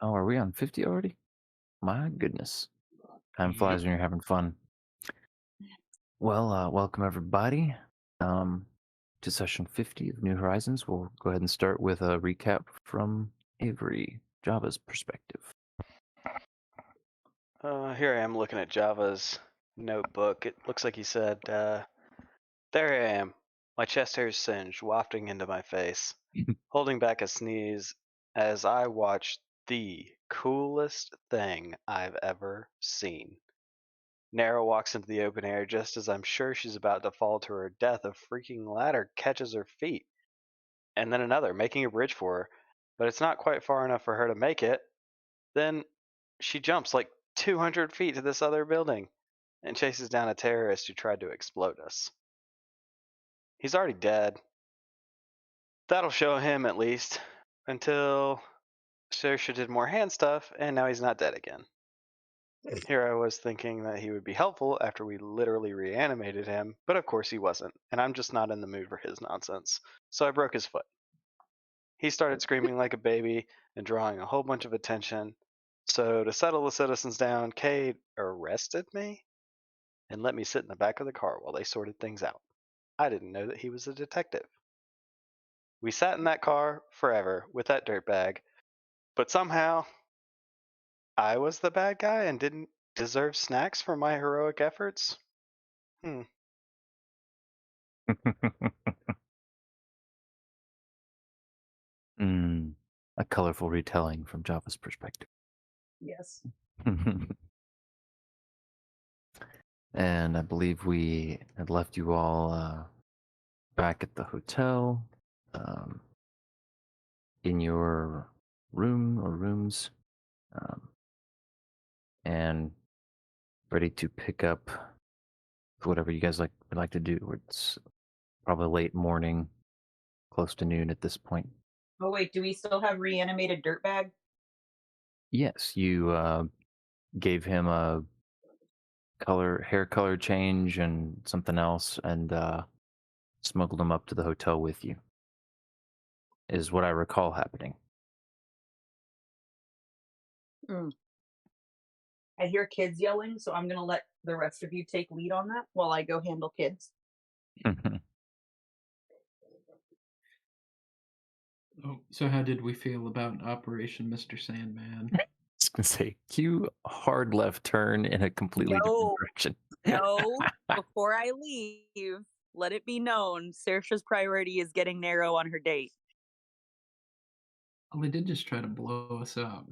Oh, are we on 50 already? My goodness. Time Yep. flies when you're having fun. Well, welcome everybody um, to session 50 of New Horizons. We'll go ahead and start with a recap from Avery, Java's perspective. Here I am looking at Java's notebook. It looks like he said, there I am, my chest hairs singed, wafting into my face, holding back a sneeze as I watched the coolest thing I've ever seen. Nara walks into the open air just as I'm sure she's about to fall to her death. A freaking ladder catches her feet, and then another, making a bridge for her, but it's not quite far enough for her to make it. Then she jumps like 200 feet to this other building and chases down a terrorist who tried to explode us. He's already dead. That'll show him at least until Saoirse did more hand stuff and now he's not dead again. Here I was thinking that he would be helpful after we literally reanimated him, but of course he wasn't, and I'm just not in the mood for his nonsense. So I broke his foot. He started screaming like a baby and drawing a whole bunch of attention. So to settle the citizens down, Cade arrested me and let me sit in the back of the car while they sorted things out. I didn't know that he was a detective. We sat in that car forever with that dirtbag, but somehow I was the bad guy and didn't deserve snacks for my heroic efforts? Hmm. Mm, a colorful retelling from Java's perspective. Yes. And I believe we had left you all back at the hotel um, in your room or rooms um, and ready to pick up whatever you guys would like to do. It's probably late morning, close to noon at this point. Oh wait, do we still have reanimated dirtbag? Yes, you gave him a hair color change and something else, and smuggled him up to the hotel with you. Is what I recall happening. Hmm. I hear kids yelling, so I'm gonna let the rest of you take lead on that while I go handle kids. Oh, so how did we feel about Operation Mr. Sandman? I was gonna say, cue hard left turn in a completely different No, direction. no. Before I leave, let it be known, Saoirse's priority is getting Nero on her date. Well, they did just try to blow us up.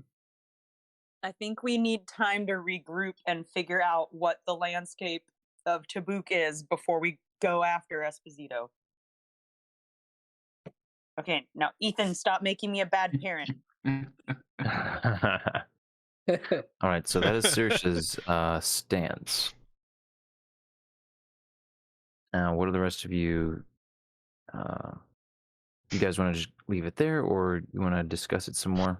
I think we need time to regroup and figure out what the landscape of Tabuk is before we go after Esposito. Okay, now Ethan, stop making me a bad parent. All right, so that is Saoirse's stance. Now, what are the rest of you? You guys want to just leave it there, or you want to discuss it some more?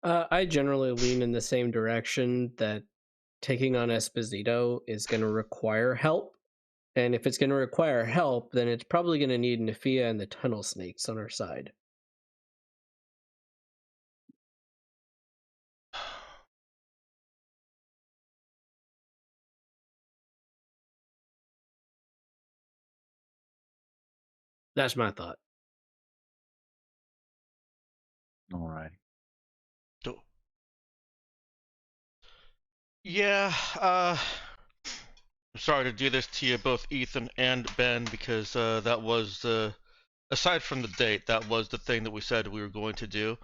I generally lean in the same direction that taking on Esposito is going to require help. And if it's going to require help, then it's probably going to need Nafia and the tunnel snakes on our side. That's my thought. All right. So, Yeah, I'm sorry to do this to you, both Ethan and Ben, because that was aside from the date, that was the thing that we said we were going to do.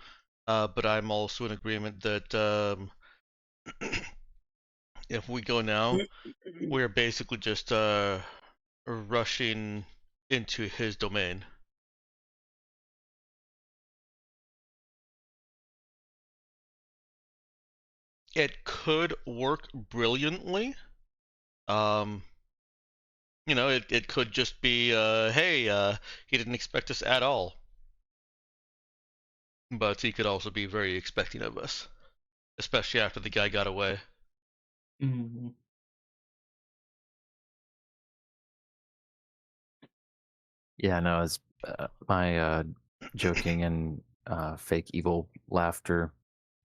But I'm also in agreement that if we go now, we're basically just rushing into his domain. It could work brilliantly. Um, it could just be, hey, he didn't expect us at all. But he could also be very expecting of us, especially after the guy got away. Mm-hmm. Yeah, no, it's my joking and fake evil laughter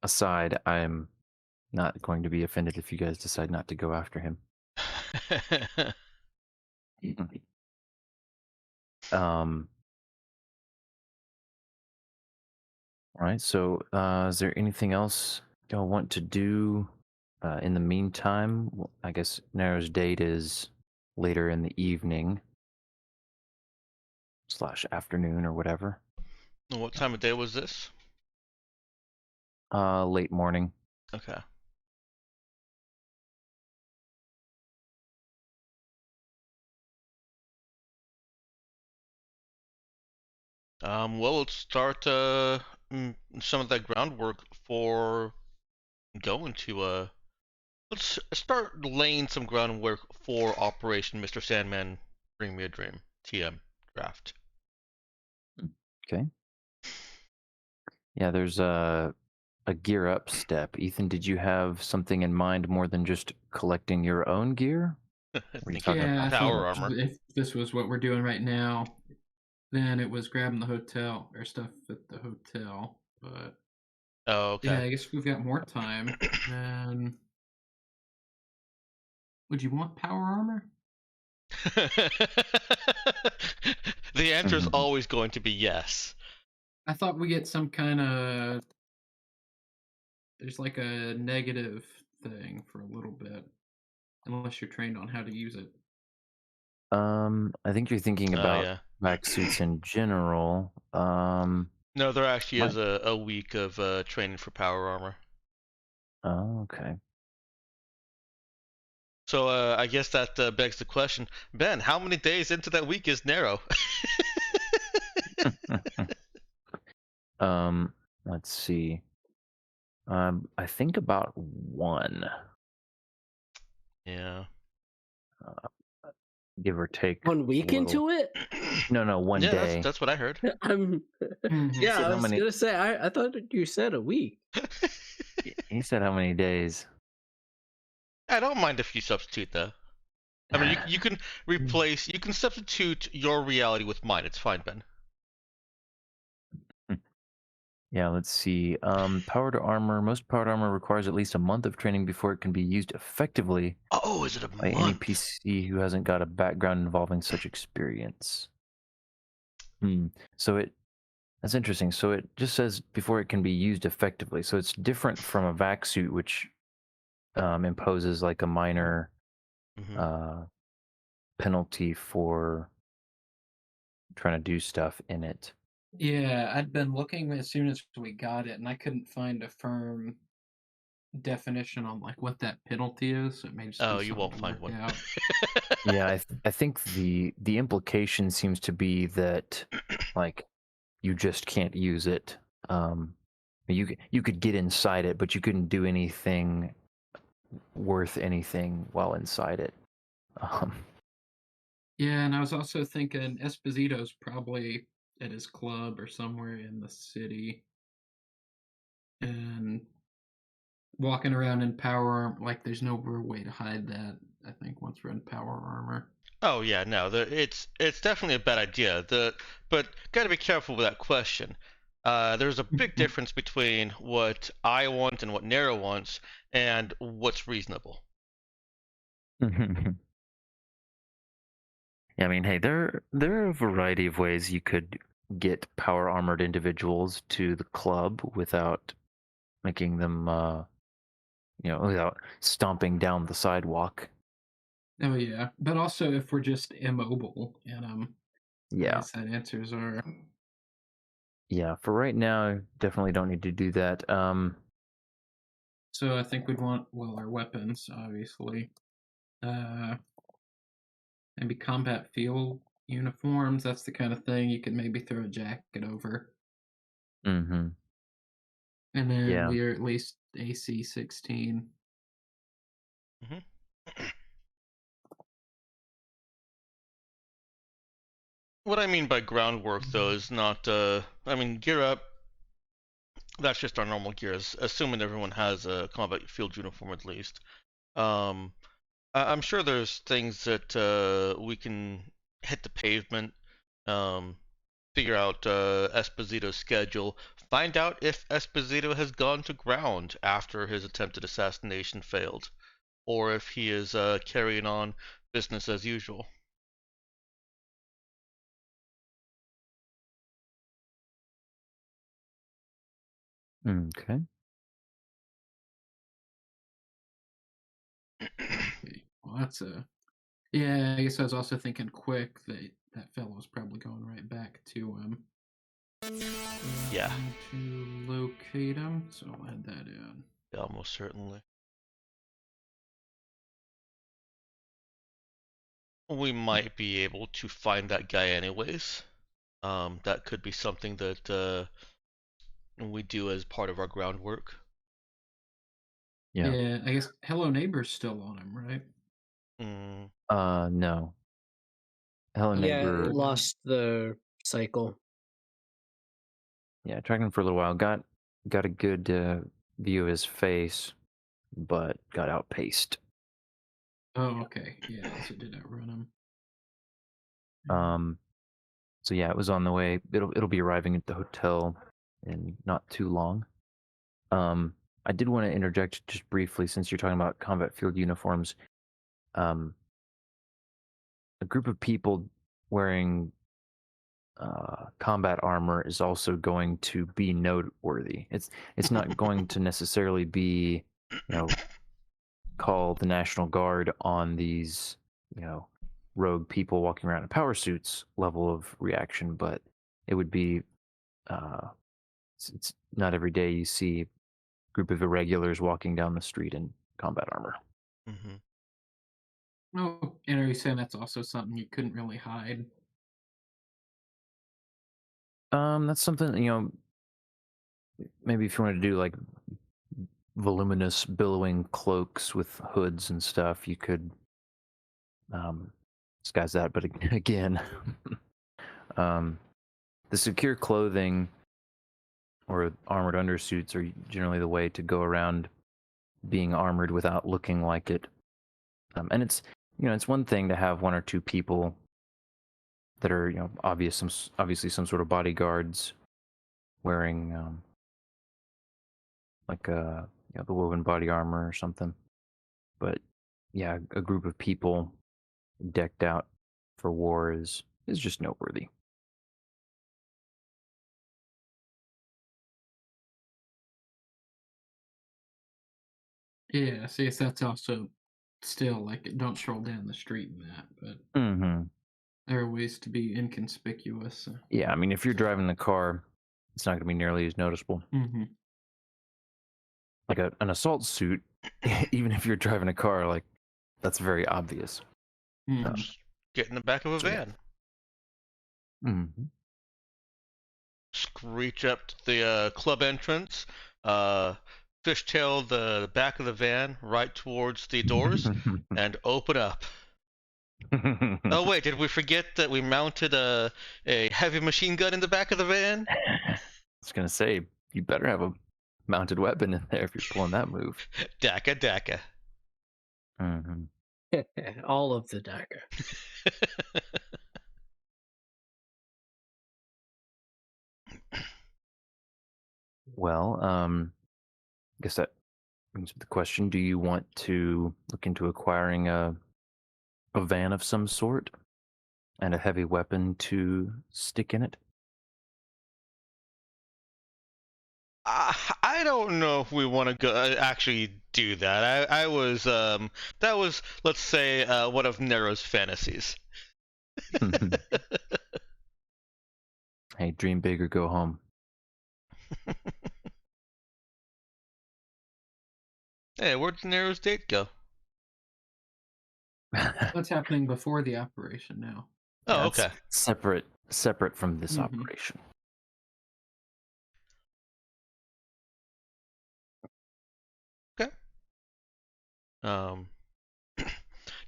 aside, I'm not going to be offended if you guys decide not to go after him. Um. All right. So, is there anything else y'all want to do in the meantime? I guess Nero's date is later in the evening / afternoon or whatever. What time of day was this? Late morning. Okay. Well, let's start some of that groundwork for going to let's start laying some groundwork for Operation Mr. Sandman Bring Me a Dream TM draft. Okay. Yeah, there's a gear up step. Ethan, did you have something in mind more than just collecting your own gear? I Were you think talking Yeah, I power thought armor. if this was what we're doing right now, then it was grabbing the hotel or stuff at the hotel. But Oh, yeah, okay. I guess we've got more time. Then would you want power armor? The answer is Mhm. always going to be yes. I thought we get some kind of there's like a negative thing for a little bit, unless you're trained on how to use it. I think you're thinking Oh, about yeah. vac suits in general. No, there actually Might. is a week of training for power armor. Oh, okay. So I guess that begs the question, Ben, how many days into that week is Nero? Let's see. I think about 1, Yeah. give or take 1 a week little. into it? No, 1 Yeah, day. that's what I heard. I'm. Mhm. Yeah, said I how was many- gonna say. I thought you said a week. He said how many days? I don't mind if you substitute though. I mean, you can replace, you can substitute your reality with mine. It's fine, Ben. Yeah, let's see. Powered armor. Most powered armor requires at least a month of training before it can be used effectively Oh, is it a by any month? PC who hasn't got a background involving such experience. So that's interesting. So it just says before it can be used effectively. So it's different from a vac suit, which imposes like a minor Mhm. penalty for trying to do stuff in it. Yeah, I'd been looking as soon as we got it, and I couldn't find a firm definition on like what that penalty is. So it may just Oh, be you something won't to find work one. out. Yeah, I think the implication seems to be that like you just can't use it. You could get inside it, but you couldn't do anything worth anything while inside it. Um, Yeah, and I was also thinking Esposito's probably at his club or somewhere in the city, and walking around in power armor, like there's no real way to hide that. I think once we're in power armor. Oh yeah, no, it's definitely a bad idea. But gotta be careful with that question. There's a big difference between what I want and what Nero wants, and what's reasonable. Yeah, I mean, hey, there are a variety of ways you could get power armored individuals to the club without making them, without stomping down the sidewalk. Oh yeah, but also if we're just immobile, and I Yeah, guess that answers are. yeah. For right now, definitely don't need to do that. So I think we'd want our weapons, obviously. Maybe combat field uniforms. That's the kind of thing you could maybe throw a jacket over. Mm-hmm. And then Yeah. we are at least AC 16. hmm What I mean by groundwork, though, is not. I mean, gear up. That's just our normal gears, assuming everyone has a combat field uniform at least. Um, I'm sure there's things that we can hit the pavement, figure out Esposito's schedule, find out if Esposito has gone to ground after his attempted assassination failed, or if he is carrying on business as usual. Okay. Okay. Well, that's a. Yeah, I guess I was also thinking quick that that fellow was probably going right back to him. Yeah. To locate him, so I'll add that in. Yeah, almost certainly. We might be able to find that guy anyways. That could be something that we do as part of our groundwork. Yeah, I guess Hello Neighbor's still on him, right? Mm, No. Hello Yeah, Neighbor. it lost the cycle. Yeah, tracked him for a little while. Got a good view of his face, but got outpaced. Oh, okay. Yeah, so it did outrun him. So yeah, it was on the way. It'll be arriving at the hotel in not too long. I did want to interject just briefly since you're talking about combat field uniforms. A group of people wearing combat armor is also going to be noteworthy. It's not going to necessarily be, call the National Guard on these, rogue people walking around in power suits level of reaction, but it would be, it's not every day you see a group of irregulars walking down the street in combat armor. mm-hmm. Oh, and are you saying that's also something you couldn't really hide? That's something, maybe if you want to do like voluminous billowing cloaks with hoods and stuff, you could disguise that. But again, the secure clothing or armored undersuits are generally the way to go around being armored without looking like it. And it's one thing to have one or two people that are obviously some sort of bodyguards wearing like the woven body armor or something. But yeah, a group of people decked out for war is just noteworthy. Yeah, see, that's also still like don't stroll down the street in that, but Mm-hmm. there are ways to be inconspicuous. Yeah, I mean, if you're driving the car, it's not going to be nearly as noticeable. Mm-hmm. Like an assault suit, even if you're driving a car, like that's very obvious. Mm-hmm. Just get in the back of a So, yeah. van. Mm-hmm. Screech up to the club entrance, fishtail the back of the van right towards the doors, and open up. Oh wait, did we forget that we mounted a heavy machine gun in the back of the van? I was gonna say you better have a mounted weapon in there if you're pulling that move. Daka daka. Mm-hmm. All of the dagger. Well, I guess that brings up the question: do you want to look into acquiring a van of some sort and a heavy weapon to stick in it? I don't know if we want to go actually do that. I was that was, let's say, one of Nero's fantasies. Hey, dream big or go home. Hey, where'd Nero's date go? What's happening before the operation now? Oh, Yeah, it's okay. separate from this Mhm. operation. Okay.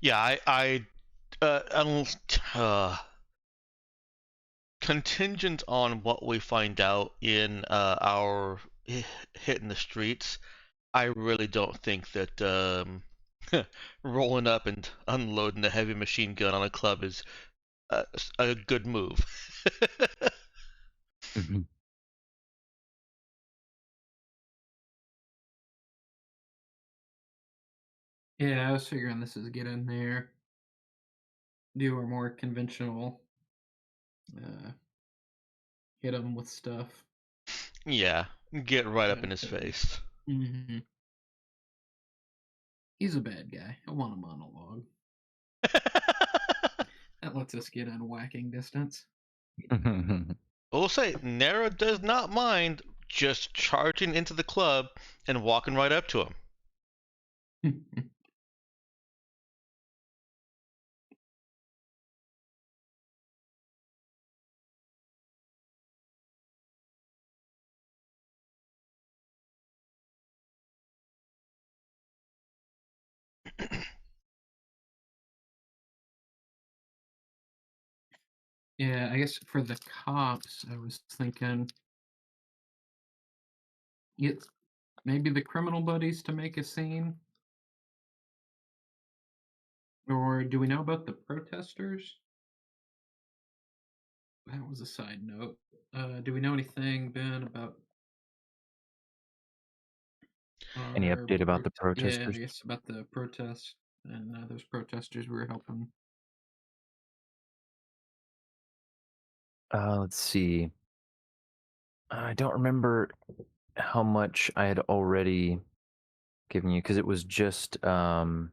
Yeah, contingent on what we find out in our hit in the streets, I really don't think that rolling up and unloading a heavy machine gun on a club is a good move. Mhm. Yeah, I was figuring this is get in there, do a more conventional, uh, hit him with stuff. Yeah, get right up in his Okay. face. Mm-hmm. He's a bad guy. I want a monologue. That lets us get in whacking distance. We'll say Nara does not mind just charging into the club and walking right up to him. Yeah, I guess for the cops, I was thinking get maybe the criminal buddies to make a scene. Or do we know about the protesters? That was a side note. Do we know anything, Ben, about Any our update about the yeah, protesters? I guess about the protests and those protesters we were helping? Let's see. I don't remember how much I had already given you because it was just the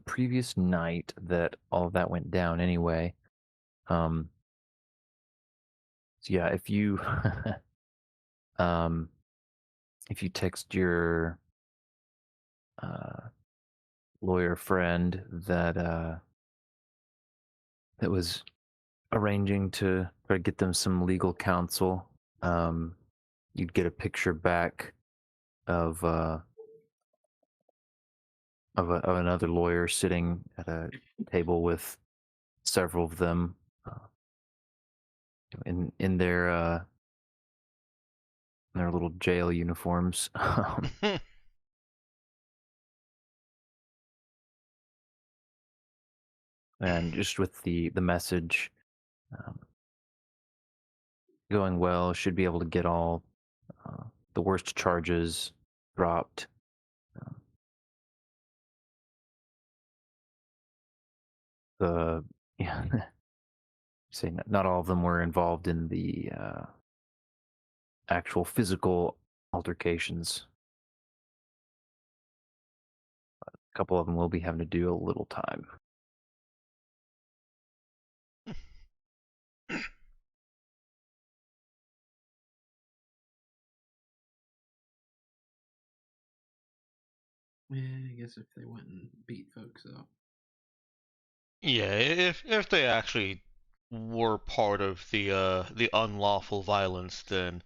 previous night that all of that went down anyway. Um, so yeah, um, if you text your uh, lawyer friend that was arranging to try to get them some legal counsel, you'd get a picture back of of another lawyer sitting at a table with several of them in their little jail uniforms. And just with the message um, going well, should be able to get all the worst charges dropped. Um, the yeah, say not all of them were involved in the actual physical altercations. A couple of them will be having to do a little time. Yeah, I guess if they went and beat folks up. Yeah, if they actually were part of the unlawful violence, then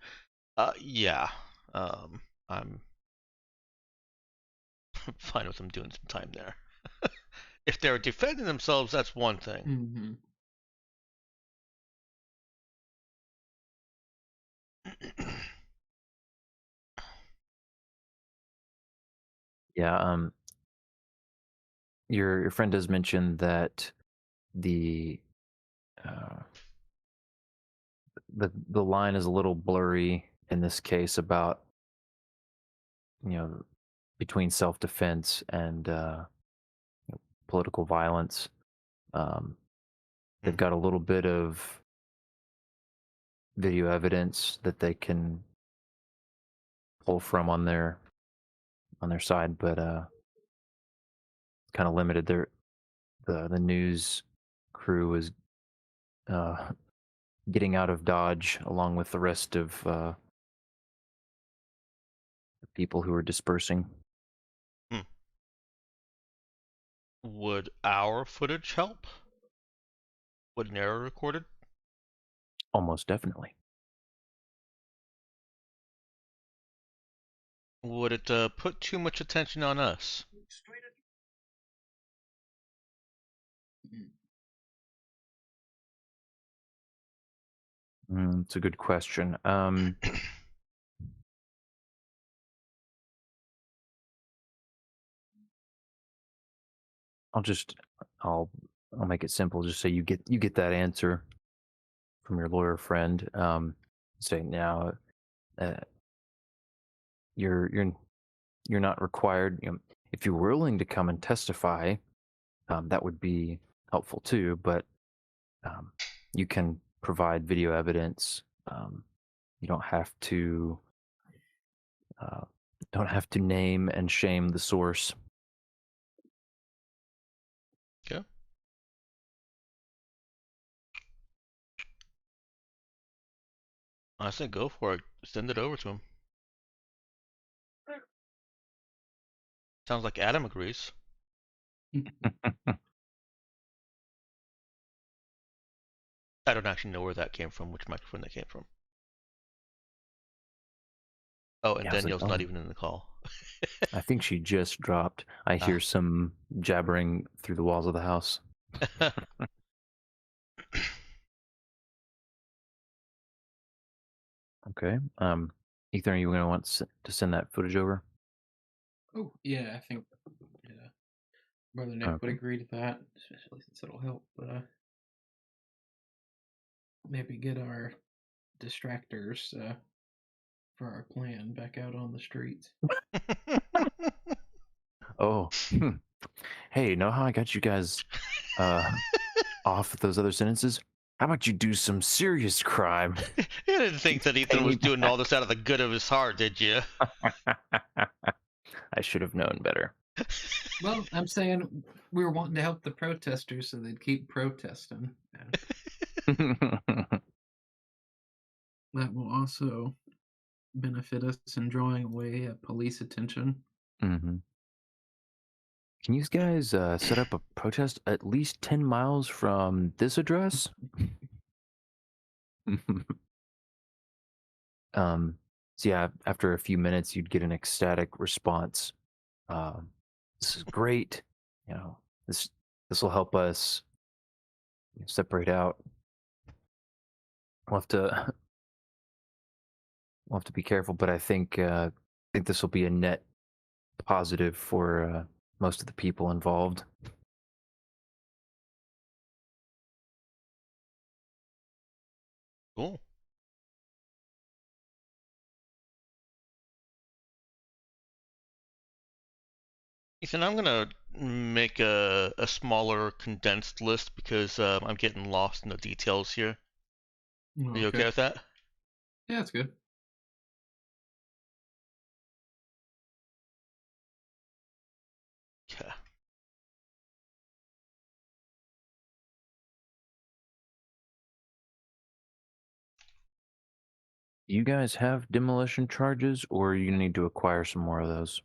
yeah, I'm fine with them doing some time there. If they're defending themselves, that's one thing. Mm-hmm. Yeah, your friend does mention that the uh, the line is a little blurry in this case about between self defense and political violence. Um, they've got a little bit of video evidence that they can pull from on their side, but kind of limited. The news crew is uh, getting out of Dodge along with the rest of the people who are dispersing. Would our footage help? Would Nara recorded? Almost definitely. Would it put too much attention on us? It's a good question. I'll just I'll I'll make it simple. Just say you get that answer from your lawyer friend. Say now, uh, you're not required. if you're willing to come and testify, that would be helpful too. But you can provide video evidence. You don't have to name and shame the source. Okay. I say go for it. Send it over to him. Sounds like Adam agrees. I don't actually know where that came from, which microphone that came from. Oh, and Yeah, I was like, Danielle's oh, not even in the call. I think she just dropped. I hear some jabbering through the walls of the house. Okay. Ethan, are you going to want to send that footage over? Oh, yeah, I think Brother Nick would agree to that, especially since it'll help maybe get our distractors for our plan back out on the streets. Oh, hey, know how I got you guys off with those other sentences? How about you do some serious crime? You didn't think that Ethan was doing all this out of the good of his heart, did you? I should have known better. Well, I'm saying we were wanting to help the protesters so they'd keep protesting. That will also benefit us in drawing away police attention. Mm-hmm. Can you guys set up a protest at least 10 miles from this address? So yeah, after a few minutes, you'd get an ecstatic response. This is great. You know, this will help us separate out. We'll have to be careful, but I think this will be a net positive for most of the people involved. Cool. Ethan, I'm gonna make a smaller condensed list because I'm getting lost in the details here. Are you okay with that? Yeah, that's good. Okay. You guys have demolition charges, or you need to acquire some more of those?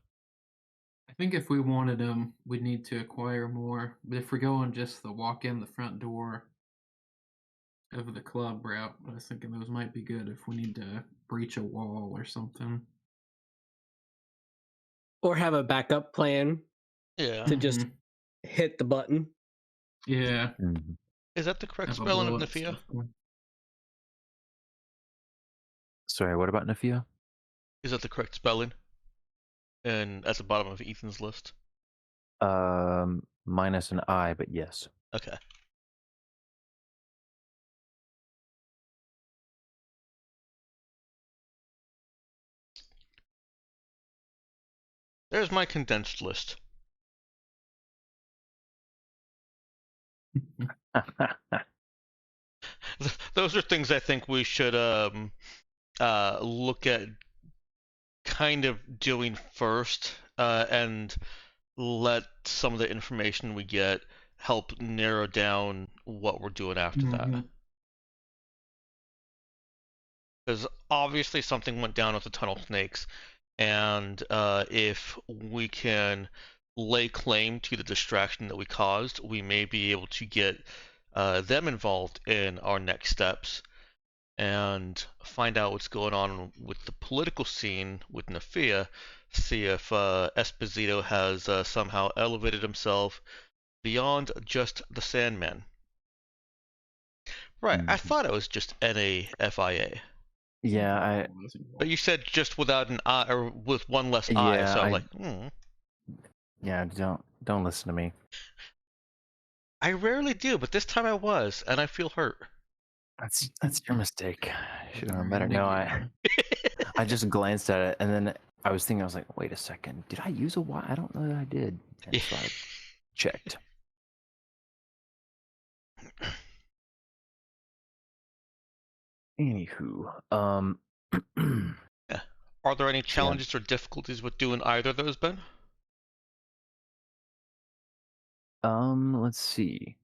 I think if we wanted them, we'd need to acquire more. But if we're going just the walk in the front door of the club route, I was thinking those might be good if we need to breach a wall or something. Or have a backup plan Yeah. to just hit the button. Yeah. Mm-hmm. Is that the correct Have a spelling of blow-up Nafia? stuff going. Sorry, what about Nafia? Is that the correct spelling? And at the bottom of Ethan's list? Minus an I, but yes. Okay. There's my condensed list. Those are things I think we should look at kind of doing first, and let some of the information we get help narrow down what we're doing after that. Because obviously something went down with the tunnel snakes, and if we can lay claim to the distraction that we caused, we may be able to get them involved in our next steps and find out what's going on with the political scene with Nafia, see if Esposito has somehow elevated himself beyond just the Sandman. Right, I thought it was just NAFIA. Yeah, But you said just without an I, or with one less I, so I'm like, Yeah, don't listen to me. I rarely do, but this time I was, and I feel hurt. That's your mistake. Should have known better. No, I just glanced at it, and then I was thinking, I was like, wait a second, did I use a Y? I don't know that I did. And so I checked. Anywho, Yeah. Are there any so yeah, challenges or difficulties with doing either of those, Ben? let's see.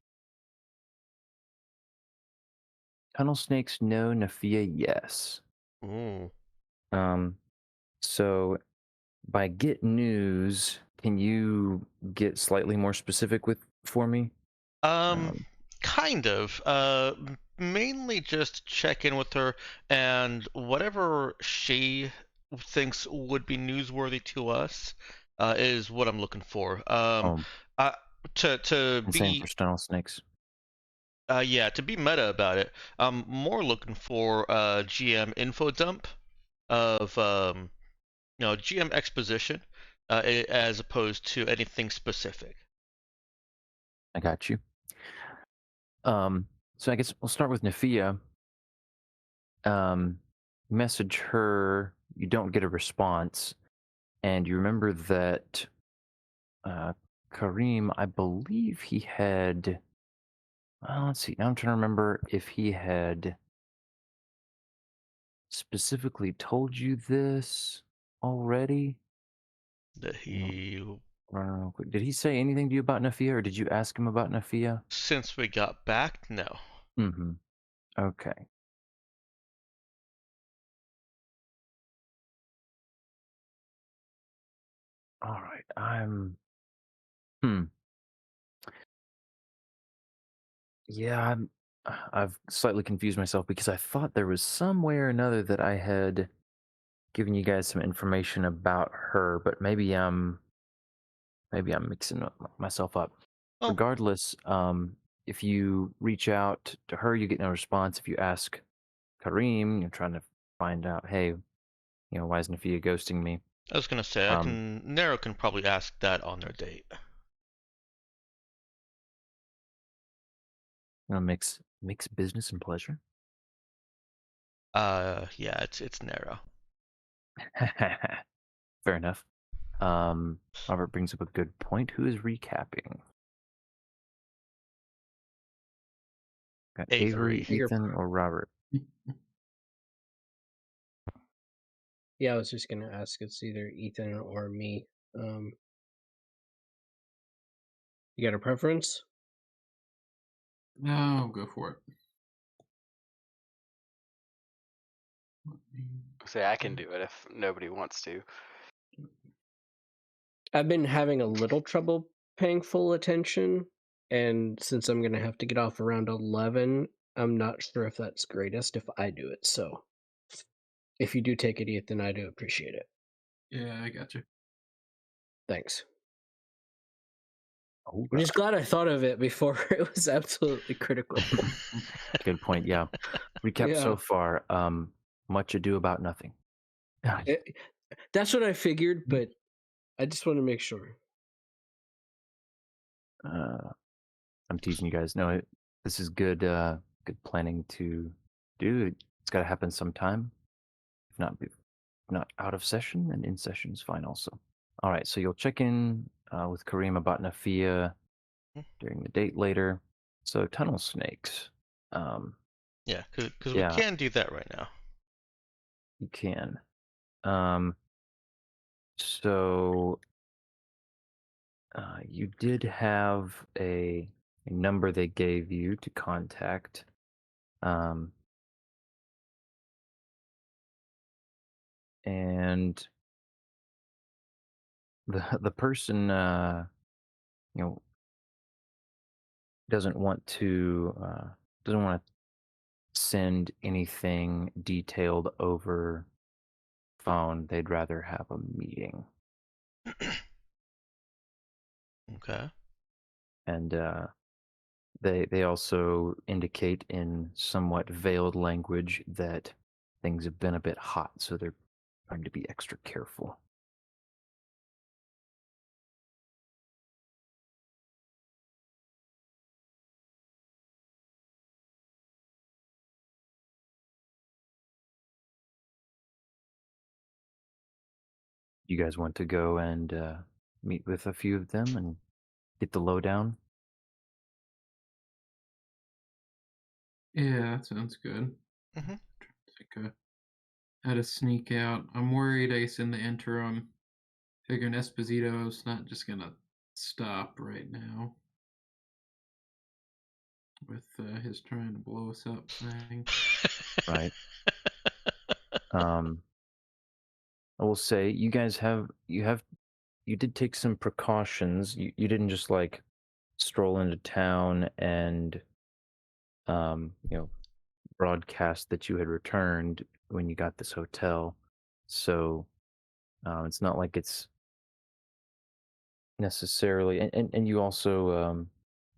Tunnel snakes, no. Nafia, yes. Ooh. So by get news, can you get slightly more specific for me? Um, Um, kind of. Mainly just check in with her and whatever she thinks would be newsworthy to us, is what I'm looking for. oh, Uh, to and same for be tunnel snakes. yeah, to be meta about it, I'm more looking for GM info dump of GM exposition, as opposed to anything specific. I got you. So I guess we'll start with Nafia. Message her, you don't get a response, and you remember that Kareem, I believe he had. Let's see. Now I'm trying to remember if he had specifically told you this already. That he, Run real quick. Did he say anything to you about Nafia, or did you ask him about Nafia? since we got back, no. Mm-hmm. Okay. All right. Hmm. Yeah, I've slightly confused myself because I thought there was some way or another that I had given you guys some information about her, but maybe I'm mixing myself up. Oh, Regardless, if you reach out to her, you get no response. If you ask Kareem, you're trying to find out, hey, why is Nafia ghosting me? I was gonna say Um, Nero can probably ask that on their date. mix business and pleasure. Yeah, it's Nero. Fair enough. Robert brings up a good point. Who is recapping? Got Avery, Avery. Ethan, or Robert? Yeah, I was just gonna ask. It's either Ethan or me. Um, you got a preference? No, go for it. Say I can do it if nobody wants to. I've been having a little trouble paying full attention, and since I'm gonna have to get off around 11, I'm not sure if that's greatest if I do it. So, if you do take it, Ethan, I do appreciate it. Yeah, I got you. Thanks. Oh, I'm just glad I thought of it before it was absolutely critical. good point. Yeah. Recap Yeah. so far. Much ado about nothing. That's what I figured, but I just want to make sure. I'm teasing you guys. No, this is good. Good planning to do. It's got to happen sometime. If not out of session, then in session is fine also. All right. So you'll check in with Kareem about Nafia during the date later. So tunnel snakes. Yeah, because we Yeah, can do that right now. you can. So you did have a number they gave you to contact. And the person you know doesn't want to send anything detailed over phone. They'd rather have a meeting. Okay. And they also indicate in somewhat veiled language that things have been a bit hot, so they're trying to be extra careful. You guys want to go and meet with a few of them and get the lowdown? Yeah, that sounds good. Mhm. Take how to sneak out. I'm worried, Ace, in the interim, figuring Esposito's not just gonna stop right now with his trying to blow us up thing. Right. I will say you guys you did take some precautions. You didn't just like stroll into town and broadcast that you had returned when you got this hotel. So it's not like it's necessarily, and you also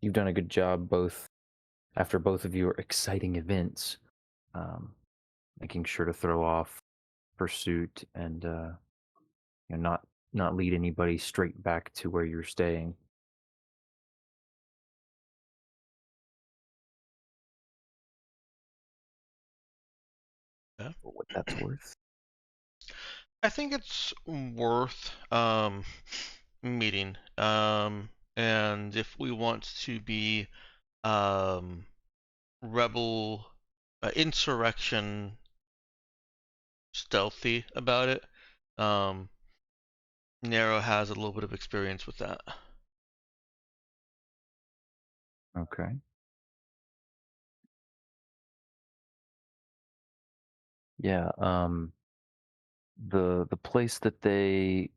you've done a good job both after both of your exciting events, um, making sure to throw off pursuit and not lead anybody straight back to where you're staying. Yeah. For what that's worth. I think it's worth meeting. And if we want to be rebel insurrection stealthy about it, Nero has a little bit of experience with that. Okay. Yeah. The place that they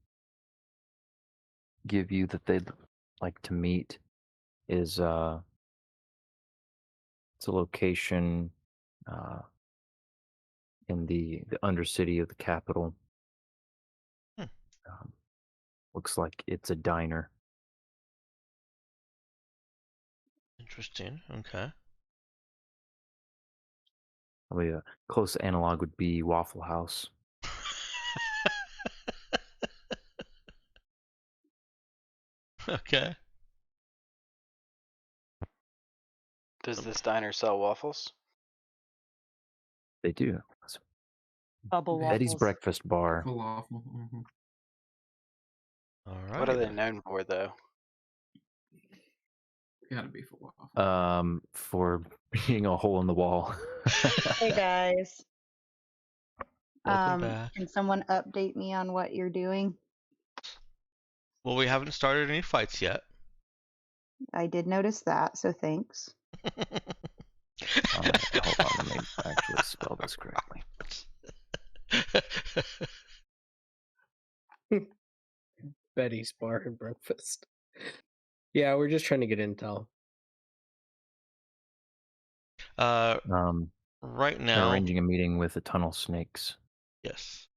give you that they'd like to meet is it's a location uh in the undercity of the capital. Hmm. Um, looks like it's a diner. Interesting. Okay. Probably a close analog would be Waffle House. Okay. Does this diner sell waffles? They do. It's Bubble Betty's waffles. Breakfast Bar. Falafel. Mm-hmm. All What are right. they known for, though? Gotta be falafel. For being a hole in the wall. Hey guys. Welcome back. Can someone update me on what you're doing? Well, we haven't started any fights yet. I did notice that, so thanks. All right, hold on. Let me actually spell this correctly. Betty's Bar and Breakfast. Yeah, we're just trying to get intel. Right They're now, arranging a meeting with the tunnel snakes. yes.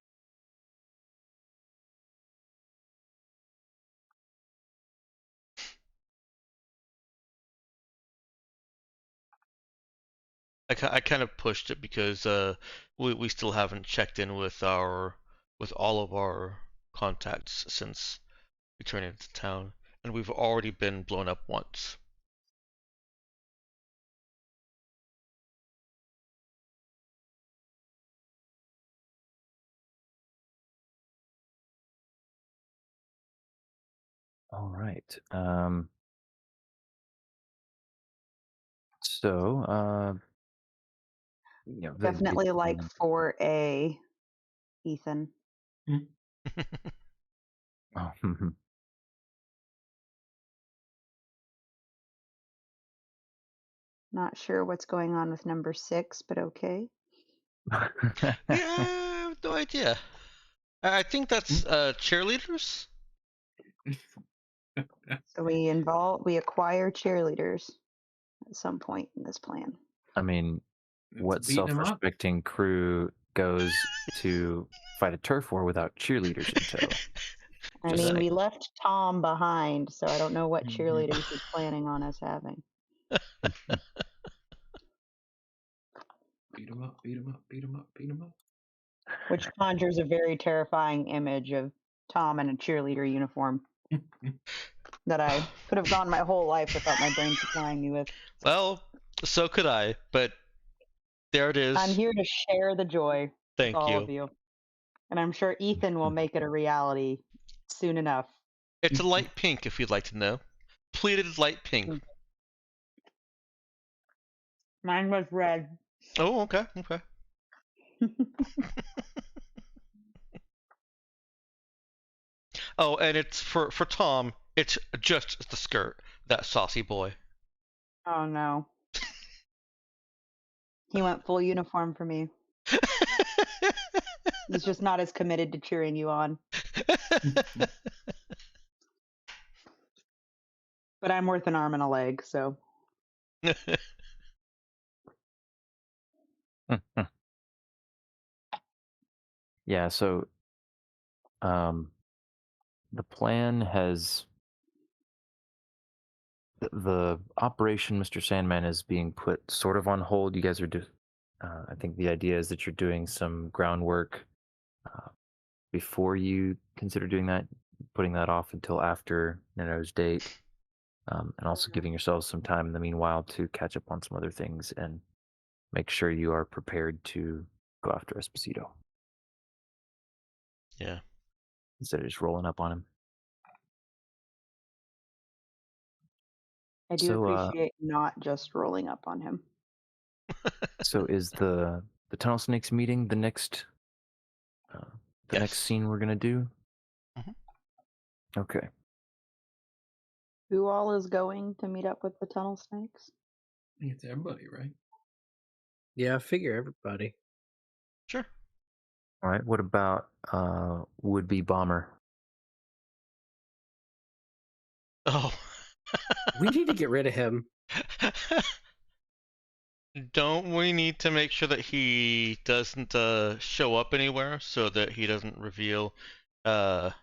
I kind of pushed it because we still haven't checked in with all of our contacts since returning to town, and we've already been blown up once. All right. So, Definitely like 4A, Ethan. Oh, Not sure what's going on with number 6, but okay. Yeah, I have no idea. I think that's cheerleaders. So we acquire cheerleaders at some point in this plan. I mean, what beating 'em up. self-respecting crew goes to fight a turf war without cheerleaders in tow? I Just mean, saying. we left Tom behind, so I don't know what Mhm. cheerleaders he's planning on us having. Beat 'em up, beat 'em up, beat 'em up, beat 'em up. Which conjures a very terrifying image of Tom in a cheerleader uniform that I could have gone my whole life without my brain supplying me with. Well, so could I, but there it is. I'm here to share the joy with Thank all you. of you. And I'm sure Ethan will make it a reality soon enough. It's a light pink, if you'd like to know. Pleated light pink. Mine was red. Oh, okay, okay. Oh, and it's for Tom. It's just the skirt. That saucy boy. Oh no. He went full uniform for me. He's just not as committed to cheering you on. But I'm worth an arm and a leg, so. Yeah, so the plan has the operation Mr. Sandman is being put sort of on hold. You guys are I think the idea is that you're doing some groundwork before you consider doing that, putting that off until after Nano's date, and also giving yourselves some time in the meanwhile to catch up on some other things and make sure you are prepared to go after Esposito. Yeah. Instead of just rolling up on him. I do appreciate not just rolling up on him. So is the Tunnel Snakes meeting the next next scene we're gonna do? Mm-hmm. Okay. Who all is going to meet up with the Tunnel Snakes? I think it's everybody, right? Yeah, I figure everybody. Sure. All right. What about would-be bomber? Oh. We need to get rid of him. Don't we need to make sure that he doesn't show up anywhere so that he doesn't reveal well,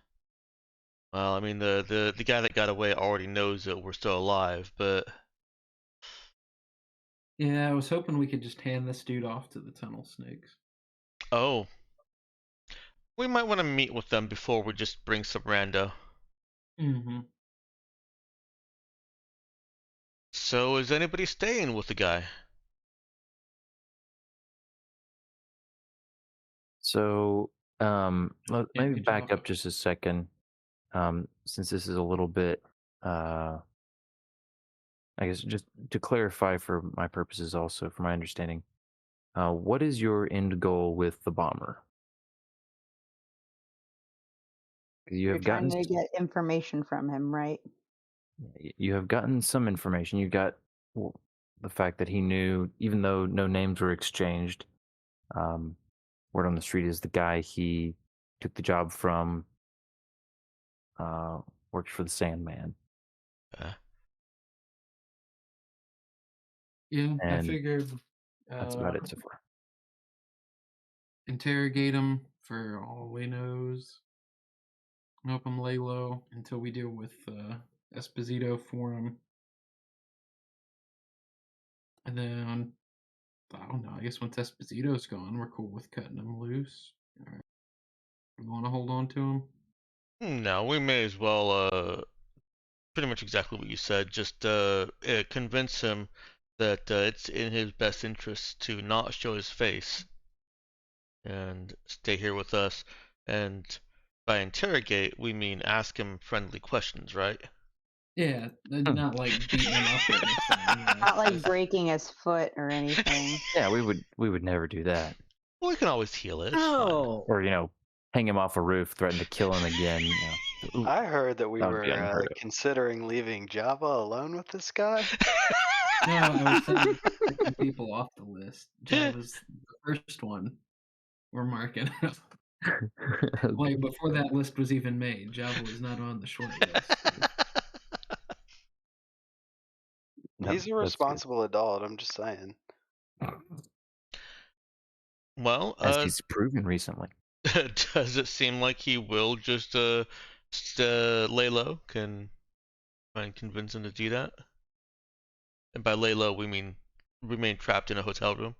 I mean the guy that got away already knows that we're still alive, but Yeah, I was hoping we could just hand this dude off to the Tunnel Snakes. oh. We might want to meet with them before we just bring some rando. Mm-hmm. So is anybody staying with the guy? So maybe back Java. up just a second, since this is a little bit, I guess just to clarify for my purposes also, for my understanding, what is your end goal with the bomber? You You're have trying gotten to get information from him, right? you have gotten some information. You got the fact that he knew, even though no names were exchanged. Word on the street is the guy he took the job from works for the Sandman. Yeah, I And figured that's about it so far. interrogate him for all he knows. Help him lay low until we deal with Esposito for him. And then, I don't know, I guess once Esposito's gone, we're cool with cutting him loose. All right. We want to hold on to him? No, we may as well pretty much exactly what you said. Just convince him that it's in his best interest to not show his face and stay here with us. And by interrogate, we mean ask him friendly questions, right? Yeah, not like beating him up or anything. Yeah, Not like breaking his foot or anything. Yeah, we would never do that. Well, we can always heal it. It's Oh, Or hang him off a roof, threaten to kill him again. Ooh, I heard that we that would be were unheard of. considering leaving Java alone with this guy. no, I was saying taking people off the list. Java's the first one we're marking. Like before that list was even made, Java was not on the short list. No, He's a that's good. responsible adult. I'm just saying. Well, As he's proven recently. does it seem like he will just lay low? Can try and convince him to do that? And by lay low, we mean remain trapped in a hotel room.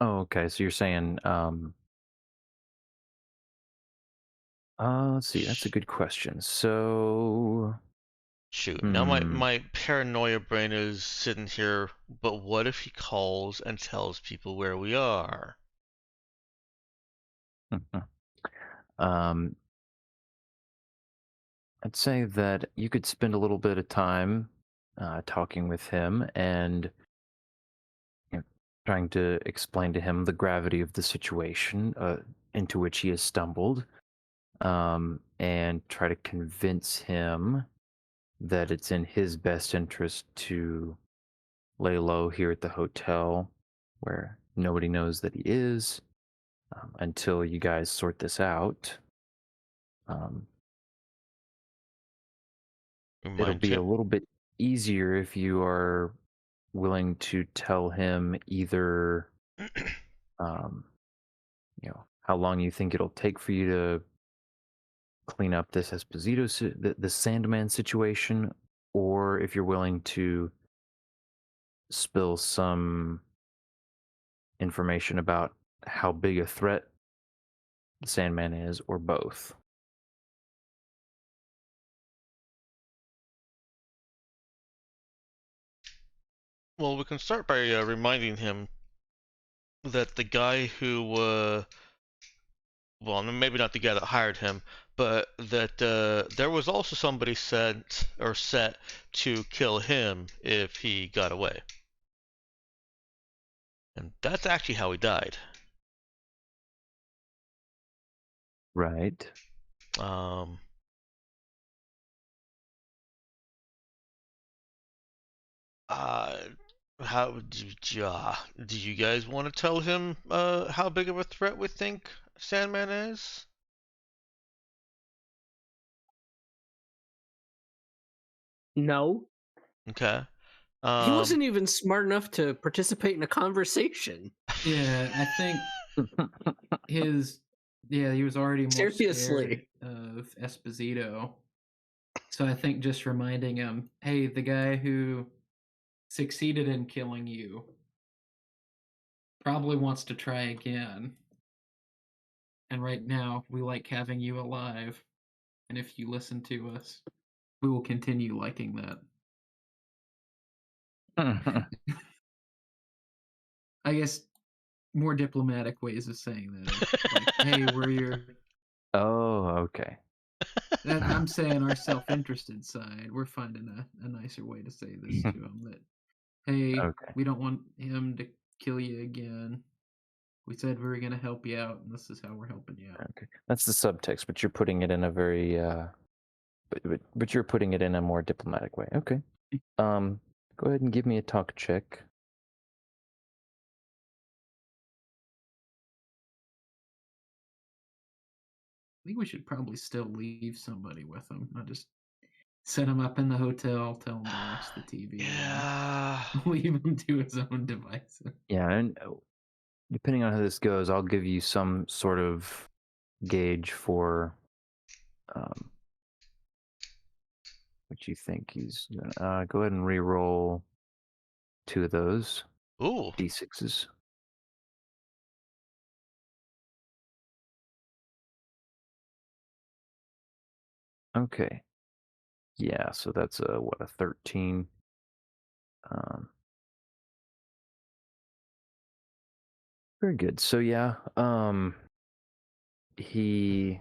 Oh, okay. So you're saying, let's see. That's a good question. So, Shoot, now my paranoia brain is sitting here, but what if he calls and tells people where we are? um, I'd say that you could spend a little bit of time talking with him and you know, trying to explain to him the gravity of the situation into which he has stumbled, and try to convince him that it's in his best interest to lay low here at the hotel where nobody knows that he is until you guys sort this out. Um, it'll Remind be a him. little bit easier if you are willing to tell him either, um, how long you think it'll take for you to clean up this Esposito, the Sandman situation, or if you're willing to spill some information about how big a threat the Sandman is, or both. Well, we can start by reminding him that the guy who, well, maybe not the guy that hired him, but that there was also somebody sent or set to kill him if he got away. And that's actually how he died. Right. Um, uh, do you guys want to tell him how big of a threat we think Sandman is? No, Okay. he wasn't even smart enough to participate in a conversation. Yeah, I think he was already more scared Seriously. of Esposito. So I think just reminding him, hey, the guy who succeeded in killing you probably wants to try again. And right now, we like having you alive. And if you listen to us, we will continue liking that. I guess more diplomatic ways of saying that. Like, hey, we're your. Oh, okay. That I'm saying our self-interested side. We're finding a nicer way to say this to him. That hey, Okay. we don't want him to kill you again. We said we were going to help you out, and this is how we're helping you out. Okay. That's the subtext, but you're putting it in a very, but you're putting it in a more diplomatic way. Okay. Go ahead and give me a talk check. I think we should probably still leave somebody with him. Not just set him up in the hotel, tell him to watch the TV, Yeah. and leave him to his own devices. Yeah, and depending on how this goes, I'll give you some sort of gauge for what you think he's. Go ahead and re-roll 2 of those Ooh. d6s. Okay. Yeah, so that's a 13. Very good. So yeah, he,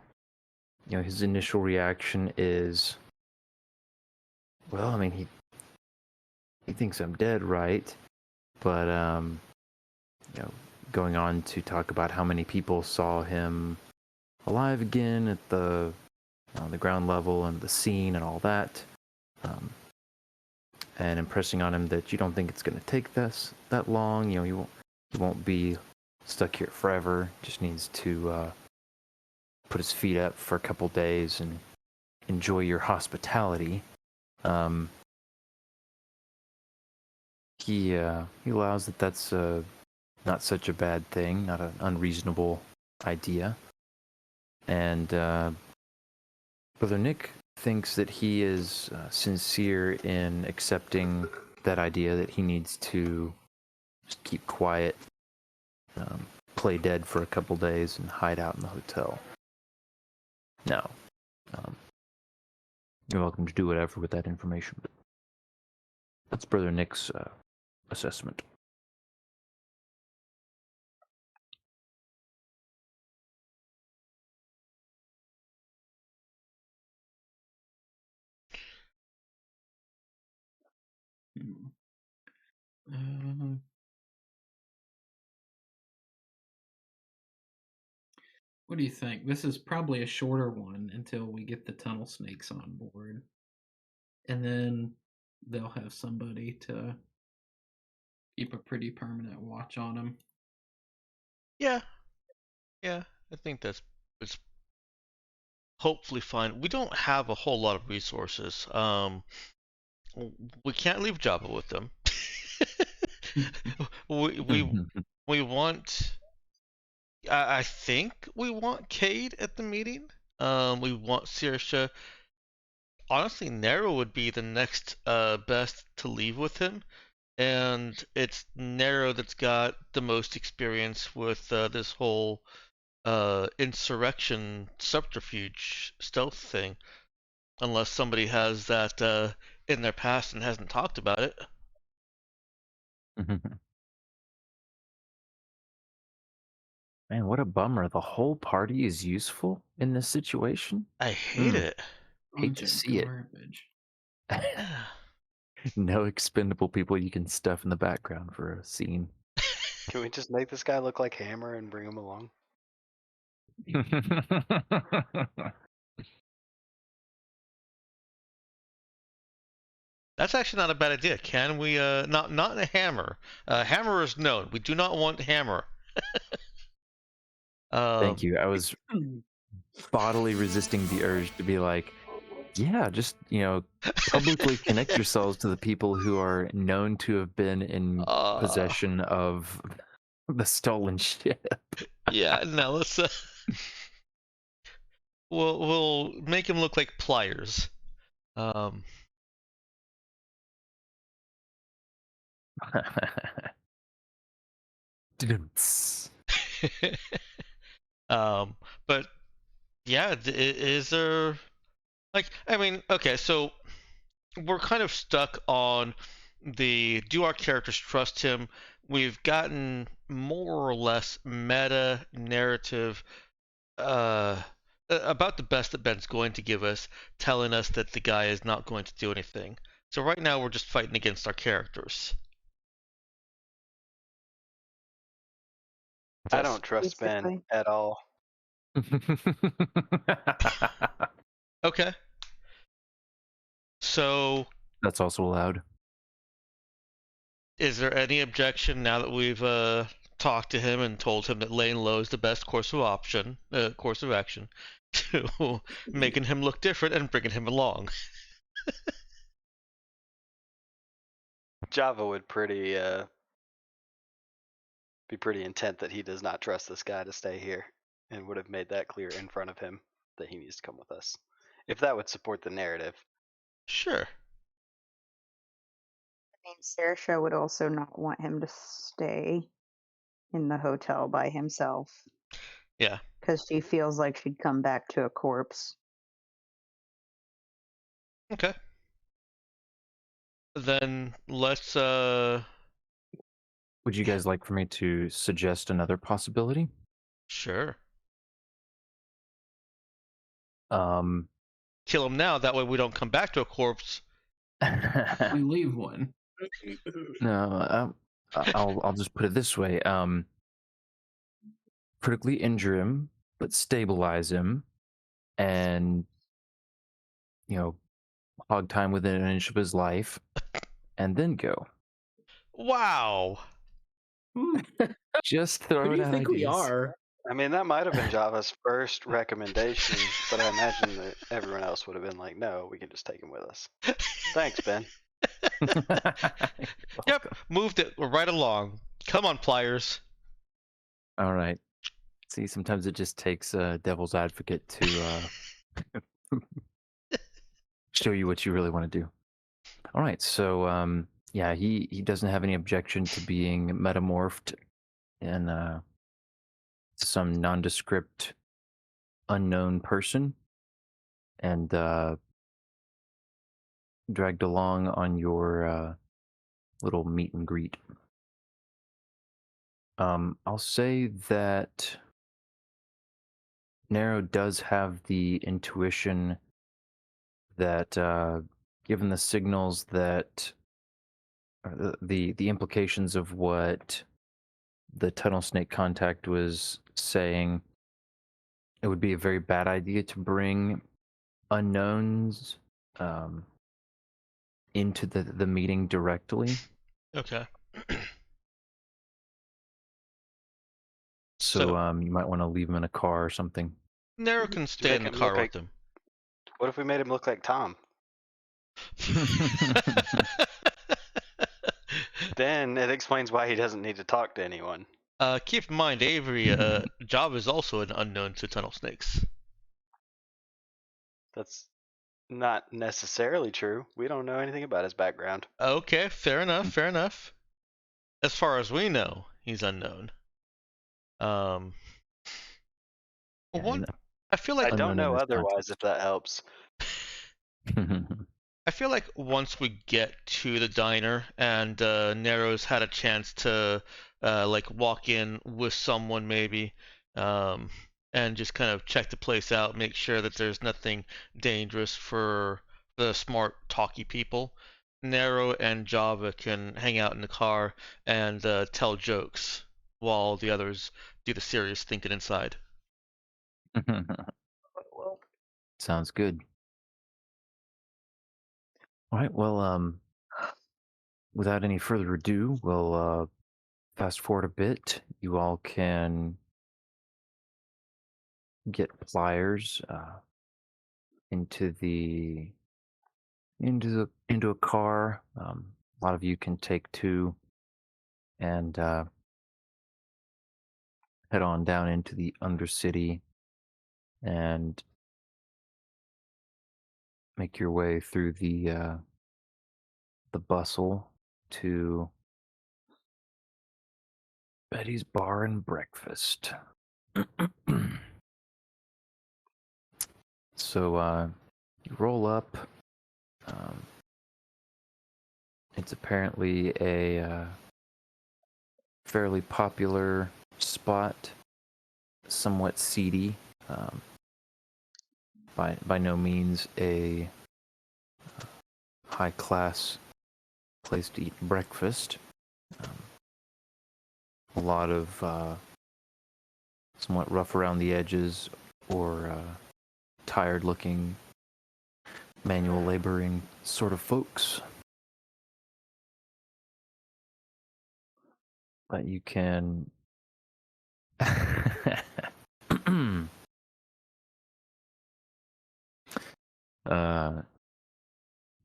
his initial reaction is, well, I mean, he thinks I'm dead, right? But going on to talk about how many people saw him alive again at the ground level and the scene and all that, and impressing on him that you don't think it's going to take that long. He won't be stuck here forever. Just needs to put his feet up for a couple days and enjoy your hospitality. He allows that that's not such a bad thing, not an unreasonable idea. And Brother Nick thinks that he is sincere in accepting that idea that he needs to just keep quiet, play dead for a couple days, and hide out in the hotel. No. You're welcome to do whatever with that information, but that's Brother Nick's assessment. Hmm. Uh, what do you think? This is probably a shorter one until we get the tunnel snakes on board. And then they'll have somebody to keep a pretty permanent watch on them. Yeah, yeah. I think it's hopefully fine. We don't have a whole lot of resources. We can't leave Java with them. we want. I think we want Cade at the meeting. We want Saoirse. Honestly, Nero would be the next best to leave with him, and it's Nero that's got the most experience with this whole insurrection subterfuge stealth thing. Unless somebody has that in their past and hasn't talked about it. Man, what a bummer. The whole party is useful in this situation. I hate it. Hate Bunch to of see it. garbage. No expendable people you can stuff in the background for a scene. Can we just make this guy look like Hammer and bring him along? That's actually not a bad idea. Can we not a hammer? Hammer is known. We do not want hammer. Thank you. I was bodily resisting the urge to be like, yeah, just, publicly connect yourselves to the people who are known to have been in possession of the stolen ship. Yeah, no, let's we'll make him look like pliers. But yeah, is there like I mean, okay, so we're kind of stuck on the do our characters trust him? We've gotten more or less meta narrative about the best that Ben's going to give us, telling us that the guy is not going to do anything. So right now we're just fighting against our characters. I don't trust Ben Basically. at all. Okay. So That's also allowed. is there any objection now that we've talked to him and told him that laying low is the best course of action to making him look different and bringing him along? Java would be pretty intent that he does not trust this guy to stay here, and would have made that clear in front of him that he needs to come with us, if that would support the narrative. Sure. I mean, Saoirse would also not want him to stay in the hotel by himself Yeah. because she feels like she'd come back to a corpse. Okay. Then let's Would you guys like for me to suggest another possibility? sure. Kill him now, that way we don't come back to a corpse. We leave one. No, I'll just put it this way. Critically injure him, but stabilize him, and hog time within an inch of his life, and then go. Wow. Just Who throwing do you out think we ideas. are? I mean, that might have been Java's first recommendation, but I imagine that everyone else would have been like, no, we can just take him with us. Thanks, Ben. Yep, moved it right along. Come on, pliers. All right. See, sometimes it just takes a devil's advocate to show you what you really want to do. All right, so yeah, he doesn't have any objection to being metamorphed in some nondescript unknown person and dragged along on your little meet and greet. I'll say that Nero does have the intuition that given the signals that the implications of what the tunnel snake contact was saying. It would be a very bad idea to bring unknowns into the meeting directly. Okay. So you might want to leave them in a car or something. Nero can To stay make in the him car look with like. them. What if we made him look like Tom? Then it explains why he doesn't need to talk to anyone. Keep in mind, Avery, Job is also an unknown to tunnel snakes. That's not necessarily true. We don't know anything about his background. Okay, fair enough, fair enough. As far as we know, he's unknown. Yeah, One, I feel like I don't Unknown in know this otherwise, if that helps. I feel like once we get to the diner and Nero's had a chance to like walk in with someone maybe, and just kind of check the place out, make sure that there's nothing dangerous for the smart talky people. Nero and Java can hang out in the car and tell jokes while the others do the serious thinking inside. Well, Sounds good. All right. Well, without any further ado, we'll fast forward a bit. You all can get pliers into a car. A lot of you can take two and head on down into the Undercity and make your way through the bustle to Betty's Bar and Breakfast. So you roll up. It's apparently a fairly popular spot, somewhat seedy. By no means a high class place to eat breakfast. A lot of somewhat rough around the edges or tired looking manual laboring sort of folks. But you can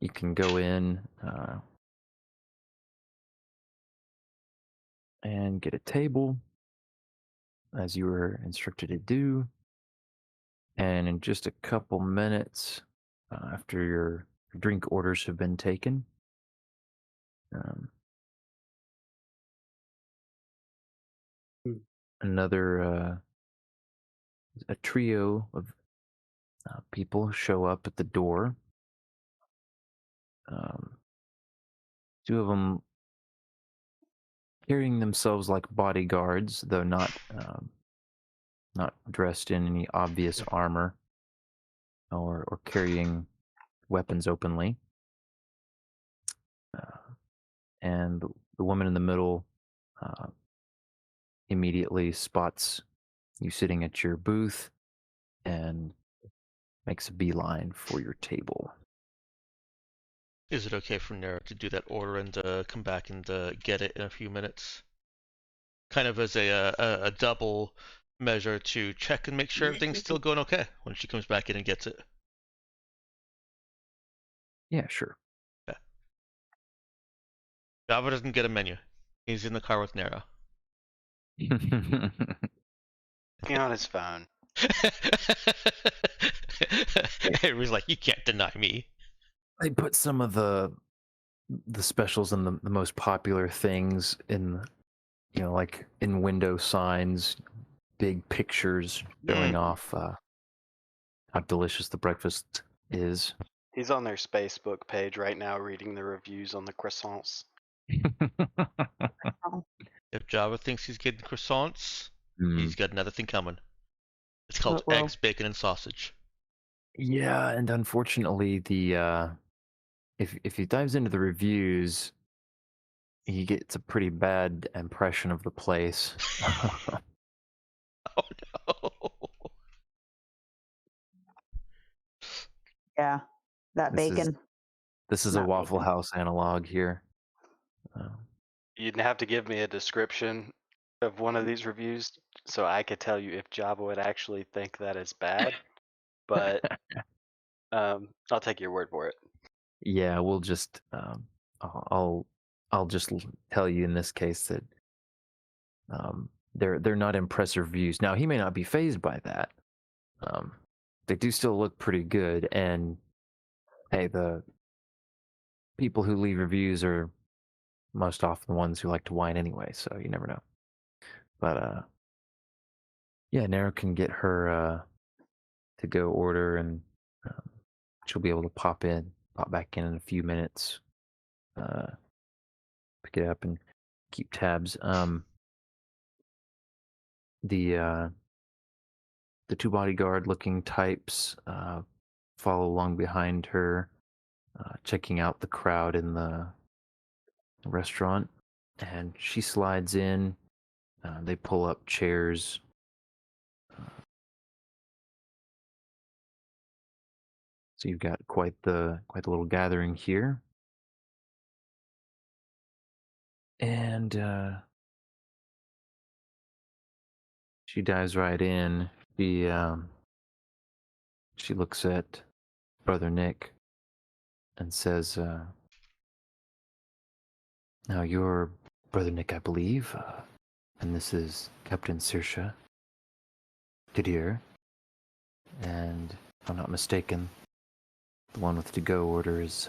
you can go in and get a table as you were instructed to do. And in just a couple minutes after your drink orders have been taken, another a trio of people show up at the door. Two of them carrying themselves like bodyguards, though not dressed in any obvious armor or carrying weapons openly. And the woman in the middle immediately spots you sitting at your booth and makes a beeline for your table. Is it okay for Nero to do that order and come back and get it in a few minutes? Kind of as a double measure to check and make sure everything's still going okay when she comes back in and gets it. Yeah, sure. Okay. Java doesn't get a menu. He's in the car with Nero. Looking on his phone. Avery's like, you can't deny me. They put some of the specials and the most popular things in, like in window signs, big pictures showing off how delicious the breakfast is. He's on their Facebook page right now reading the reviews on the croissants. If Java thinks he's getting croissants, Mm. he's got another thing coming. It's called Uh-oh. eggs, bacon, and sausage. Yeah, and unfortunately, the if he dives into the reviews, he gets a pretty bad impression of the place. Oh no. Yeah, that This is bacon. this is a Not Waffle bacon. House analog here. You'd have to give me a description of one of these reviews so I could tell you if Java would actually think that it's bad. But I'll take your word for it. Yeah, we'll just I'll just tell you in this case that they're not impressive reviews. Now he may not be phased by that. They do still look pretty good, and hey, the people who leave reviews are most often the ones who like to whine anyway, so you never know. But yeah, Nero can get her to go order, and she'll be able to pop back in a few minutes, pick it up and keep tabs. The two bodyguard looking types follow along behind her, checking out the crowd in the restaurant, and she slides in. They pull up chairs. So you've got quite the little gathering here, and she dives right in. She looks at Brother Nick and says, "Now you're Brother Nick, I believe, and this is Captain Saoirse Kadir, and if I'm not mistaken, the one with to-go order is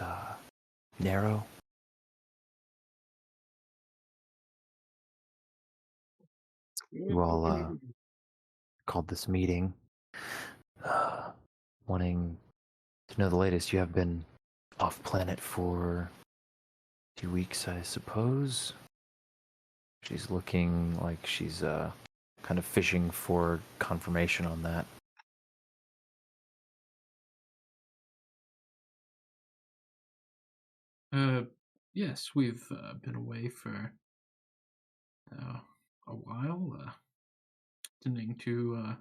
Nero." You all called this meeting, wanting to know the latest. You have been off planet for 2 weeks, I suppose. She's looking like she's kind of fishing for confirmation on that. Yes, we've been away for a while, attending to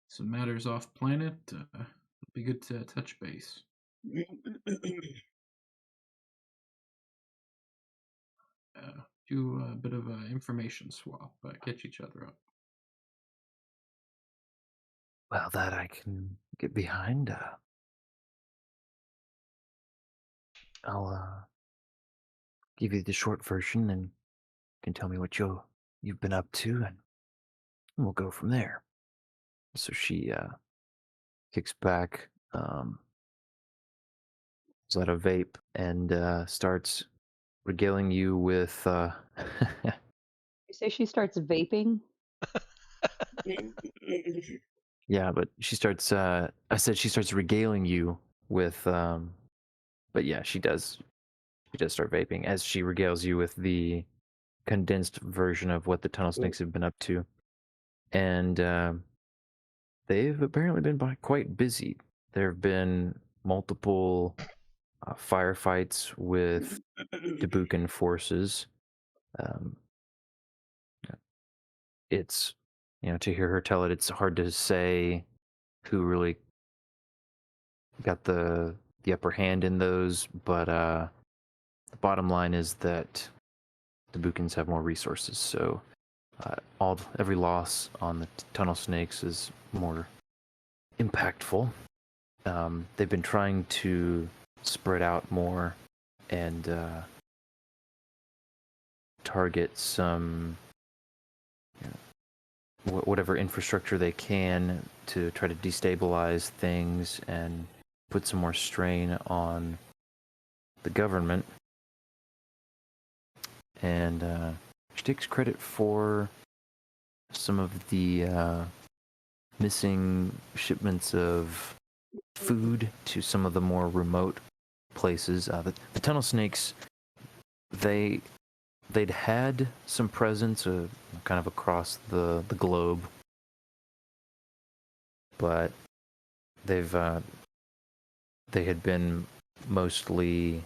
some matters off planet. It'd be good to touch base. Do a bit of a information swap, catch each other up. Well, that I can get behind. I'll give you the short version, and you can tell me what you've been up to, and we'll go from there. So she kicks back, pulls out a vape, and starts regaling you with. You say she starts vaping? Yeah, but she starts. I said she starts regaling you with. But yeah, she does. She does start vaping as she regales you with the condensed version of what the tunnel snakes have been up to, and they've apparently been quite busy. There have been multiple firefights with Dubucan forces. Um, it's to hear her tell it, it's hard to say who really got the upper hand in those, but the bottom line is that the Bucans have more resources, so every loss on the tunnel snakes is more impactful. They've been trying to spread out more and target some whatever infrastructure they can to try to destabilize things and put some more strain on the government. And she takes credit for some of the missing shipments of food to some of the more remote places. The tunnel snakes, they'd had some presence kind of across the globe, but they had been mostly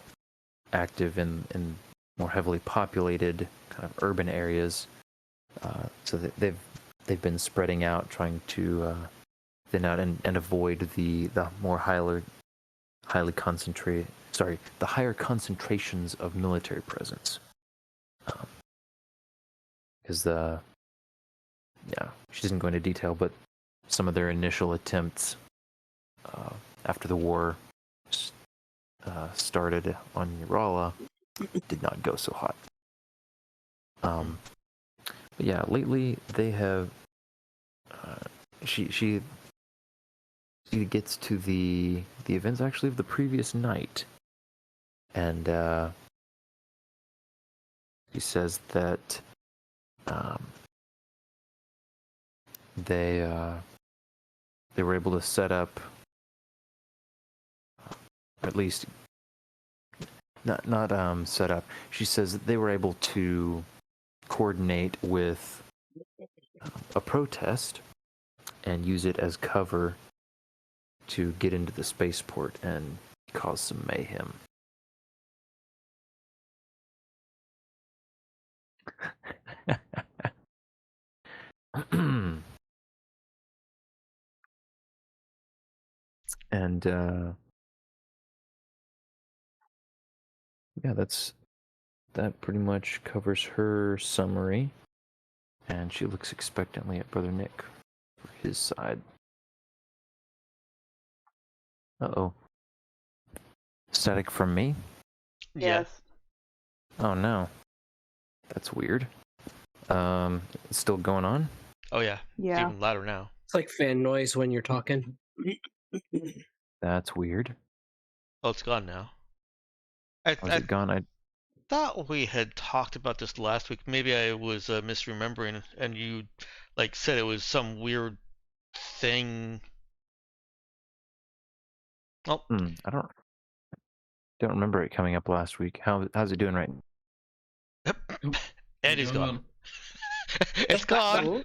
active in more heavily populated kind of urban areas. So that they've been spreading out, trying to thin out and avoid the more highly concentrated. Sorry, the higher concentrations of military presence. Because she doesn't go into detail, but some of their initial attempts after the war started on Urala did not go so hot. But yeah, lately they have. She gets to the events actually of the previous night, and she says that they were able to set up, or at least not set up. She says that they were able to coordinate with a protest and use it as cover to get into the spaceport and cause some mayhem. And yeah, that pretty much covers her summary. And she looks expectantly at Brother Nick for his side. Uh-oh. Static from me? Yeah. Yes. Oh no. That's weird. It's still going on? Oh yeah. It's Yeah. even louder now. It's like fan noise when you're talking. That's weird. Oh, it's gone now. Oh, is it gone? I thought we had talked about this last week. Maybe I was misremembering, and you said it was some weird thing. Oh, I don't remember it coming up last week. How's it doing right now? Eddie's gone. It's gone.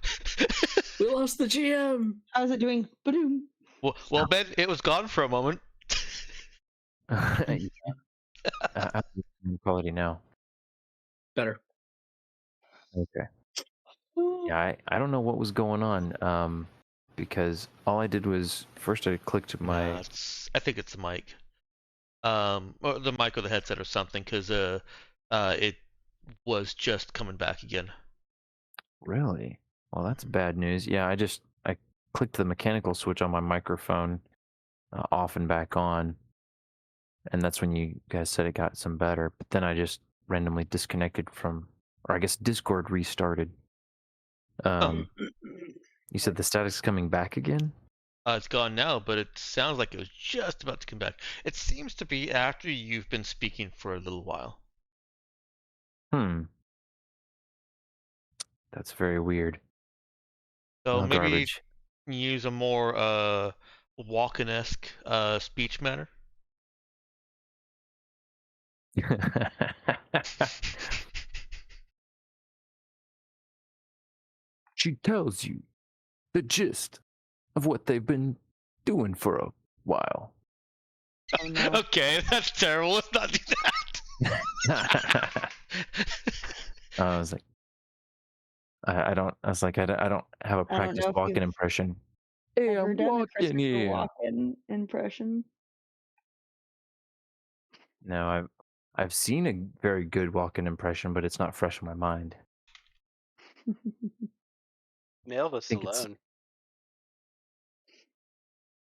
We lost the GM. How's it doing? Ba-doom. Well, Ben, it was gone for a moment. How's the quality now? Better. Okay. Yeah, I don't know what was going on. Because all I did was first I clicked my. I think it's the mic. Or the mic or the headset or something, because it was just coming back again. Really? Well, that's bad news. Yeah, I clicked the mechanical switch on my microphone off and back on, and that's when you guys said it got some better. But then I just randomly disconnected from, or I guess Discord restarted. You said the static's coming back again? It's gone now, but it sounds like it was just about to come back. It seems to be after you've been speaking for a little while. That's very weird. So Oh, maybe garbage. use a more Walken-esque speech manner. She tells you the gist of what they've been doing for a while. Oh no. Okay, that's terrible. Let's not do that. I was like, I don't. I was like, I don't have a I don't practice know if walking you've impression. Hey, ever I'm done a walking Christopher here. Walken impression. No, I've seen a very good walking impression, but it's not fresh in my mind. Nailed a I think it's. Stallone.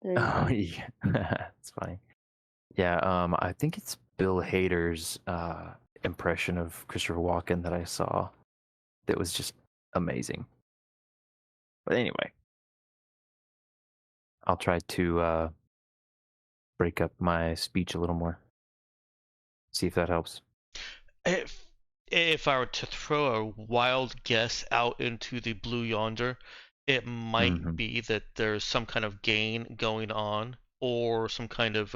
There you Oh go. yeah, that's funny. Yeah, I think it's Bill Hader's impression of Christopher Walken that I saw. That was just amazing. But anyway, I'll try to break up my speech a little more. See if that helps. If I were to throw a wild guess out into the blue yonder, it might be that there's some kind of gain going on, or some kind of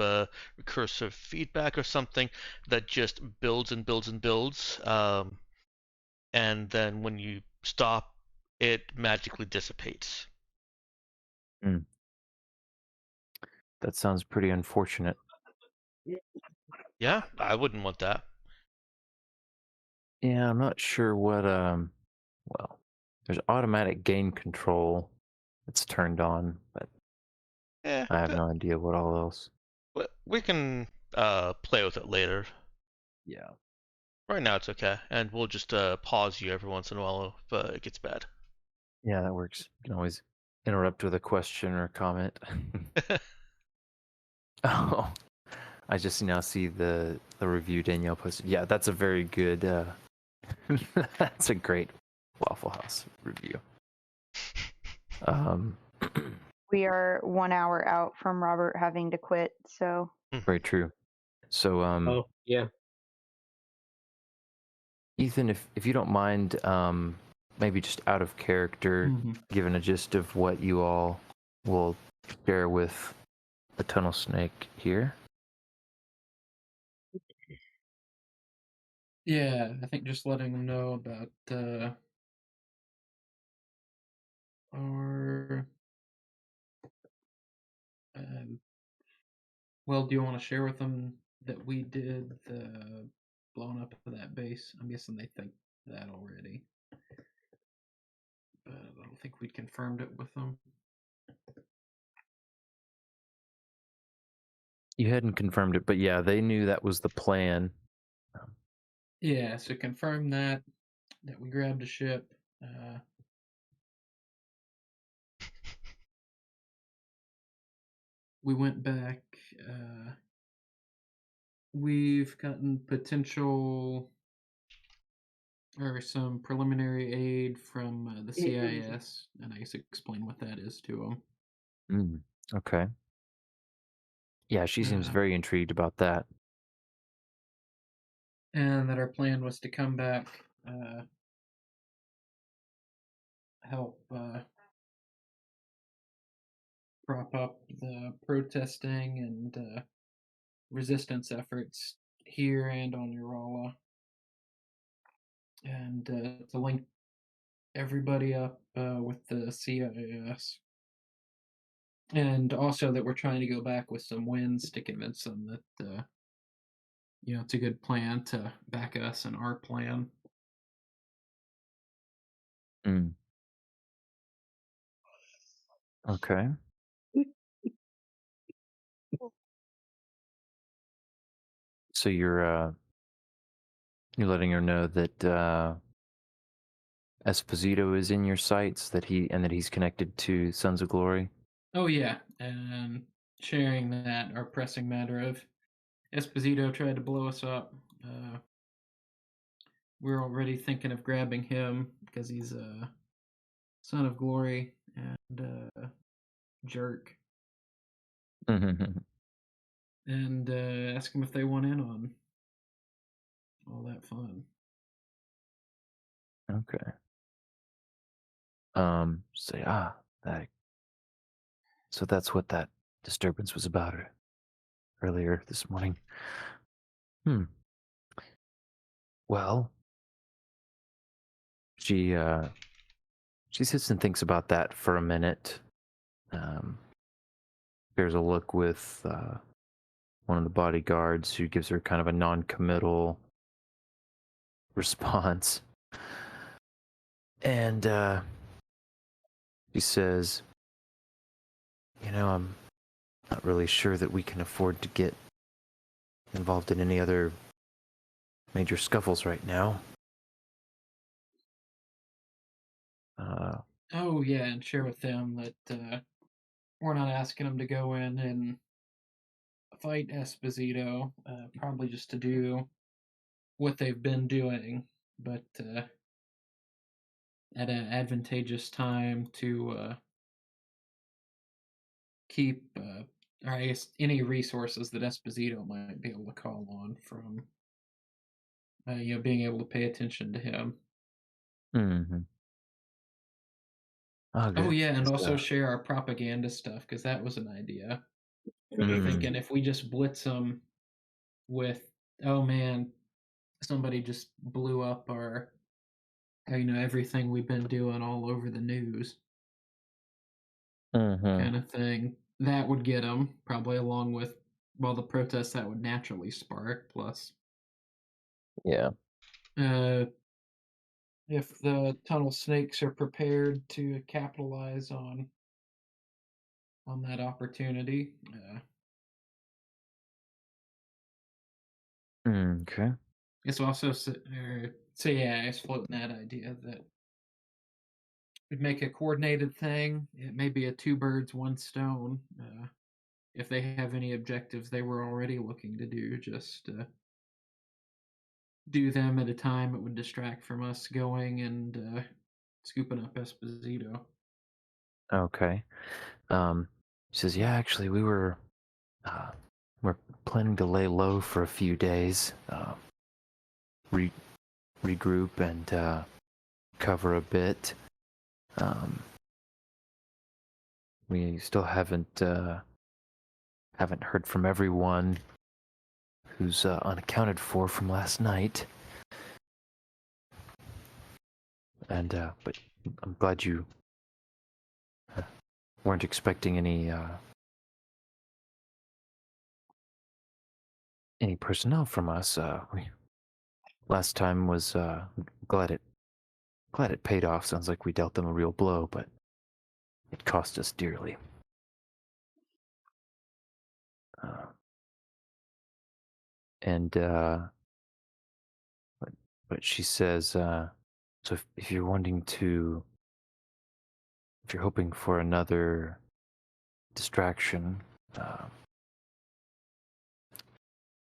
recursive feedback or something that just builds and builds and builds, and then when you stop, it magically dissipates. That sounds pretty unfortunate. Yeah, I wouldn't want that. Yeah, I'm not sure what well, there's automatic gain control that's turned on, but Yeah, I have no idea what all else. we can play with it later. Yeah. Right now it's okay, and we'll just pause you every once in a while if it gets bad. Yeah, that works. You can always interrupt with a question or comment. Oh, I just now see the review Danielle posted. Yeah, that's a very good that's a great Waffle House review. Um We are 1 hour out from Robert having to quit, so very true. So Oh, yeah. Ethan, if you don't mind, maybe just out of character, given a gist of what you all will share with the tunnel snake here. Yeah, I think just letting them know about our. Well, do you want to share with them that we did the blowing up of that base? I'm guessing they think that already. But I don't think we confirmed it with them. You hadn't confirmed it, but yeah, they knew that was the plan. Yeah, so confirm that we grabbed a ship. We went back. We've gotten potential or some preliminary aid from the CIS, and I guess explain what that is to them. Okay. Yeah, she seems very intrigued about that. And that our plan was to come back, help prop up the protesting and resistance efforts here and on Urala, and to link everybody up with the CIS. And also that we're trying to go back with some wins to convince them that it's a good plan to back us and our plan. Okay. So you're letting her know that Esposito is in your sights, that he's connected to Sons of Glory. Oh yeah, and sharing that our pressing matter of Esposito tried to blow us up. We're already thinking of grabbing him because he's a son of glory and jerk, and ask him if they want in on all that fun. Okay. Say that. So that's what that disturbance was about earlier this morning. Well, she sits and thinks about that for a minute. There's a look with one of the bodyguards who gives her kind of a non-committal response. And she says, I'm not really sure that we can afford to get involved in any other major scuffles right now. Oh yeah, and share with them that we're not asking them to go in and fight Esposito, probably just to do what they've been doing, but at an advantageous time to keep, or I guess, any resources that Esposito might be able to call on from, being able to pay attention to him. Mm-hmm. Oh yeah, and also share our propaganda stuff because that was an idea. Thinking if we just blitz them with, oh man, somebody just blew up our, everything we've been doing all over the news, kind of thing. That would get them probably along with the protests that would naturally spark. Plus, yeah, if the tunnel snakes are prepared to capitalize on that opportunity. Okay. It's also so yeah, I was floating that idea that we'd make a coordinated thing. It may be a two birds, one stone. If they have any objectives they were already looking to do, just do them at a time it would distract from us going and scooping up Esposito. Okay. She says, yeah, actually, uh, we're planning to lay low for a few days, regroup and cover a bit. We still haven't heard from everyone who's unaccounted for from last night. But I'm glad you weren't expecting any personnel from us. Last time was glad it paid off. Sounds like we dealt them a real blow, but it cost us dearly. Uh, and but she says, so if you're if you're hoping for another distraction,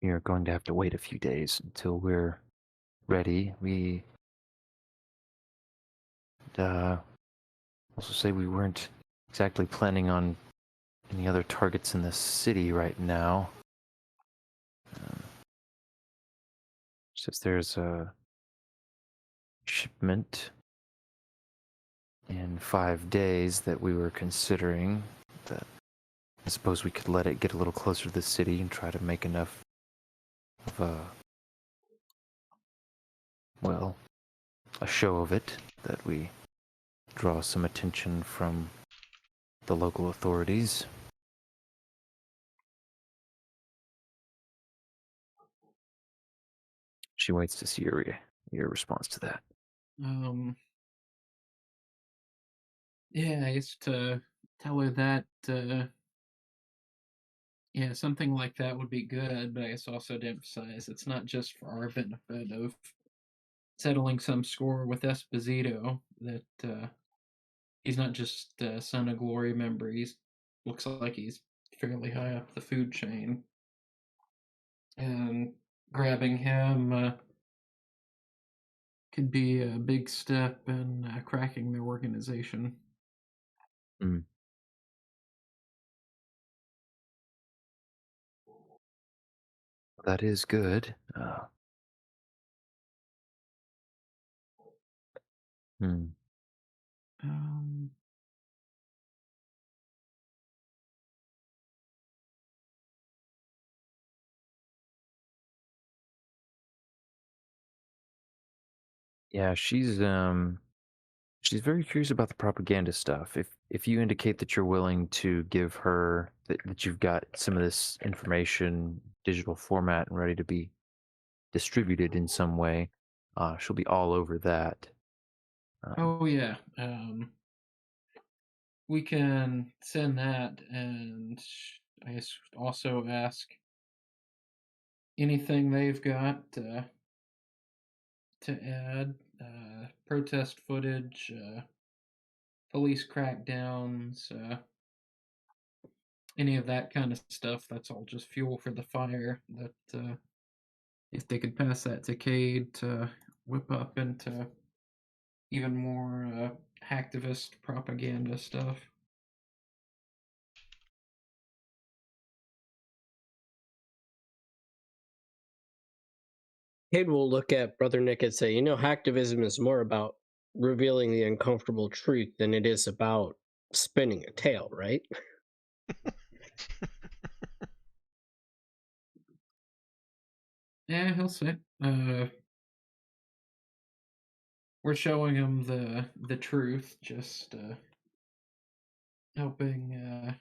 you're going to have to wait a few days until we're ready. We also say we weren't exactly planning on any other targets in the city right now. Says there's a shipment in 5 days that we were considering. That I suppose we could let it get a little closer to the city and try to make enough of a show of it that we draw some attention from the local authorities. She waits to see your response to that. Yeah, I used to tell her that yeah, something like that would be good, but I guess also to emphasize it's not just for our benefit of settling some score with Esposito, that he's not just a Son of Glory member, he's looks like he's fairly high up the food chain. And grabbing him could be a big step in cracking their organization. Mm. That is good. Hmm. Um, Yeah, she's very curious about the propaganda stuff. If you indicate that you're willing to give her that you've got some of this information, digital format, and ready to be distributed in some way, she'll be all over that. oh yeah, we can send that, and I guess also ask anything they've got to add, protest footage, police crackdowns, any of that kind of stuff. That's all just fuel for the fire. That if they could pass that to Cade to whip up into even more hacktivist propaganda stuff. Cade will look at Brother Nick and say, hacktivism is more about revealing the uncomfortable truth than it is about spinning a tale, right? Yeah, he'll say. We're showing him the truth, just helping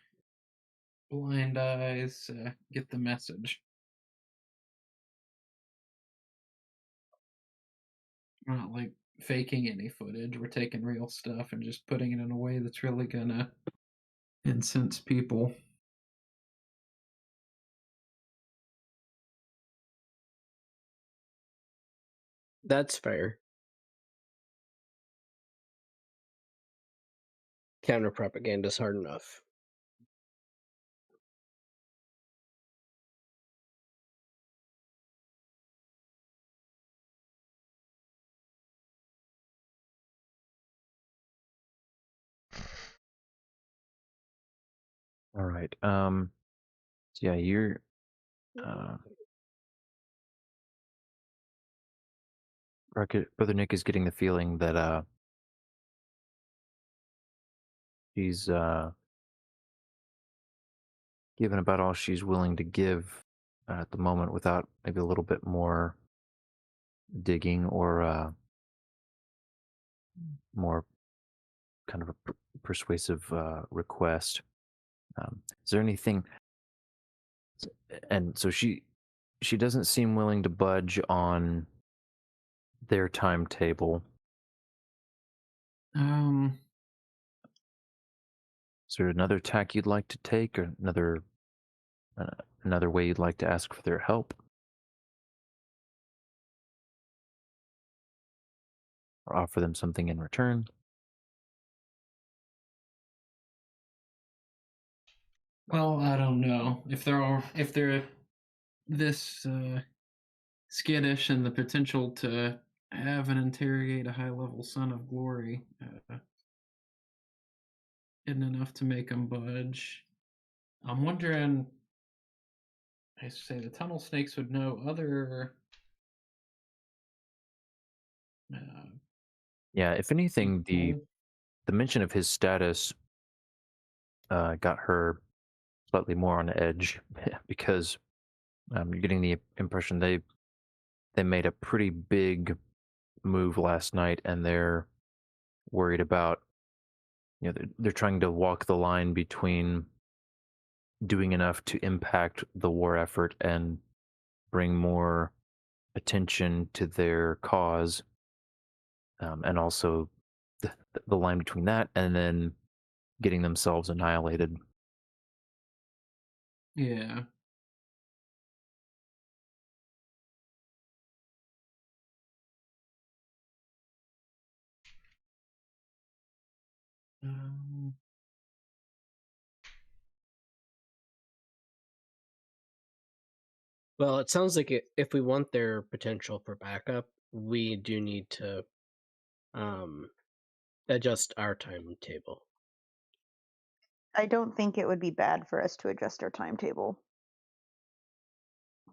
blind eyes get the message. Not like faking any footage. We're taking real stuff and just putting it in a way that's really gonna incense people. That's fair. Counter propaganda is hard enough. All right. So yeah, you're. Brother Nick is getting the feeling that she's given about all she's willing to give at the moment, without maybe a little bit more digging or more kind of a persuasive request. Is there anything? And so she doesn't seem willing to budge on their timetable. Is there another tack you'd like to take, or another way you'd like to ask for their help, or offer them something in return? Well, I don't know if they're this skittish and the potential to have and interrogate a high-level son of glory isn't enough to make them budge. I'm wondering. I say the tunnel snakes would know other. Yeah, if anything, People. the mention of his status got her slightly more on edge, because you're getting the impression they made a pretty big move last night, and they're worried about, they're trying to walk the line between doing enough to impact the war effort and bring more attention to their cause, and also the line between that and then getting themselves annihilated. Yeah. Well, it sounds like if we want their potential for backup, we do need to adjust our timetable. I don't think it would be bad for us to adjust our timetable.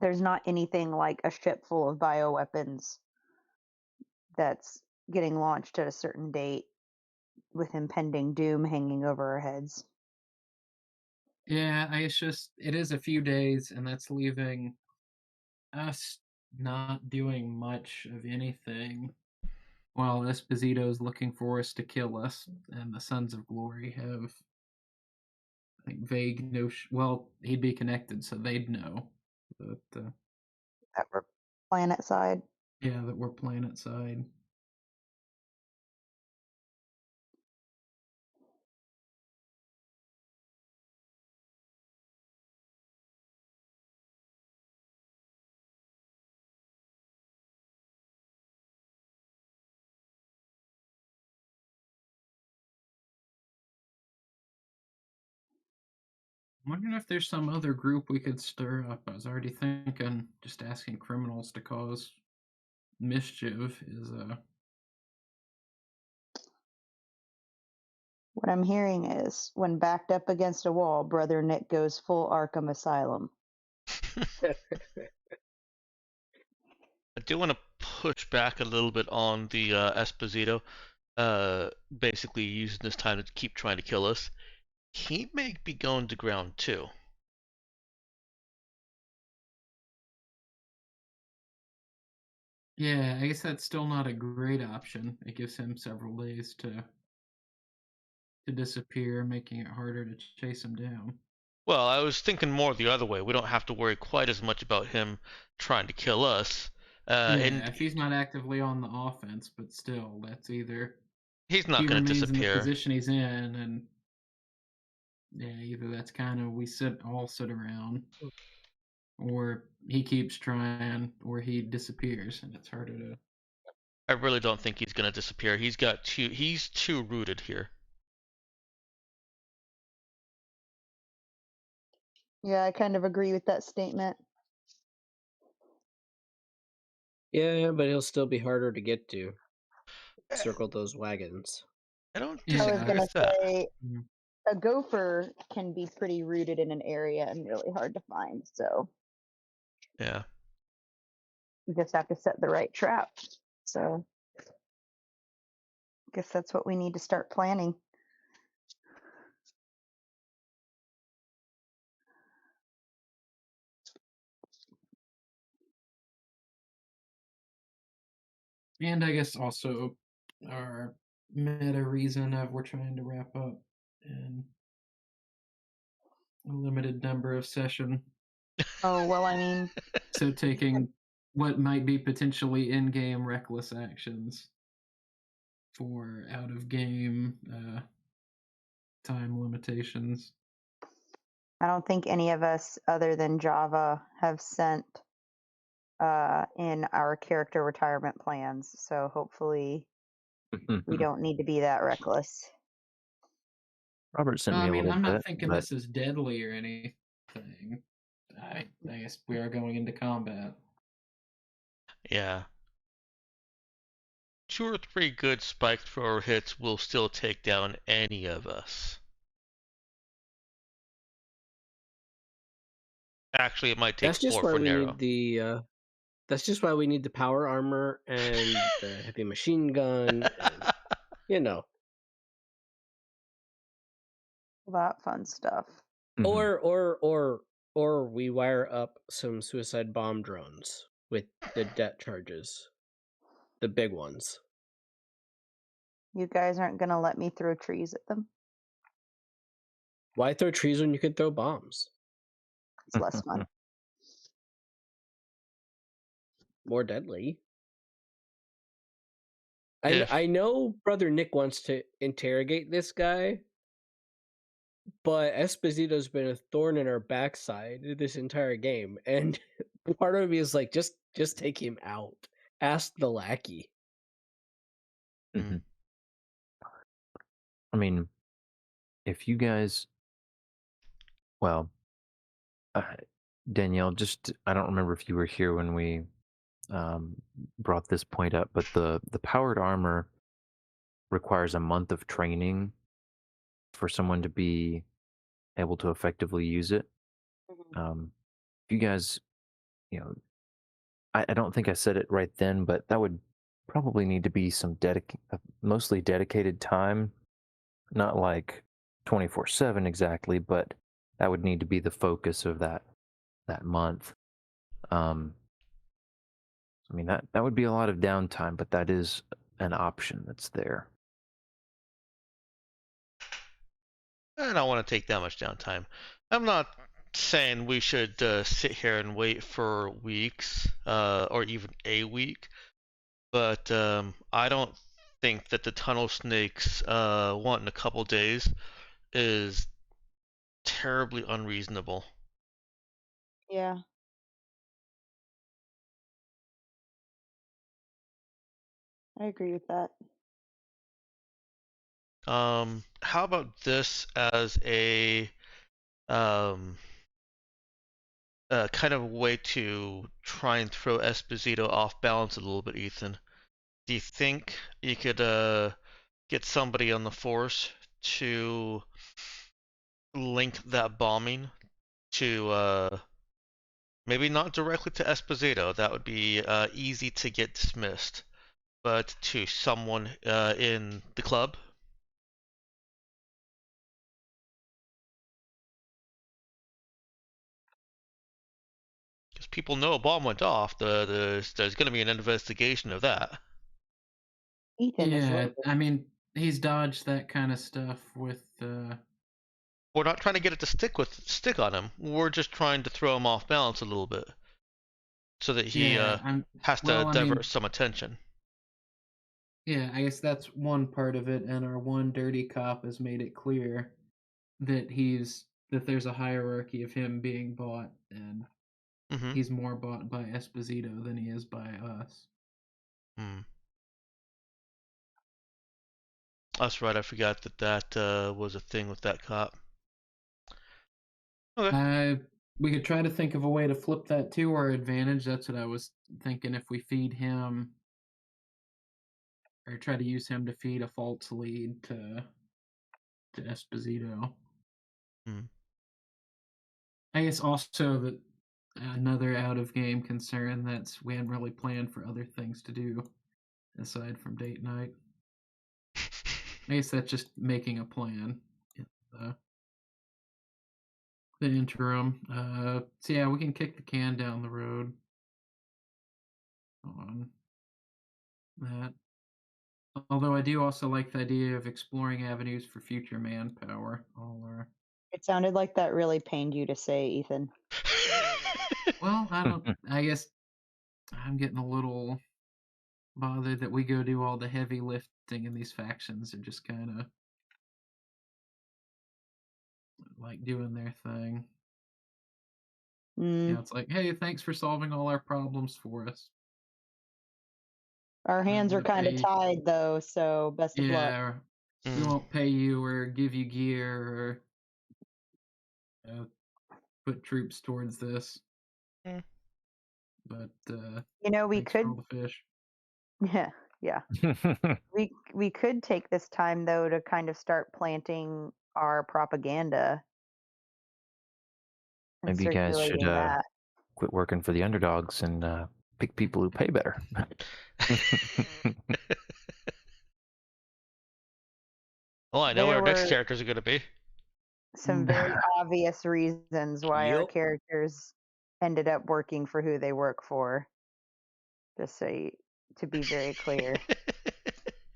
There's not anything like a ship full of bioweapons that's getting launched at a certain date with impending doom hanging over our heads. Yeah, it is a few days, and that's leaving us not doing much of anything while Esposito's looking for us to kill us, and the Sons of Glory have, I think, vague notion. Well, he'd be connected, so they'd know that. That we're planet side. Yeah, that we're planet side. I'm wondering if there's some other group we could stir up. I was already thinking just asking criminals to cause mischief is What I'm hearing is, when backed up against a wall, Brother Nick goes full Arkham Asylum. I do want to push back a little bit on the Esposito, basically using this time to keep trying to kill us. He may be going to ground too. Yeah, I guess that's still not a great option. It gives him several days to disappear, making it harder to chase him down. Well, I was thinking more the other way. We don't have to worry quite as much about him trying to kill us. And if he's not actively on the offense, but still, that's either he's not he going to remains in the disappear. position he's in, and yeah, either that's kind of we all sit around, or he keeps trying, or he disappears, and it's harder to. I really don't think he's going to disappear. He's too rooted here. Yeah, I kind of agree with that statement. Yeah, but he'll still be harder to get to. Circle those wagons. I don't I was disagree gonna with that. say Mhm. a gopher can be pretty rooted in an area and really hard to find. So Yeah. you just have to set the right trap. So I guess that's what we need to start planning. And I guess also our meta reason of we're trying to wrap up in a limited number of session. Oh, well, I mean, So taking what might be potentially in-game reckless actions for out-of-game time limitations. I don't think any of us other than Java have sent in our character retirement plans. So hopefully we don't need to be that reckless. Robert sent No, me I a mean, little I'm not bit, thinking but this is deadly or anything. I guess we are going into combat. Yeah. 2 or 3 good spike thrower hits will still take down any of us. Actually, it might take That's just 4 why for we Nero. need the. That's just why we need the power armor and the heavy machine gun, and you know, That fun stuff. Mhm. or we wire up some suicide bomb drones with the debt charges, the big ones. You guys aren't going to let me throw trees at them. Why throw trees when you can throw bombs? It's less fun. More deadly. If I know Brother Nick wants to interrogate this guy, but Esposito's been a thorn in our backside this entire game, and part of me is like, just take him out. Ask the lackey. Mhm. I mean, if you guys, well, Danielle, just I don't remember if you were here when we brought this point up, but the powered armor requires a month of training for someone to be able to effectively use it. If you guys, you know, I don't think I said it right then, but that would probably need to be some mostly dedicated time, not like 24/7 exactly, but that would need to be the focus of that month. Um, I mean that would be a lot of downtime, but that is an option that's there. I don't want to take that much downtime. I'm not saying we should sit here and wait for weeks or even a week, but I don't think that the tunnel snakes wanting a couple days is terribly unreasonable. Yeah. I agree with that. How about this as a kind of way to try and throw Esposito off balance a little bit, Ethan? Do you think you could get somebody on the force to link that bombing to maybe not directly to Esposito, that would be easy to get dismissed, but to someone in the club? Because people know a bomb went off. There's going to be an investigation of that. Ethan is Yeah, loaded. I mean, he's dodged that kind of stuff with. We're not trying to get it to stick on him. We're just trying to throw him off balance a little bit. so that he has to well, I mean, divert some attention. yeah, I guess that's one part of it, and our one dirty cop has made it clear that there's a hierarchy of him being bought, and Mm-hmm. he's more bought by Esposito than he is by us. Hmm. That's right. I forgot that was a thing with that cop. Okay. We could try to think of a way to flip that to our advantage. That's what I was thinking. If we feed him, or try to use him to feed a false lead to Esposito. Hmm. I guess also that another out of game concern that's we hadn't really planned for other things to do aside from date night. I guess that's just making a plan in the interim. So yeah, we can kick the can down the road on that. Although I do also like the idea of exploring avenues for future manpower. It sounded like that really pained you to say, Ethan. Well, I don't. I guess I'm getting a little bothered that we go do all the heavy lifting and these factions are just kind of like doing their thing. Mm. Yeah, it's like, hey, thanks for solving all our problems for us. Our hands are Wanna kind of pay- tied, though, so best of luck. Yeah, we Mm. won't pay you or give you gear or put troops towards this. Mm. But We thanks for could, all the fish. yeah. We could take this time though to kind of start planting our propaganda and Maybe you guys should circulating that. quit working for the underdogs and pick people who pay better. Well, I know what There our next were characters are going to be. some very obvious reasons why our Yep. characters ended up working for who they work for. Just to be very clear,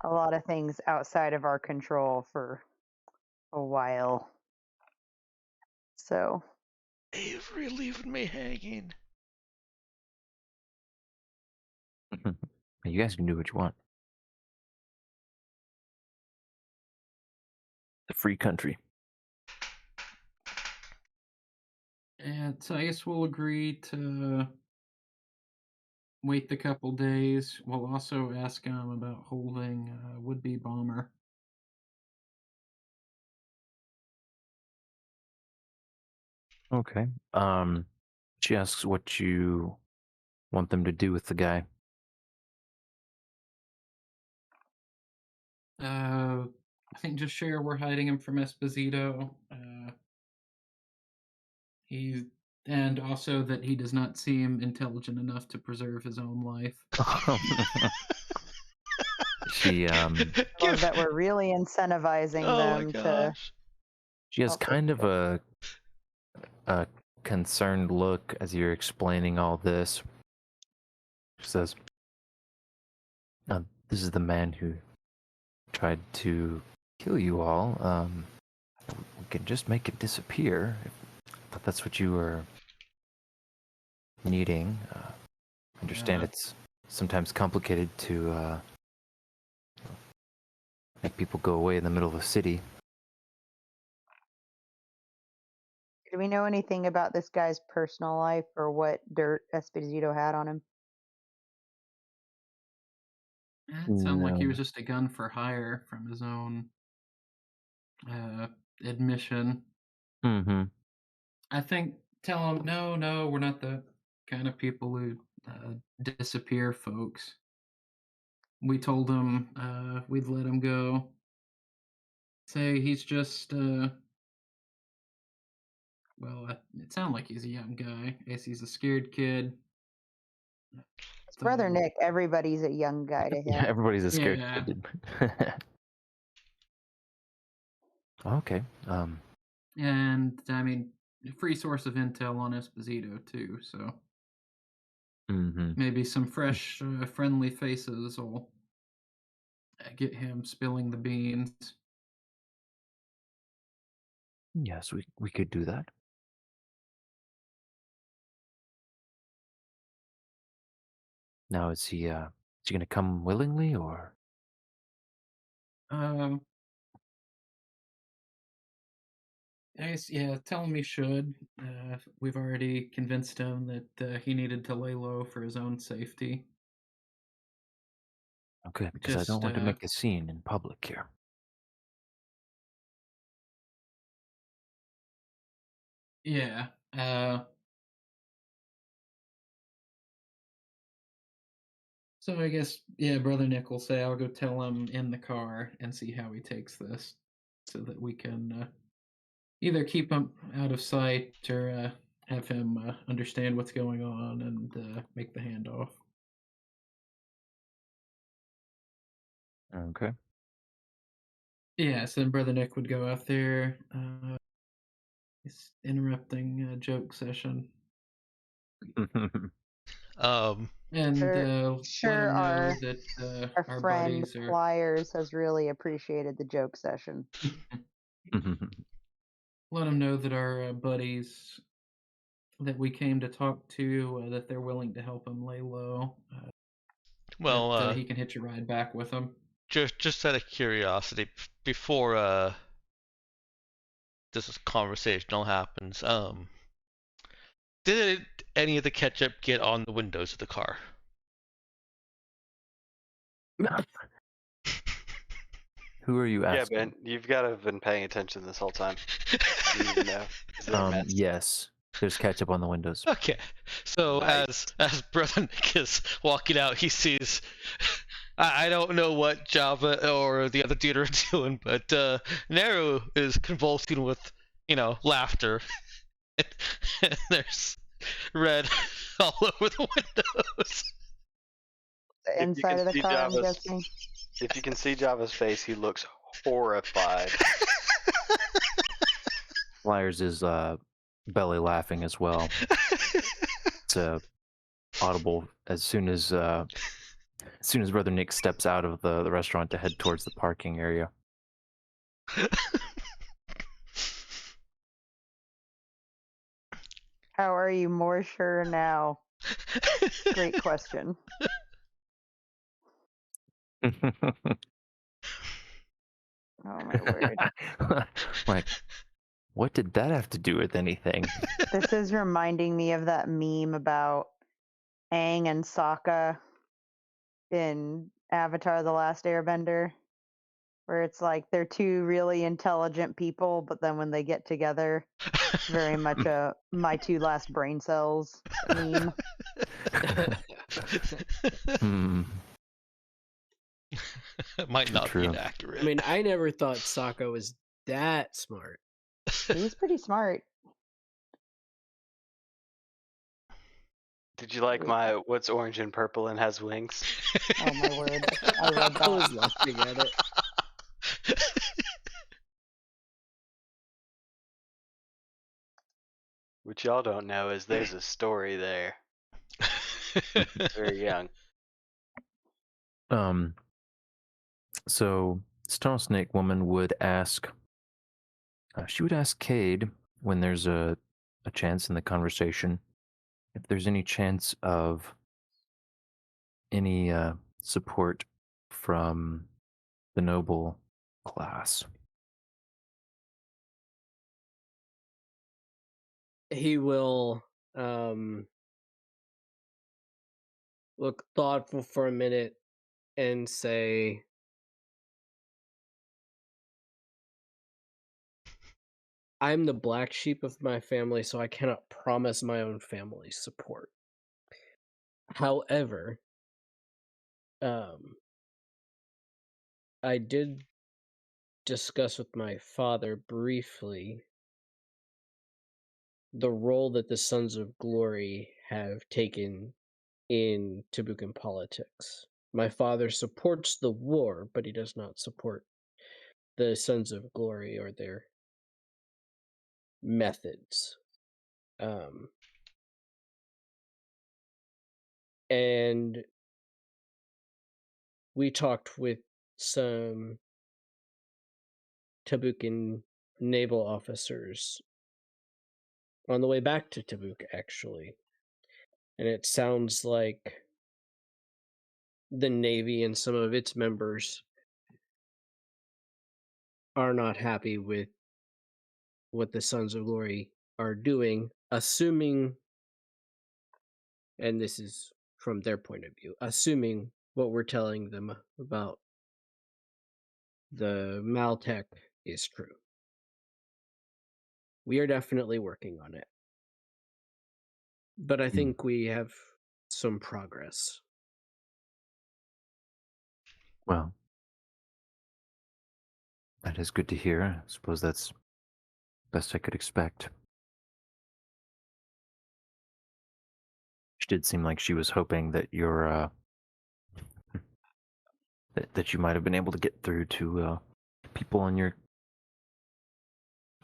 a lot of things outside of our control for a while. So Avery leaving me hanging. You guys can do what you want. The free country. And so I guess we'll agree to wait the couple days. We'll also ask him about holding would-be bomber. Okay. She asks what you want them to do with the guy. I think just share we're hiding him from Esposito. And also that he does not seem intelligent enough to preserve his own life. She love that we're really incentivizing Oh my them to. gosh. she has help us kind of get- a concerned look as you're explaining all this. She says, "This is the man who tried to kill you all. We can just make it disappear. But that's what you were needing. I understand Yeah. it's sometimes complicated to make people go away in the middle of a city. Do we know anything about this guy's personal life or what dirt Esposito had on him? It sounded like he No. was just a gun for hire from his own admission. Mm-hmm. I think tell him no, we're not the kind of people who disappear folks. We told him we'd let him go. Say he's just it sounded like he's a young guy. I guess he's a scared kid. His brother So, Nick, everybody's a young guy to Yeah, him. everybody's a scared Yeah. kid. Okay. And I mean, a free source of intel on Esposito too. So Mm-hmm. maybe some fresh, friendly faces will get him spilling the beans. Yes, we could do that. Now, is he gonna come willingly, or? Um, I guess, yeah, tell him he should. We've already convinced him that he needed to lay low for his own safety. Okay, because I don't Just, want to make a scene in public here. yeah. So I guess, yeah, Brother Nick will say I'll go tell him in the car and see how he takes this so that we can either keep him out of sight or have him understand what's going on and make the handoff. Okay. Yeah, so then Brother Nick would go out there. He's interrupting a joke session. Um, And let Sure, him know that our our friend buddies are. Pliers has really appreciated the joke session. Let him know that our buddies that we came to talk to, that they're willing to help him lay low. well, That he can hitch a ride back with him. just out of curiosity, before this conversational happens, did any of the ketchup get on the windows of the car? Who are you Yeah, asking? Ben, you've got to have been paying attention this whole time. You need to know. Is there a mess? Yes. There's ketchup on the windows. Okay, so Nice. as Brother Nick is walking out, he sees. I don't know what Java or the other dude are doing, but Naru is convulsing with, laughter. And there's red all over the windows. The If you inside can of the see car, I'm Java's- guessing. If you can see Java's face, he looks horrified. Flyers is belly laughing as well. It's audible as soon as Brother Nick steps out of the restaurant to head towards the parking area. How are you more sure now? Great question. Oh my word. Like, what did that have to do with anything? This is reminding me of that meme about Aang and Sokka in Avatar The Last Airbender, where it's like they're two really intelligent people, but then when they get together, it's very much a my two last brain cells meme. Hmm. It might not be True. inaccurate. I mean, I never thought Sokka was that smart. He's pretty smart. Did you like my what's orange and purple and has wings? Oh my word. I read I was that. laughing at it. What y'all don't know is there's a story there. Very young. So Star Snake Woman would ask. She would ask Cade when there's a chance in the conversation if there's any chance of any support from the noble class. He will look thoughtful for a minute and say, I'm the black sheep of my family, so I cannot promise my own family's support. However, I did discuss with my father briefly the role that the Sons of Glory have taken in Tabukan politics. My father supports the war, but he does not support the Sons of Glory or their methods. And we talked with some Tabukan naval officers on the way back to Tabuk, actually. And it sounds like the Navy and some of its members are not happy with what the Sons of Glory are doing, assuming, and this is from their point of view, assuming what we're telling them about the Maltech is true. We are definitely working on it. But I think we have some progress. Well, that is good to hear. I suppose that's best I could expect. She did seem like she was hoping that that you might have been able to get through to people on your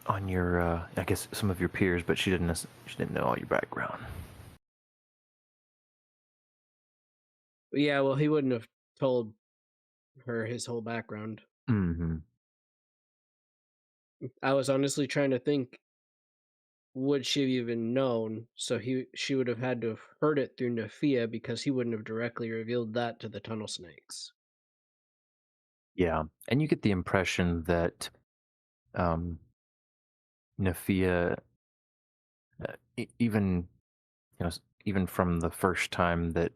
I guess some of your peers, but she didn't know all your background. Yeah, well, he wouldn't have told her his whole background. Mm-hmm. I was honestly trying to think, would she have even known? So she would have had to have heard it through Nafia, because he wouldn't have directly revealed that to the tunnel snakes. Yeah, and you get the impression that Nafia, even even from the first time that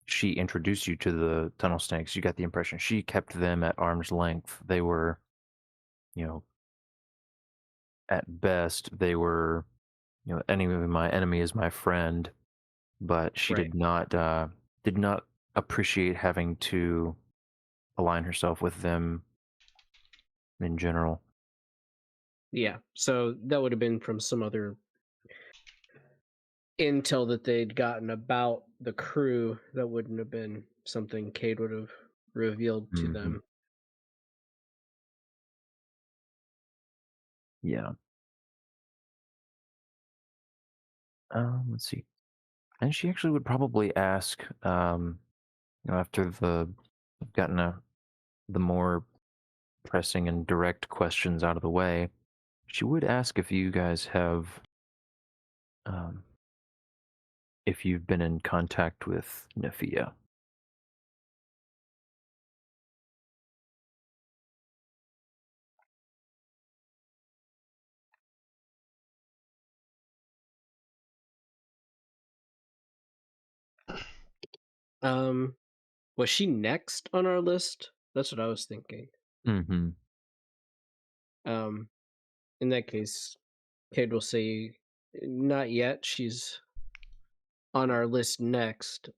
she introduced you to the tunnel snakes, you got the impression she kept them at arm's length. They were, at best, they were, my enemy is my friend, but she Right. did not appreciate having to align herself with them in general. Yeah, so that would have been from some other intel that they'd gotten about the crew. That wouldn't have been something Cade would have revealed to them. Yeah. Let's see. And she actually would probably ask, after we've gotten the more pressing and direct questions out of the way, she would ask if you guys have, if you've been in contact with Nafia. Was she next on our list? That's what I was thinking. Mm-hmm. In that case, Cade will say, not yet. She's on our list next.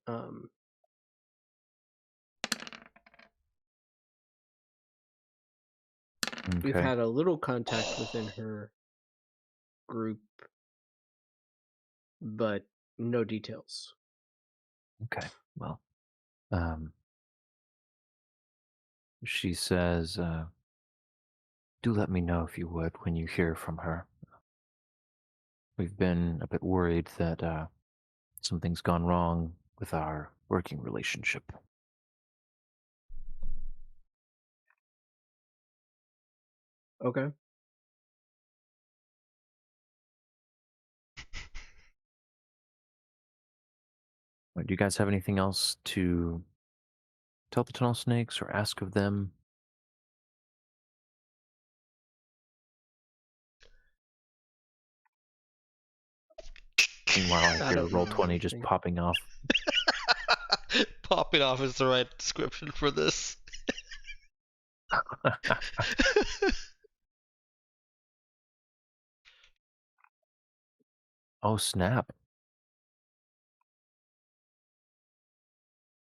We've Okay. had a little contact within her group, but no details. Okay. Well, she says, do let me know if you would when you hear from her. We've been a bit worried that something's gone wrong with our working relationship. Okay. Do you guys have anything else to tell the tunnel snakes or ask of them? Meanwhile, I hear Roll20 just popping off. Popping off is the right description for this. Oh, snap.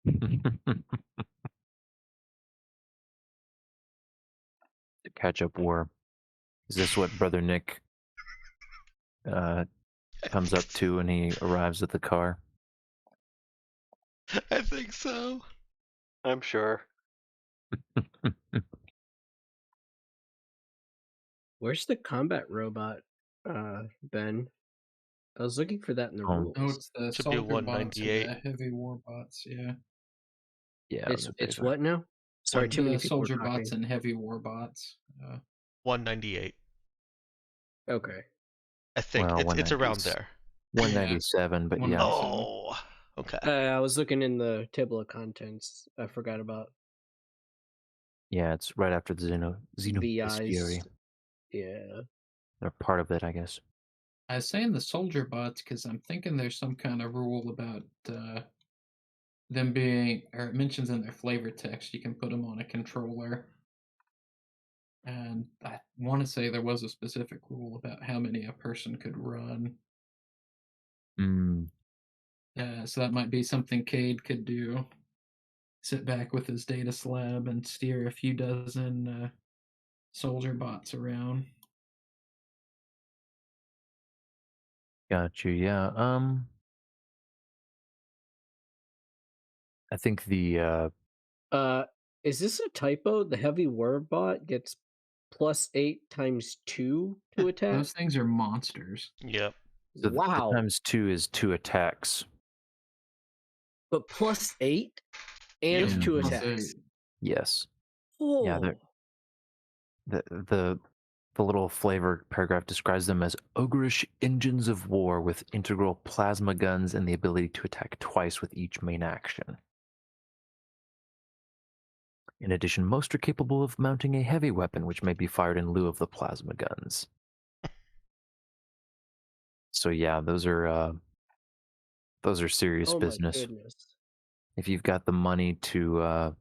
The Ketchup War. Is this what Brother Nick comes up to when he arrives at the car? I think so. I'm sure. Where's the combat robot, Ben? I was looking for that in the rules. Oh, it's the Should be soldier bots and 198. the heavy war bots. Yeah, Yeah, It's what now? Sorry, too many the people were soldier talking. bots and heavy war bots. 198. Okay. I think Well, it's around 190s. there. 197, but yeah. 197. Oh, Okay. I was looking in the table of contents. I forgot about Yeah, it's right after the VIs. Xenobestiary. Yeah. They're part of it, I guess. I was saying the soldier bots because I'm thinking there's some kind of rule about them being, or it mentions in their flavor text, you can put them on a controller. And I want to say there was a specific rule about how many a person could run. Mm. So that might be something Cade could do. Sit back with his data slab and steer a few dozen soldier bots around. Got you. Yeah. I think the Is this a typo? The heavy war bot gets +8 times 2 to attack? Those things are monsters. Yep. so the Wow. times 2 is 2 attacks. But +8 and Yep. 2 Mhm. attacks. Yes. Oh. Yeah. The little flavor paragraph describes them as ogreish engines of war with integral plasma guns and the ability to attack twice with each main action. In addition, most are capable of mounting a heavy weapon, which may be fired in lieu of the plasma guns. So yeah, those are serious Oh my business. goodness. If you've got the money to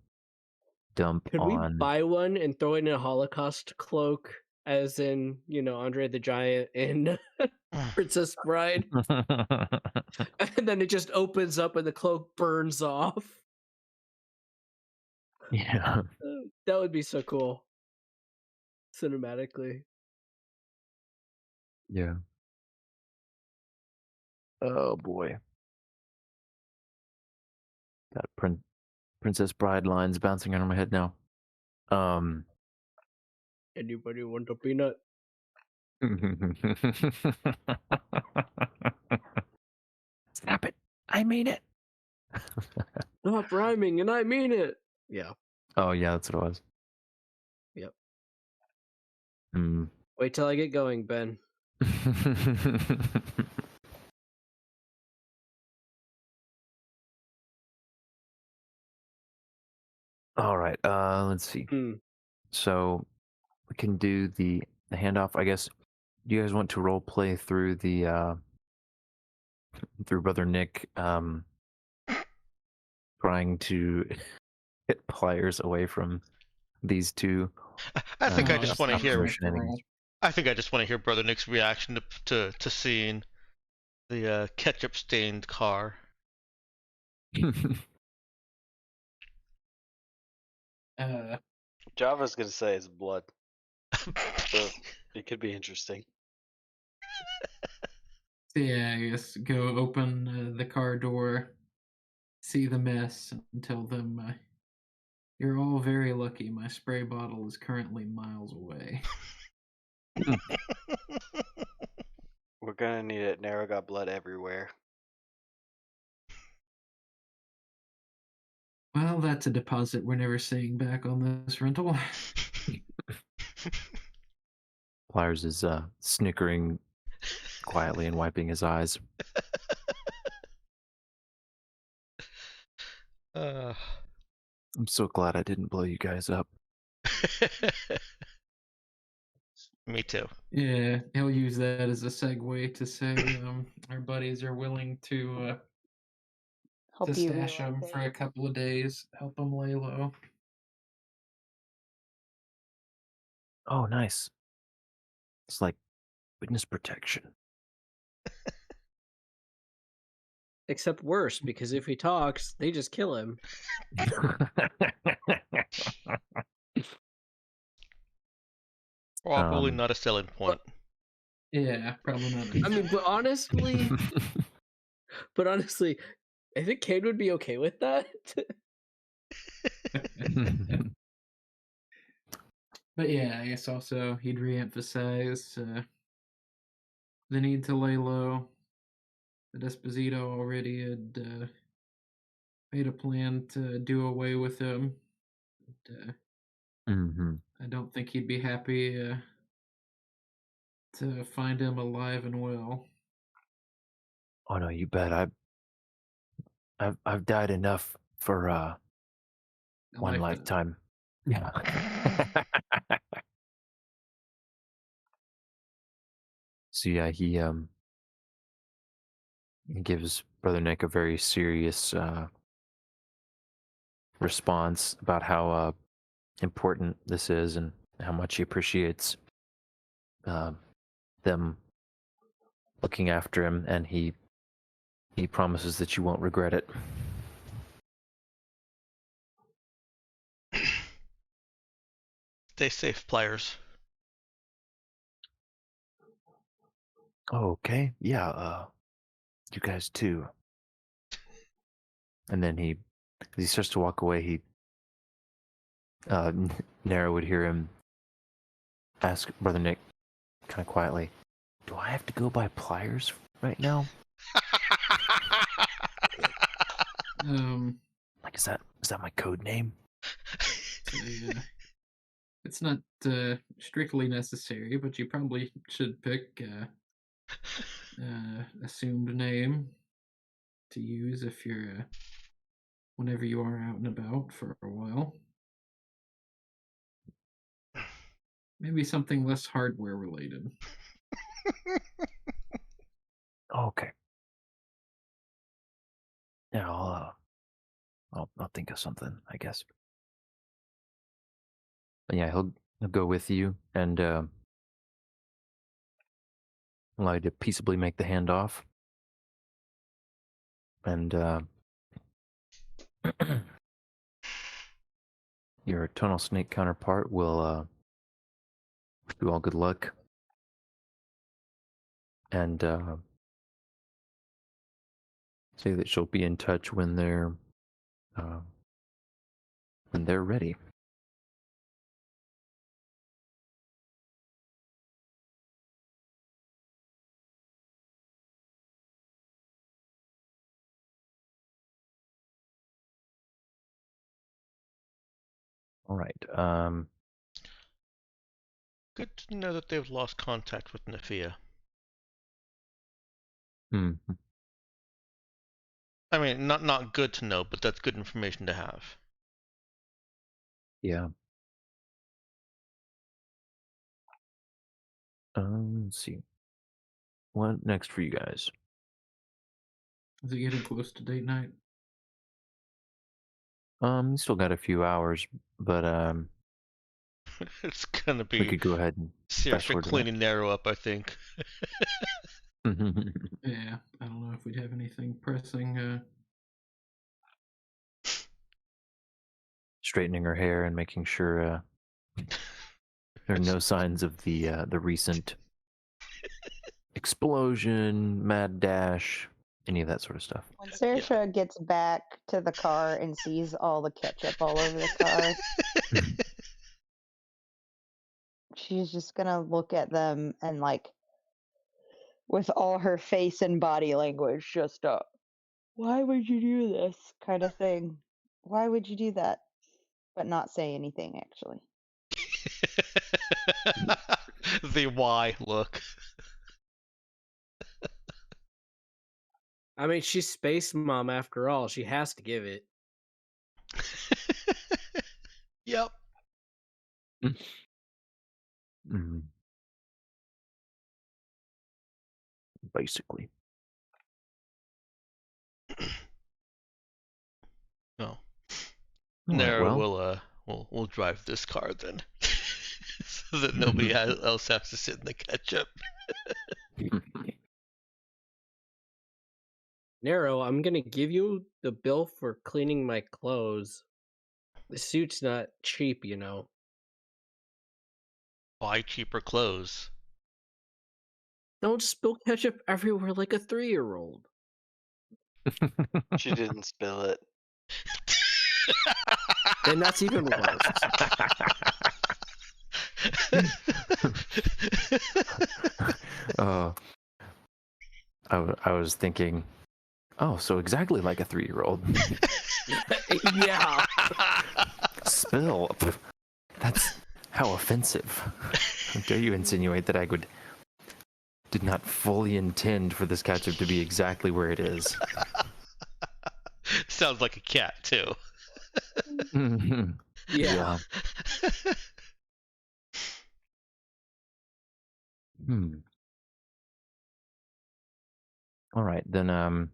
dump Could we on, buy one and throw it in a Holocaust cloak, as in, Andre the Giant in Princess Bride? And then it just opens up and the cloak burns off. yeah, That would be so cool. Cinematically. yeah. Oh boy, got Princess Bride lines bouncing around my head now. Anybody want a peanut? Stop it! I mean it. Stop rhyming, and I mean it. Yeah. Oh yeah, that's what it was. Yep. Mm. Wait till I get going, Ben. All right. Let's see. So we can do the handoff. I guess. Do you guys want to role play through the through Brother Nick trying to hit pliers away from these two? I think I Oh, just that's want to not hear. correct at all. I think I just want to hear Brother Nick's reaction to seeing the ketchup stained car. Java's gonna say it's blood, so it could be interesting. So yeah, I guess go open the car door, see the mess, and tell them you're all very lucky. My spray bottle is currently miles away. We're gonna need it. Nero got blood everywhere. Well, that's a deposit we're never seeing back on this rental. Pliers is snickering quietly and wiping his eyes. Uh, I'm so glad I didn't blow you guys up. Me too. Yeah, he'll use that as a segue to say our buddies are willing to Help you stash them for a couple of days, help them lay low. Oh, nice. It's like witness protection. Except worse, because if he talks, they just kill him. Probably not a selling point. Yeah, probably not. I mean, but honestly, I think Cade would be okay with that. But yeah, I guess also he'd reemphasize the need to lay low. That Esposito already had made a plan to do away with him. But, I don't think he'd be happy to find him alive and well. Oh no, you bet. I've died enough for A one lifetime. Yeah. So yeah, he gives Brother Nick a very serious response about how important this is and how much he appreciates uh, them looking after him, and he promises that you won't regret it. Stay safe, players. Oh, okay, yeah, you guys too. And then as he starts to walk away, Nara would hear him ask Brother Nick kind of quietly, "Do I have to go by pliers right now? Like, is that my code name?" It's not strictly necessary, but you probably should pick assumed name to use if you're whenever you are out and about for a while. Maybe something less hardware related. Okay. Yeah, I'll think of something, I guess. But yeah, he'll go with you and allow you to peaceably make the handoff. And your tunnel snake counterpart will wish you all good luck. And say that she'll be in touch when they're ready. All right. Good to know that they've lost contact with Nafia. I mean, not good to know, but that's good information to have. Yeah. Let's see. What next for you guys? Is it getting close to date night? Still got a few hours, but It's gonna we be could go ahead and serious fast for forward to that. cleaning Narrow up, I think. Yeah, I don't know if we'd have anything pressing. Straightening her hair and making sure there are no signs of the recent explosion, mad dash, any of that sort of stuff. When Saoirse gets back to the car and sees all the ketchup all over the car, she's just gonna look at them and like, with all her face and body language, just why would you do this kind of thing? Why would you do that? But not say anything, actually. The why look. I mean, she's Space Mom after all. She has to give it. Yep. Basically. No. All right, we'll drive this car then, so that nobody else has to sit in the ketchup. Nero, I'm gonna give you the bill for cleaning my clothes. The suit's not cheap, you know. Buy cheaper clothes. Don't spill ketchup everywhere like a 3-year-old. She didn't spill it. Then that's even worse. I was thinking, oh, so exactly like a 3-year-old. Yeah. Spill. That's how offensive. How dare you insinuate that I did not fully intend for this ketchup to be exactly where it is. sounds like a cat too. Mhm. Yeah. Hmm. All right, then.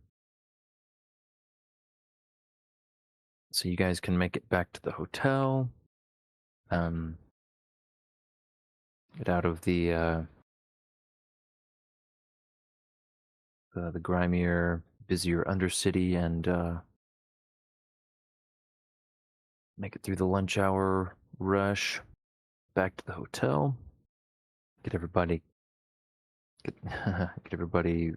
So you guys can make it back to the hotel. Um, get out of the grimier, busier Undercity, and make it through the lunch hour rush back to the hotel. Get everybody get everybody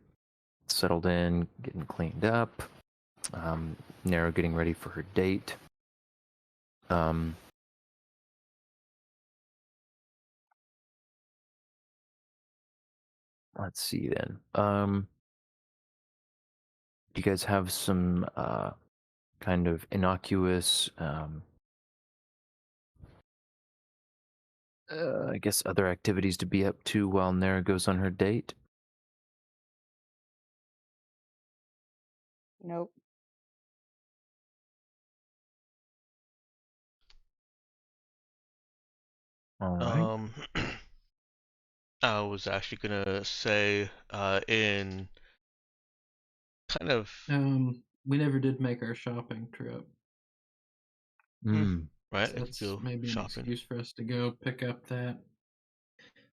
settled in, getting cleaned up. Nero getting ready for her date. Um, let's see then. You guys have some kind of innocuous, I guess, other activities to be up to while Nera goes on her date? Nope. All right. I was actually gonna say, in kind of We never did make our shopping trip. Mm. right, So I could that's go maybe an shopping. excuse for us to go pick up that.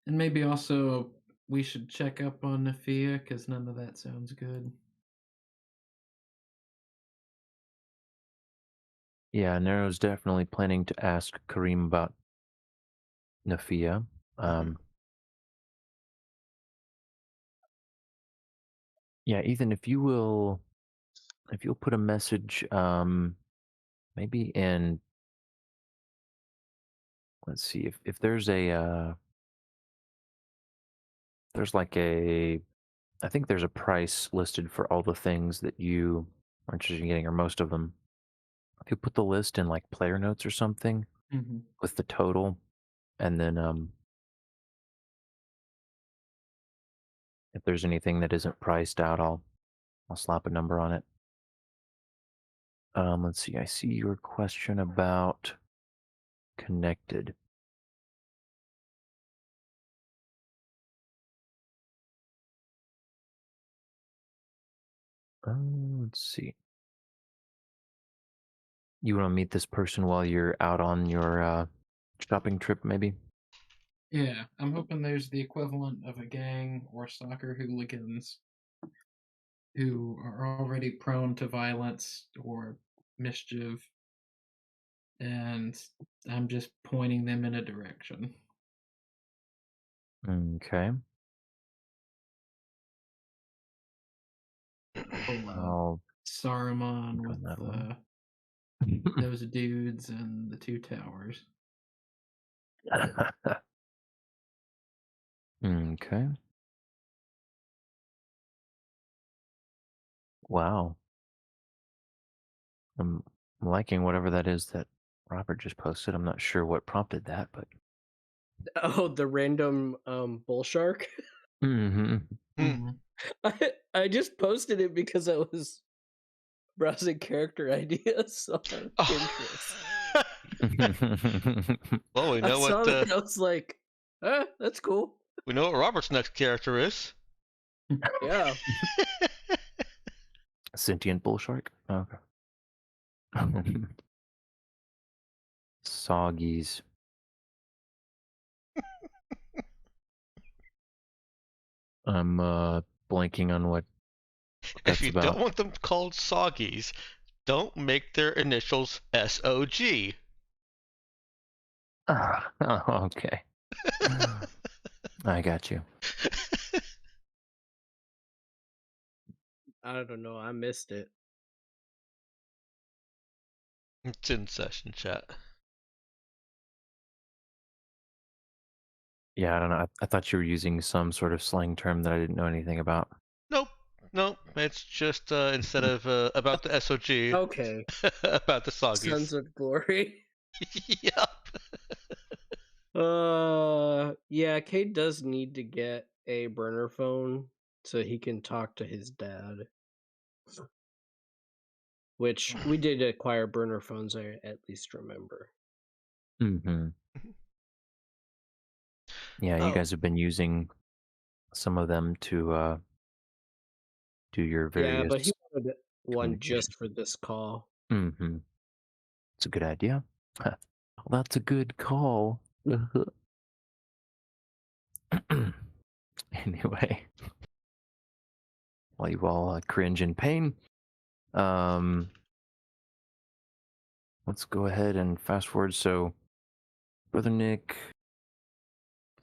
And maybe also we should check up on Nafia because none of that sounds good. Yeah, Nero's definitely planning to ask Kareem about Nafia. Yeah, Ethan, if you'll put a message, maybe in, let's see, if there's there's like I think there's a price listed for all the things that you are interested in getting, or most of them. If you put the list in like player notes or something Mm-hmm. with the total, and then if there's anything that isn't priced out, I'll slap a number on it. Let's see. I see your question about connected. Let's see. You want to meet this person while you're out on your shopping trip, maybe? Yeah, I'm hoping there's the equivalent of a gang or soccer hooligans who are already prone to violence or mischief, and I'm just pointing them in a direction. Okay. Pull I'll Saruman think with on that one. those dudes and the two towers. Okay. Wow. I'm liking whatever that is that Robert just posted. I'm not sure what prompted that, but Oh, the random bull shark. hmm Mm-hmm. I just posted it because I was browsing character ideas on Pinterest. Well, we I know saw what that. I was like, that's cool. we know what Robert's next character is. Yeah. Sentient bull shark. Okay. Soggies. I'm blanking on what If that's you don't about. want them called soggies, don't make their initials SOG. Okay. I got you. I don't know. I missed it. It's in session chat. Yeah, I don't know. I thought you were using some sort of slang term that I didn't know anything about. Nope, nope. It's just instead of about the SOG, Okay. about the soggies. Sons of Glory. Yep. Yeah, Cade does need to get a burner phone so he can talk to his dad. which we did acquire burner phones, I at least remember. Mm-hmm. Yeah, you Oh. guys have been using some of them to do your Yeah, but he various wanted one just communications. for this call. Mm-hmm. It's a good idea. Well, that's a good call. Anyway, while you all cringe in pain, let's go ahead and fast forward. So, Brother Nick,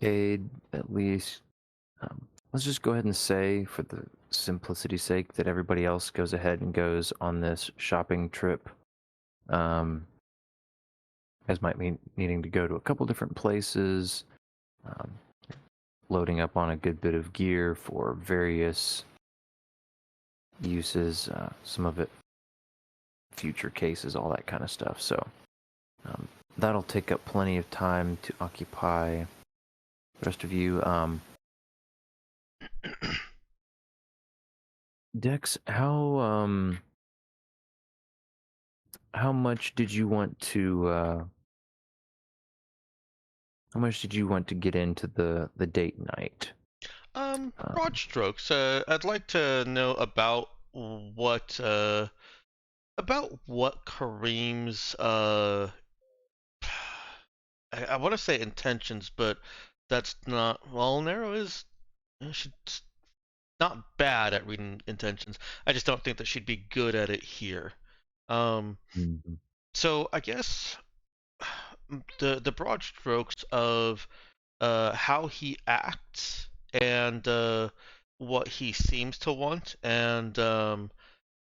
Cade, at least, let's just go ahead and say, for the simplicity's sake, that everybody else goes ahead and goes on this shopping trip. Guys might be needing to go to a couple different places, um, loading up on a good bit of gear for various uses, some of it future cases, all that kind of stuff. So that'll take up plenty of time to occupy the rest of you. Dex, how much did you want to get into the date night? Broad strokes. I'd like to know about what Kareem's I want to say intentions, but that's not. Well, Nero is she's not bad at reading intentions. I just don't think that she'd be good at it here. Mm-hmm. So I guess the broad strokes of how he acts and what he seems to want, and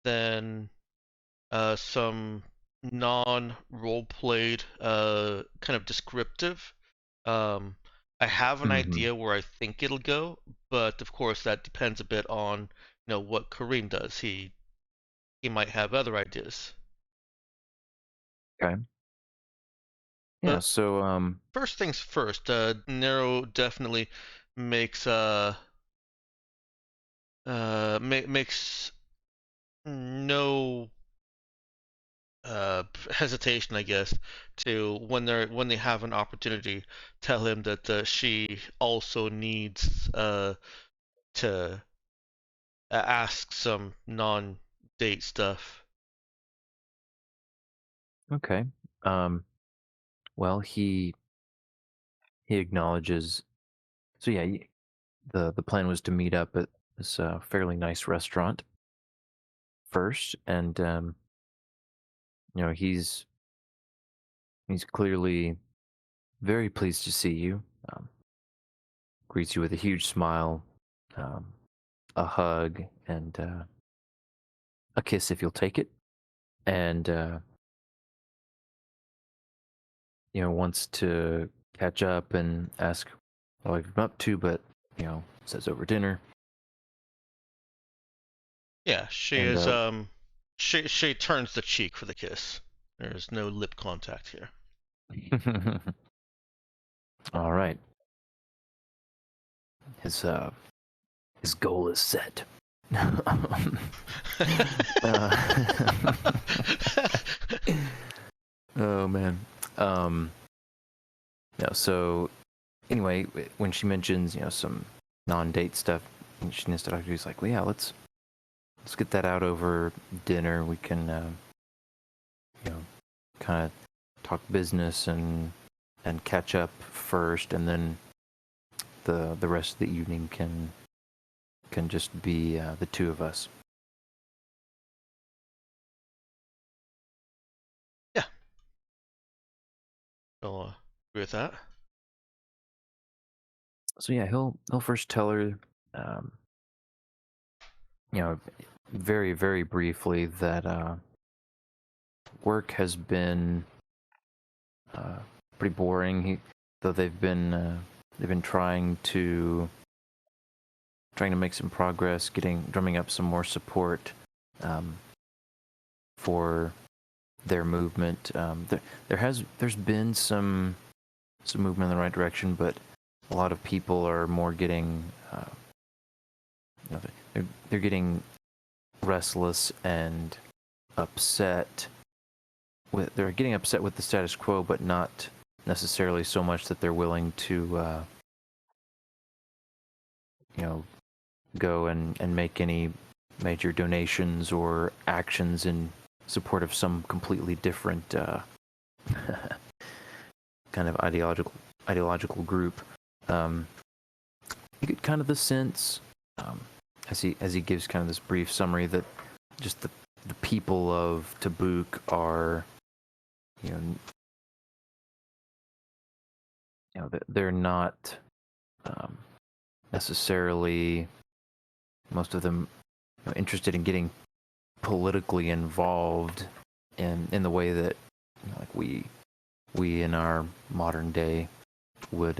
then some non-role played kind of descriptive. I have an Mm-hmm. idea where I think it'll go, but of course that depends a bit on what Kareem does. He might have other ideas. Okay. Yeah. But So first things first, Nero definitely makes makes no hesitation, I guess, to when they have an opportunity, tell him that she also needs to ask some non-date stuff. okay. Well, he acknowledges. So yeah, the plan was to meet up at this fairly nice restaurant first, and he's clearly very pleased to see you. Greets you with a huge smile, um, a hug, and a kiss if you'll take it, and wants to catch up and ask what I've been up to, but says over dinner. Yeah, she And is. She turns the cheek for the kiss. There's no lip contact here. all right, his goal is set. Oh man. So anyway, when she mentions some non-date stuff, and she started, he's like, well, yeah, let's get that out over dinner. We can kind of talk business and catch up first, and then the rest of the evening can just be the two of us. Yeah, I'll agree with that. So yeah, he'll first tell her, very very briefly that work has been pretty boring. Though they've been trying to make some progress, drumming up some more support for their movement. There's been some movement in the right direction, but a lot of people are more getting they're getting restless and upset with they're getting upset with the status quo, but not necessarily so much that they're willing to go and make any major donations or actions in support of some completely different kind of ideological group. You get kind of the sense, as he gives kind of this brief summary, that just the people of Tabuk are, they're not necessarily, most of them, interested in getting politically involved in the way that like we in our modern day would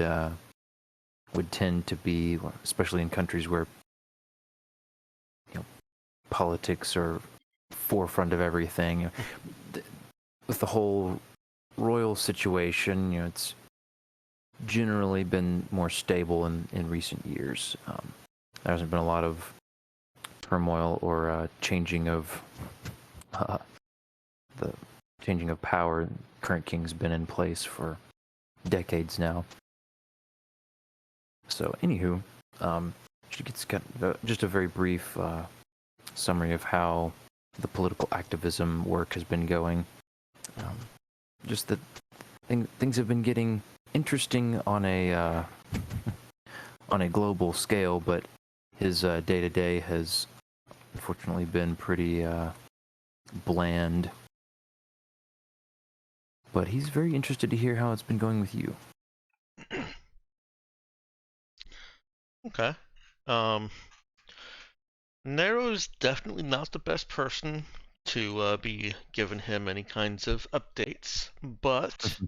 tend to be, especially in countries where politics are forefront of everything. With the whole royal situation, it's generally been more stable in recent years. There hasn't been a lot of turmoil or changing of the changing of power. Current king's been in place for decades now. So, anywho, she gets just a very brief summary of how the political activism work has been going. Just that things have been getting interesting on a on a global scale, but his day-to-day has unfortunately been pretty bland. But he's very interested to hear how it's been going with you. Okay. Nero's definitely not the best person to be giving him any kinds of updates, but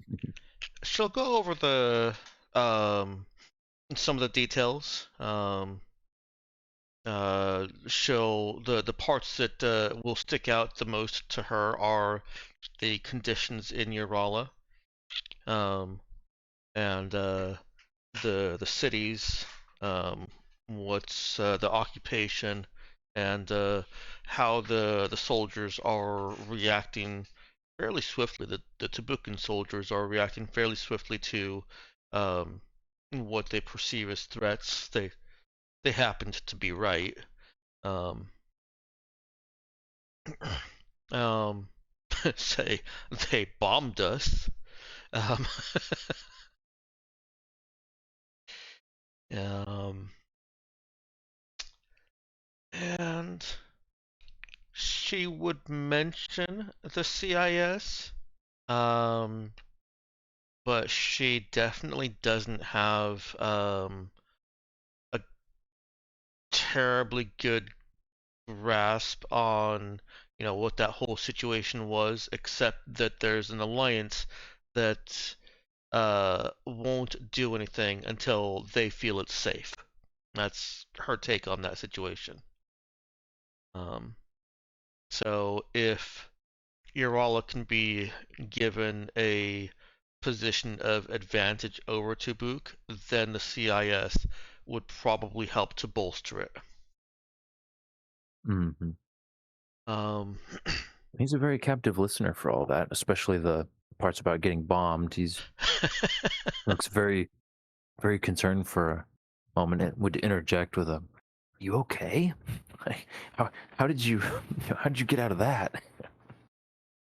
she'll go over the some of the details. The parts that will stick out the most to her are the conditions in Urala, and the cities, what's the occupation, and how the soldiers are reacting fairly swiftly. The Tabukan soldiers are reacting fairly swiftly to what they perceive as threats. They happened to be right. Um, um, say they bombed us. Um, um, and she would mention the CIS, but she definitely doesn't have a terribly good grasp on what that whole situation was, except that there's an alliance that won't do anything until they feel it's safe. That's her take on that situation. So if Urala can be given a position of advantage over Tubuk, then the CIS would probably help to bolster it. Mm-hmm. Um, He's a very captive listener for all that, especially the parts about getting bombed. Looks very, very concerned for a moment. It would interject with a, "You okay? Like, how did you how did you get out of that?"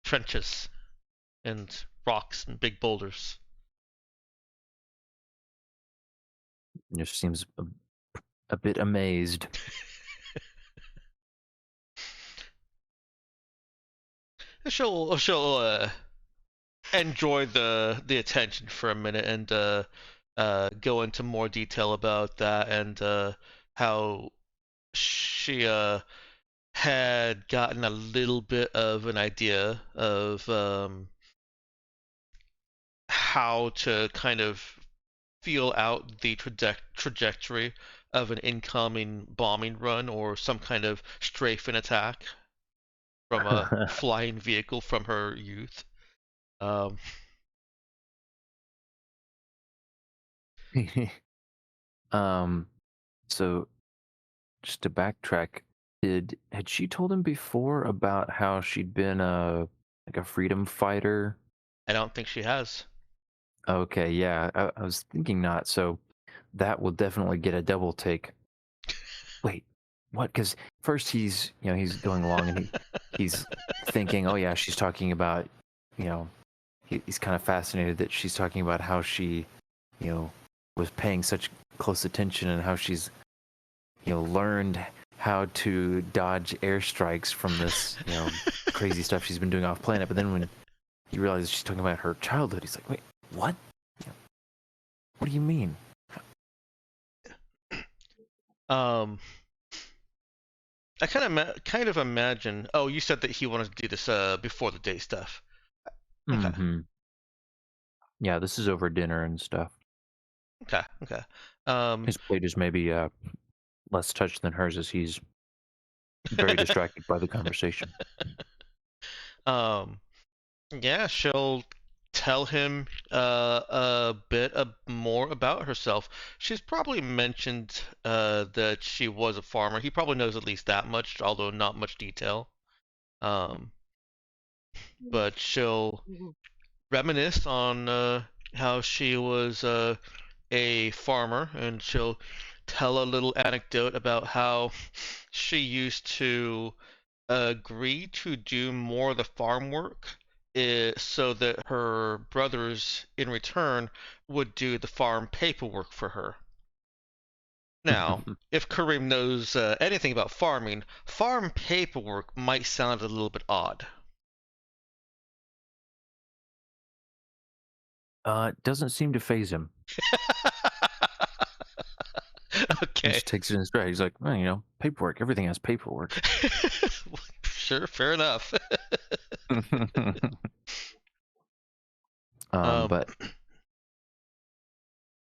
trenches and rocks and big boulders. He just seems a bit amazed. She'll enjoy the attention for a minute and go into more detail about that and how she had gotten a little bit of an idea of how to kind of feel out the trajectory of an incoming bombing run or some kind of strafing attack from a flying vehicle from her youth. Um, So just to backtrack, Had she told him before about how she'd been a freedom fighter? I don't think she has. Okay, yeah, I was thinking not. So that will definitely get a double take. Wait, what? Because first he's going along and he's thinking, oh yeah, she's talking about, you know, he's kind of fascinated that she's talking about how she, was paying such close attention and how she's, learned how to dodge airstrikes from this, crazy stuff she's been doing off planet. But then when he realizes she's talking about her childhood, he's like, wait, what? What do you mean? I kind of imagine. Oh, you said that he wanted to do this before the day stuff. Okay. Mm-hmm. Yeah, this is over dinner and stuff. Okay. His plate is maybe less touched than hers, as he's very distracted by the conversation. Yeah, she'll tell him a bit more about herself. She's probably mentioned that she was a farmer. He probably knows at least that much, although not much detail. But she'll reminisce on how she was a farmer, and she'll tell a little anecdote about how she used to agree to do more of the farm work so that her brothers, in return, would do the farm paperwork for her. Now, if Kareem knows anything about farming, farm paperwork might sound a little bit odd. Doesn't seem to phase him. He Okay. just takes it in stride. He's like, well, paperwork. Everything has paperwork. Sure, fair enough. But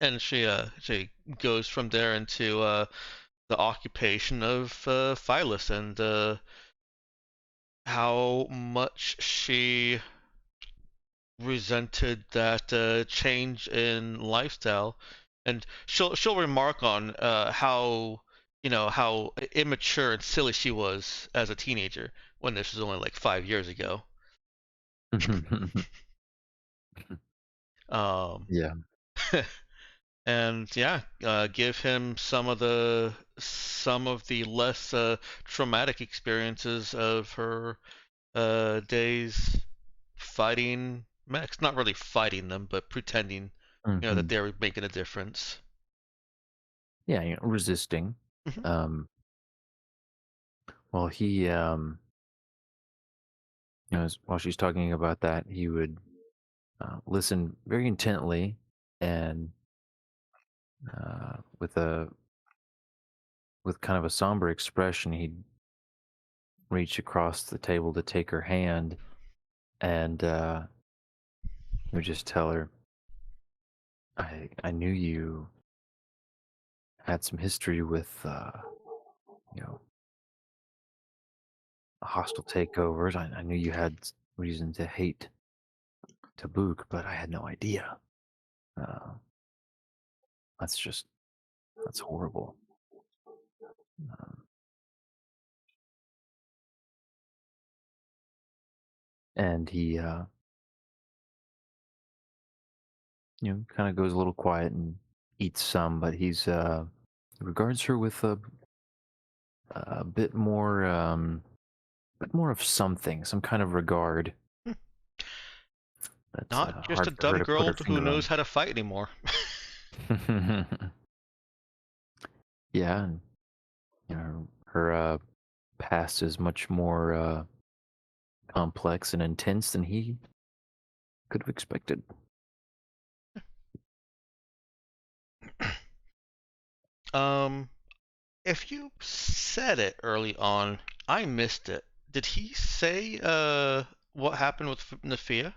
and she goes from there into the occupation of Phyllis and how much she resented that change in lifestyle, and she'll remark on how how immature and silly she was as a teenager when this was only like 5 years ago. Yeah. And yeah, give him some of the less traumatic experiences of her days fighting mechs. Not really fighting them, but pretending that they're making a difference. Yeah, resisting. Mhm. Well, he while she's talking about that, he would listen very intently and with kind of a somber expression, he'd reach across the table to take her hand, and he would just tell her, I knew you had some history with you know hostile takeovers. I knew you had reason to hate Tabuk, but I had no idea. Uh, that's horrible. Um, and he, kind of goes a little quiet and eats some, but he's regards her with a bit more of something, some kind of regard. That's Not just hard a for her dumb to put girl her who finger knows on. how to fight anymore. Yeah, and her past is much more complex and intense than he could have expected. If you said it early on, I missed it. Did he say what happened with Nafia?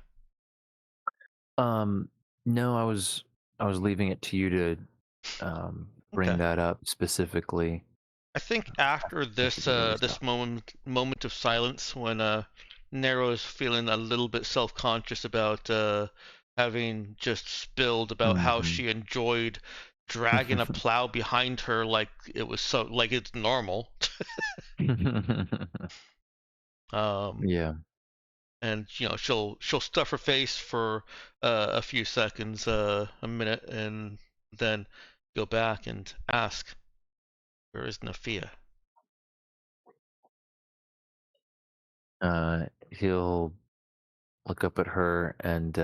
Um, no, I was leaving it to you to bring Okay. that up specifically. I think after After this the early this stuff. moment of silence, when Nero is feeling a little bit self-conscious about having just spilled about how Mhm. she enjoyed dragging a plow behind her like it was like it's normal. Yeah. And she'll stuff her face for a few seconds, a minute, and then go back and ask, "Where is Nafia?" He'll look up at her and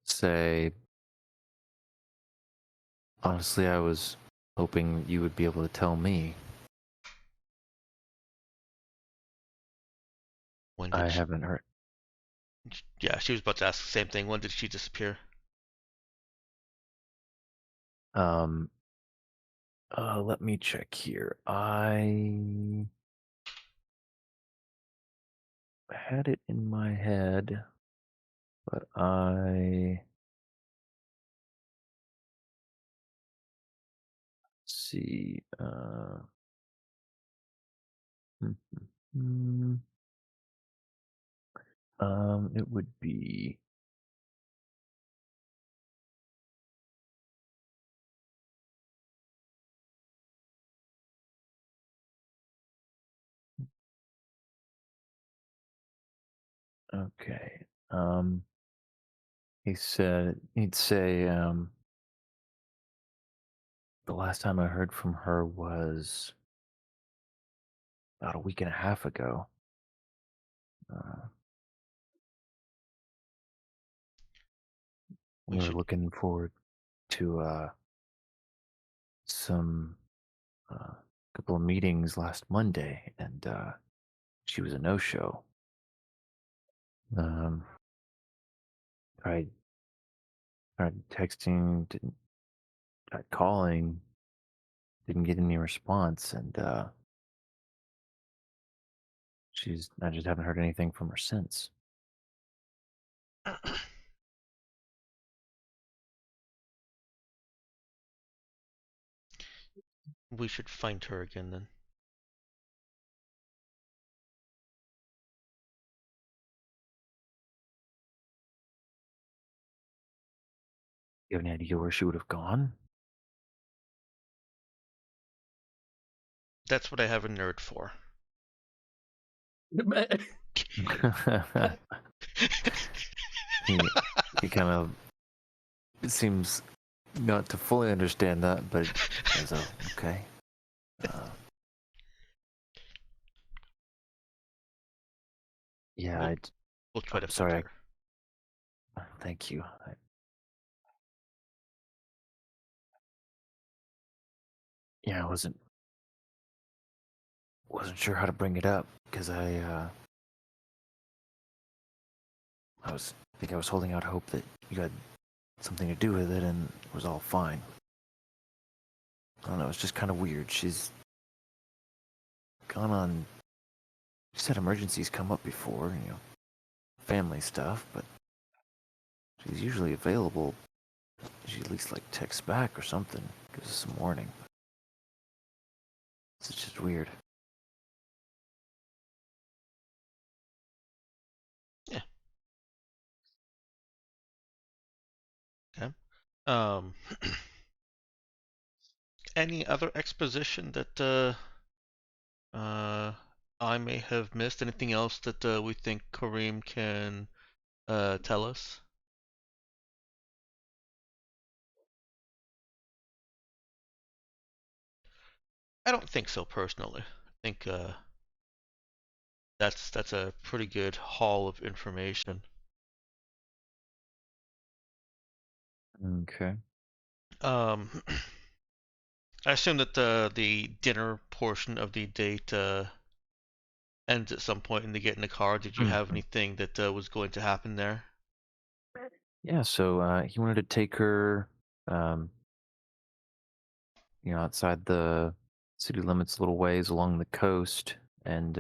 say, honestly, I was hoping you would be able to tell me. When I did she? haven't heard. Yeah, she was about to ask the same thing. When did she disappear? Let me check here. I had it in my head, but let's see. It would be. Okay. He'd say, the last time I heard from her was about a week and a half ago. We We were should. looking forward to some couple of meetings last Monday, and she was a no-show. I tried texting, tried calling, didn't get any response, and I just haven't heard anything from her since. We should find her again then. You have any idea where she would have gone? That's what I have a nerd for. he kind of seems not to fully understand that, but as a okay. Yeah, We'll, we'll try to find sorry. her. Thank you. I wasn't sure how to bring it up because I think I was holding out hope that you had something to do with it and it was all fine. I don't know, it's just kind of weird. She's had emergencies come up before, family stuff, but she's usually available. She at least texts back or something, gives us some warning. It's just weird. Yeah. Okay. Um. Any other exposition that I may have missed? Anything else that we think Kareem can tell us? I don't think so personally. I think that's a pretty good haul of information. Okay. I assume that the dinner portion of the date ends at some point and they get in the car. Did you have anything that was going to happen there? Yeah, so he wanted to take her, outside the city limits a little ways along the coast and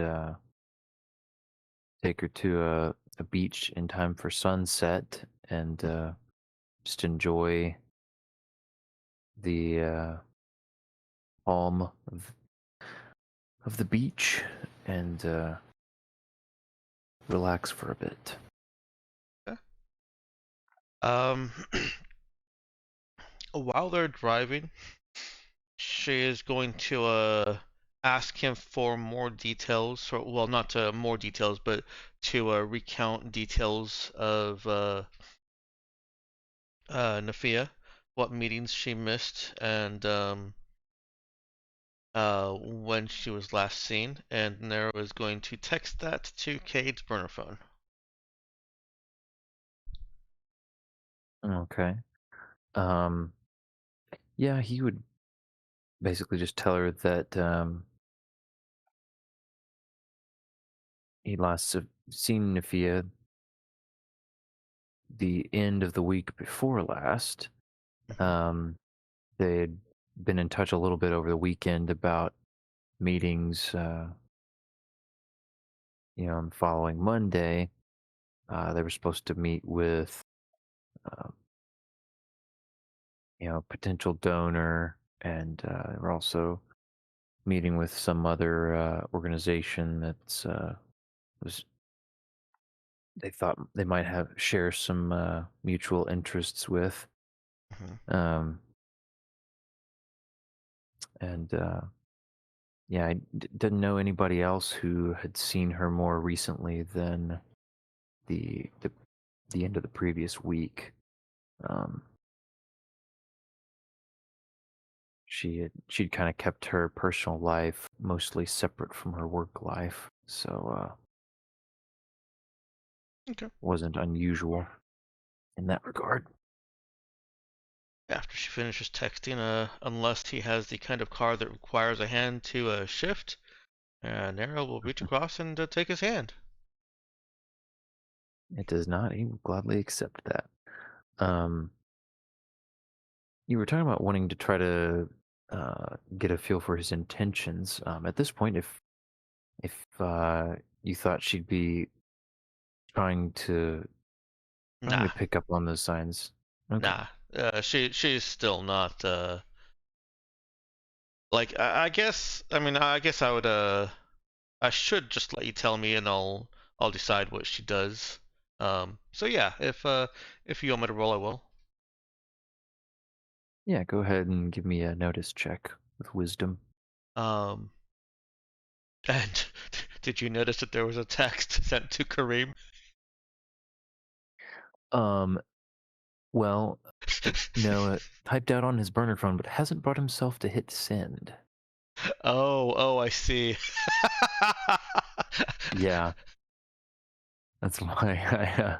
take her to a beach in time for sunset and just enjoy the calm of the beach and relax for a bit. Um, while they're driving, she is going to ask him for more details, or well, not more details, but to recount details of Nafia, what meetings she missed, and when she was last seen, and Nero is going to text that to Cade's burner phone. Okay. Yeah, he would basically just tell her that he last seen Nafia the end of the week before last. They'd been in touch a little bit over the weekend about meetings. On the following Monday, they were supposed to meet with, um, potential donor, and they were also meeting with some other organization that's was they thought they might have share some mutual interests with. Mm-hmm. And yeah, I didn't know anybody else who had seen her more recently than the end of the previous week. Um, she'd kind of kept her personal life mostly separate from her work life, so Okay. wasn't unusual in that regard. After she finishes texting, unless he has the kind of car that requires a hand to shift, Nero will reach across and take his hand. It does not. He will gladly accept that. You were talking about wanting to try to get a feel for his intentions. At this point, if you thought she'd be trying to Nah, pick up on those signs, okay. nah. She's still not. Like I guess. I mean, I guess I would. I should just let you tell me, and I'll decide what she does. So yeah, if you want me to roll, I will. Yeah, go ahead and give me a notice check with wisdom. And did you notice that there was a text sent to Kareem? Well, no, typed out on his burner phone, but hasn't brought himself to hit send. Oh, I see. Yeah, that's why I.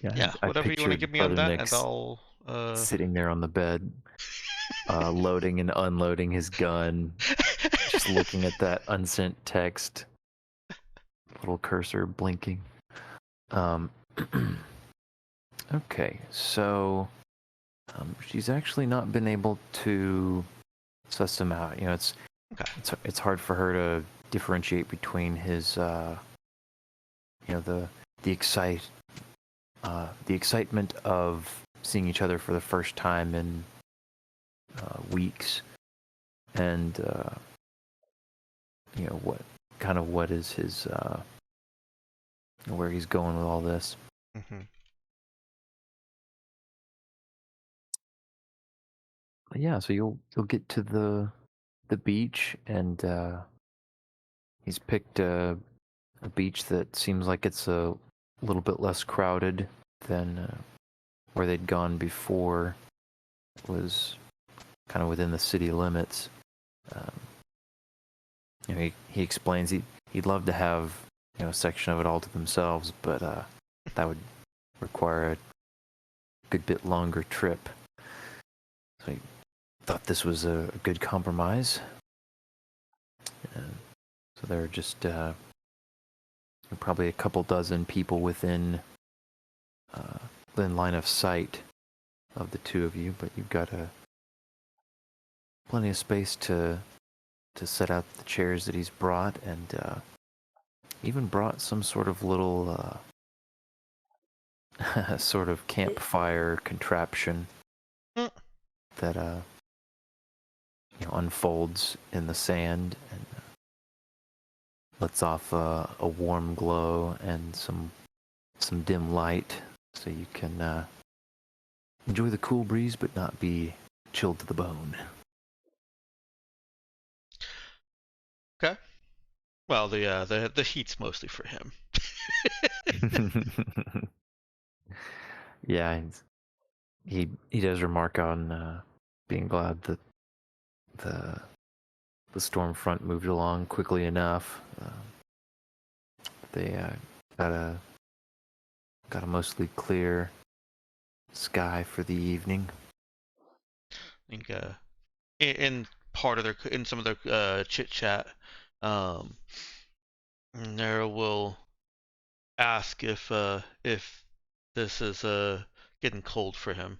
Yeah, I whatever you want to pictured give me on Brother that, and Nick's I'll. sitting there on the bed, loading and unloading his gun, just looking at that unsent text, little cursor blinking. Okay, so she's actually not been able to suss him out. Okay. It's hard for her to differentiate between his, the the excite the excitement of seeing each other for the first time in weeks, and what is his where he's going with all this. Mm-hmm. But yeah, so you'll get to the beach, and he's picked a beach that seems like it's a little bit less crowded than where they'd gone before. It was kind of within the city limits. He explains he'd love to have a section of it all to themselves, but that would require a good bit longer trip. So he thought this was a good compromise. So there are just probably a couple dozen people within line of sight of the two of you, but you've got plenty of space to set out the chairs that he's brought, and even brought some sort of little sort of campfire contraption Mm. that unfolds in the sand and lets off a warm glow and some dim light so you can enjoy the cool breeze but not be chilled to the bone. Okay. Well, the heat's mostly for him. Yeah, he does remark on being glad that the storm front moved along quickly enough. They got a mostly clear sky for the evening. I think in some of their chit chat, Nero will ask if this is getting cold for him.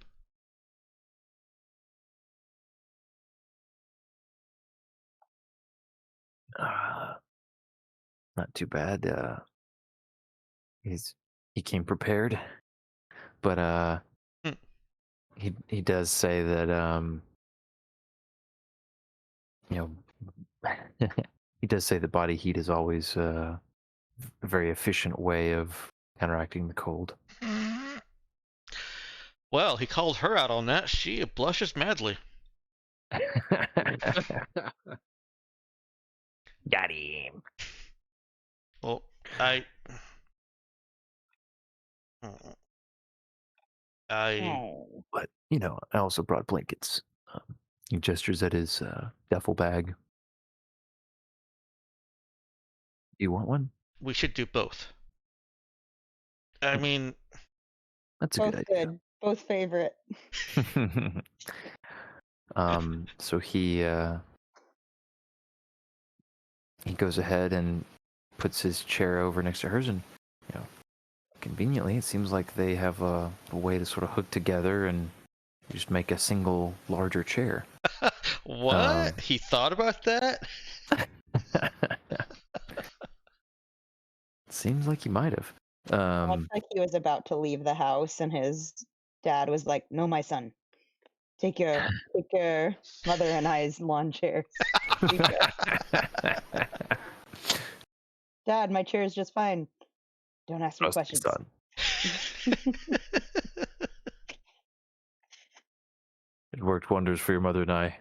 Not too bad. He came prepared, but Hmm. he does say that you know he does say that body heat is always a very efficient way of counteracting the cold. Well, he called her out on that. She blushes madly. Got him. Well, I Oh. But I also brought blankets. He gestures at his duffel bag. You want one? we should do both. I mean, That's a Both good good. Both favorite. idea. So he goes ahead and puts his chair over next to hers, and conveniently, it seems like they have a way to sort of hook together and just make a single larger chair. what? He thought about that? Seems like he might have. Looks like he was about to leave the house, and his dad was like, "No, my son, take your mother and I's lawn chairs." Dad, my chair is just fine. Don't ask me Trust me, questions. son. It worked wonders for your mother and I.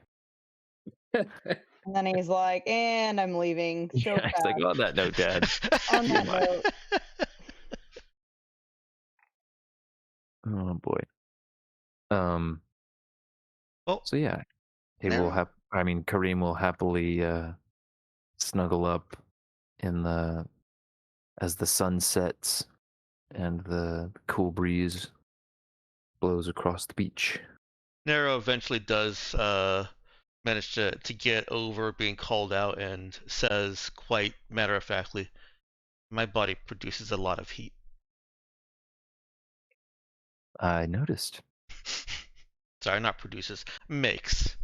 And then he's like, "And I'm leaving." So Yeah, it's like, fast. on that note, Dad. On you that might- note, Oh boy. Well, So yeah, he Nero. will have. I mean, Kareem will happily snuggle up as the sun sets and the cool breeze blows across the beach. Nero eventually does manage to get over being called out and says quite matter-of-factly, "My body produces a lot of heat." I noticed. Sorry, not produces, makes.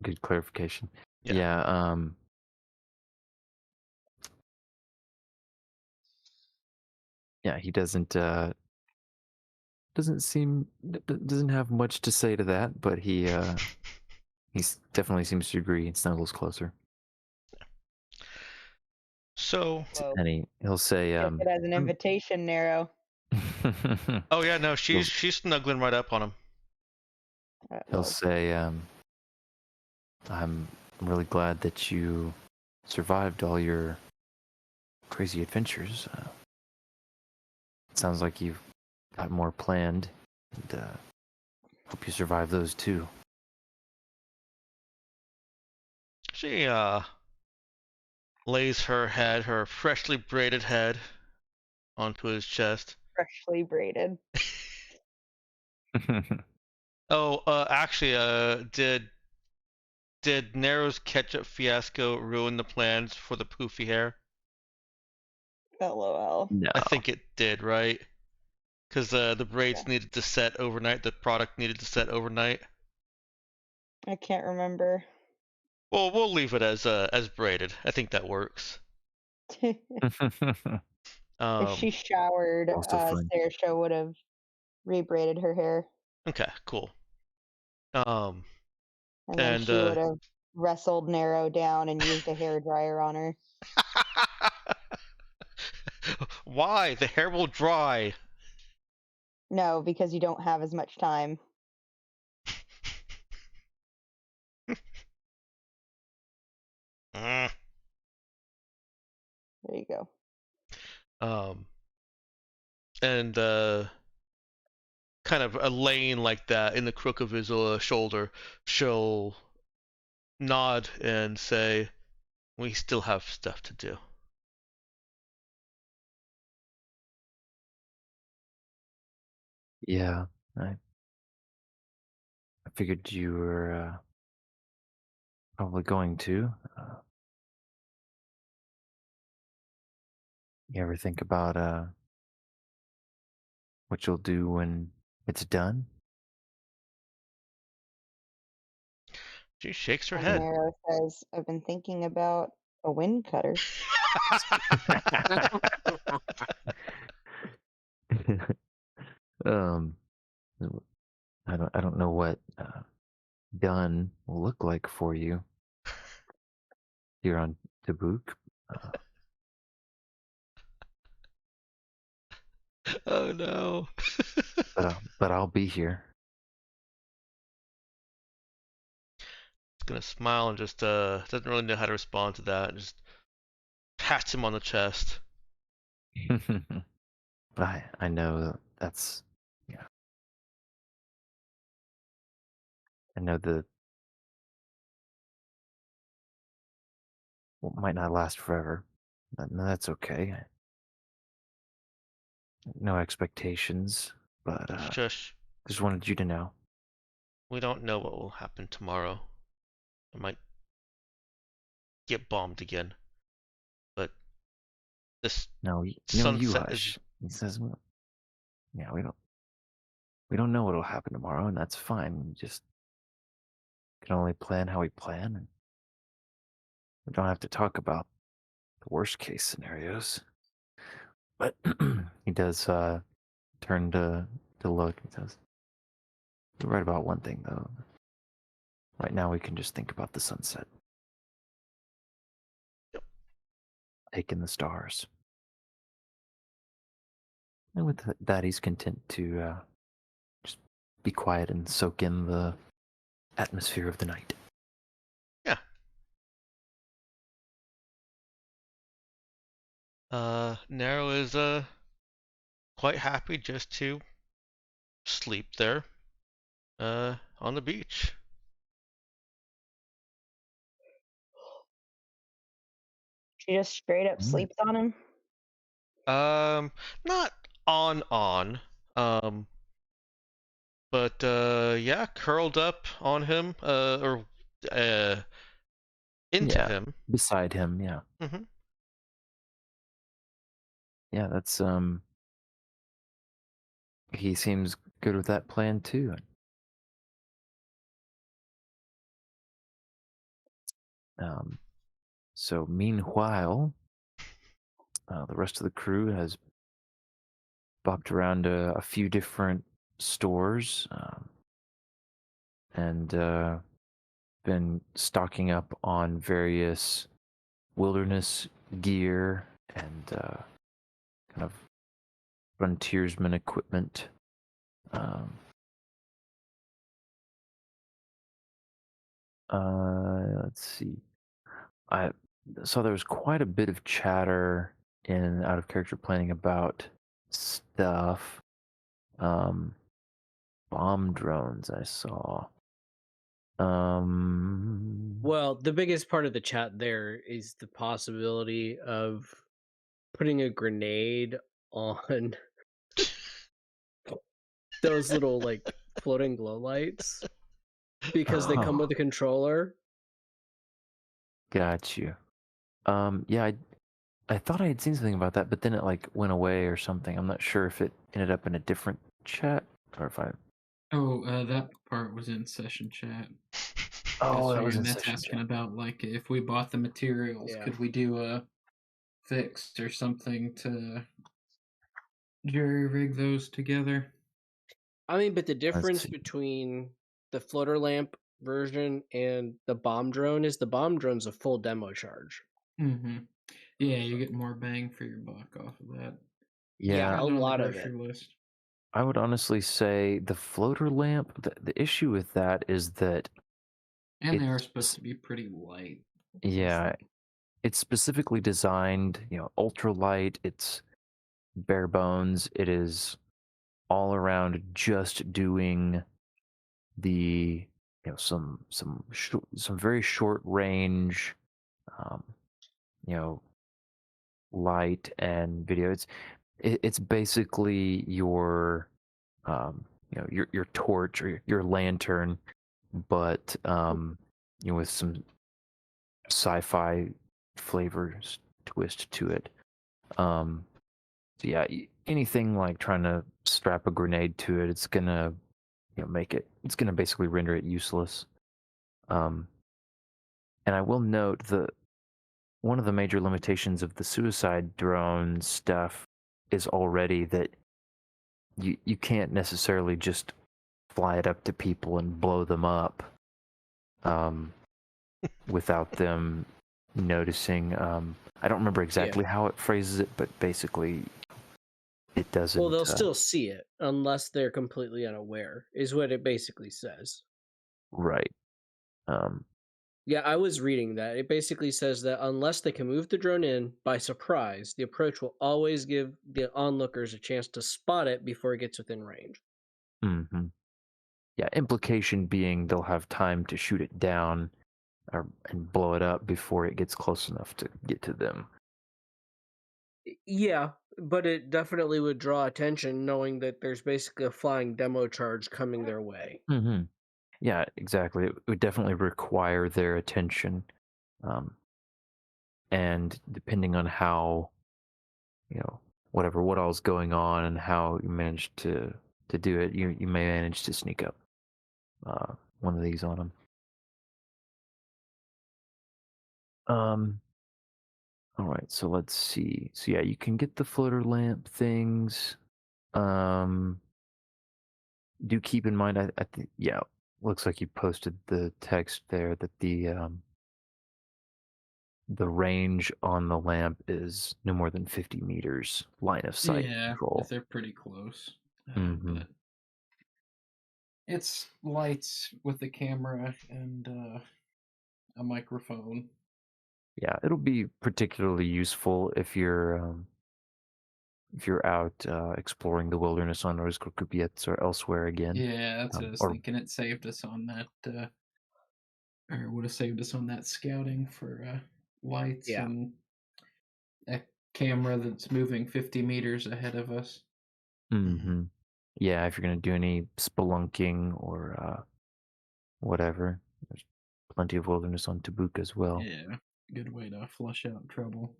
Good clarification. Yeah. Yeah. Yeah, he doesn't doesn't have much to say to that, but he definitely seems to agree and snuggles closer. So, whoa. And he'll say, Take it as an invitation, Nero. oh yeah, no, she's snuggling right up on him. he'll say, I'm really glad that you survived all your crazy adventures. It sounds like you've got more planned, and hope you survive those too. She lays her freshly braided head onto his chest. Freshly braided. Oh, actually, did Nero's ketchup fiasco ruin the plans for the poofy hair? LOL. No. I think it did, right? Because the braids needed to set overnight. The product needed to set overnight. I can't remember. Well, we'll leave it as braided. I think that works. If she showered, Also fun. Saoirse would have rebraided her hair, Okay, cool. and then And she would have wrestled Nero down and used a hair dryer on her. Why? The hair will dry. No, because you don't have as much time. Mm. There you go. And kind of a lane like that in the crook of his shoulder, she'll nod and say, "We still have stuff to do." Yeah, I figured you were probably going to. You ever think about what you'll do when it's done? She shakes her And head. Nero says, I've been thinking about a wind cutter. um, I don't know what done will look like for you here on Tabuk, uh, Oh no. but I'll be here. Gonna smile and just doesn't really know how to respond to that. Just pats him on the chest. I know that's yeah. I know the well, might not last forever. But no, that's okay. No expectations, but Shush. just wanted you to know. We don't know what will happen tomorrow. I might get bombed again. But this No, no, you sunset is. hush. He says, well, "Yeah, we don't know what'll happen tomorrow, and that's fine. We just can only plan how we plan, and we don't have to talk about the worst case scenarios." But he does turn to look and says, "You're right about one thing, though. Right now, we can just think about the sunset, Yep. take in the stars." And with that, he's content to just be quiet and soak in the atmosphere of the night. Yeah. Nero is quite happy just to sleep there on the beach. She just straight up Mm. sleeps on him. Not on. Um, but yeah, curled up on him, or into Yeah, him. beside him. Yeah, Mm-hmm. yeah. That's he seems good with that plan too. Um, so meanwhile, the rest of the crew has bopped around a few different stores and been stocking up on various wilderness gear and kind of frontiersman equipment. Um, let's see. I saw there was quite a bit of chatter in out of character planning about stuff. Um, bomb drones I saw. Well, the biggest part of the chat there is the possibility of putting a grenade on those little like floating glow lights because they come with a controller. Got you. Yeah, I thought I had seen something about that, but then it like went away or something. I'm not sure if it ended up in a different chat or if I. Oh, that part was in session chat. Oh, that was Figuring in that's session asking chat. about like if we bought the materials, Yeah. could we do a fix or something to jury rig those together? I mean, but the difference see. between the floater lamp version and the bomb drone is the bomb drone's a full demo charge. Mm-hmm. Yeah, you get more bang for your buck off of that. Yeah, Put a it on the lot of it. grocery list. I would honestly say the floater lamp. The issue with that is that And they are supposed it's to be pretty light. yeah, it's specifically designed. Ultralight. It's bare bones. It is all around just doing the some very short range um, you know light and video. It's basically your your torch or your lantern, but with some sci-fi flavors twist to it. So yeah, anything like trying to strap a grenade to it, it's gonna it's gonna basically render it useless. Um, and I will note one of the major limitations of the suicide drone stuff is already that you can't necessarily just fly it up to people and blow them up um, without them noticing. I don't remember exactly how it phrases it, but basically it doesn't. Well, they'll still see it unless they're completely unaware, is what it basically says. Right. Yeah, I was reading that. It basically says that unless they can move the drone in by surprise, the approach will always give the onlookers a chance to spot it before it gets within range. Mm-hmm. Yeah, implication being they'll have time to shoot it down and blow it up before it gets close enough to get to them. Yeah, but it definitely would draw attention knowing that there's basically a flying demo charge coming their way. Mm-hmm. Yeah, exactly. It would definitely require their attention. And depending on how, what all's going on and how you manage to do it, you may manage to sneak up one of these on them. All right, so let's see. So yeah, you can get the floater lamp things. Do keep in mind, I think, yeah, looks like you posted the text there that the range on the lamp is no more than 50 meters line of sight Yeah, control. they're pretty close. Mm-hmm. But it's lights with the camera and a microphone. Yeah, it'll be particularly useful if you're out exploring the wilderness on Rozkokupiec or elsewhere again. Yeah, that's what I was Or thinking. It saved us on that, or would have saved us on that scouting for lights Yeah. and a camera that's moving 50 meters ahead of us. mm-hmm. Yeah, if you're gonna do any spelunking or whatever, there's plenty of wilderness on Tabuk as well. Yeah, good way to flush out trouble.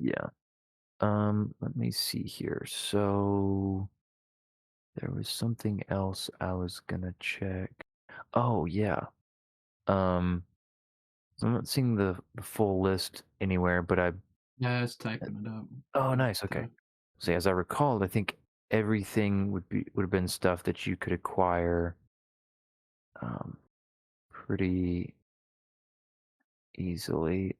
Yeah. Let me see here. So there was something else I was gonna check. Oh yeah. Um, so I'm not seeing the full list anywhere, but Yeah, I was typing it up. oh nice, okay. So as I recalled, I think everything would have been stuff that you could acquire pretty easily.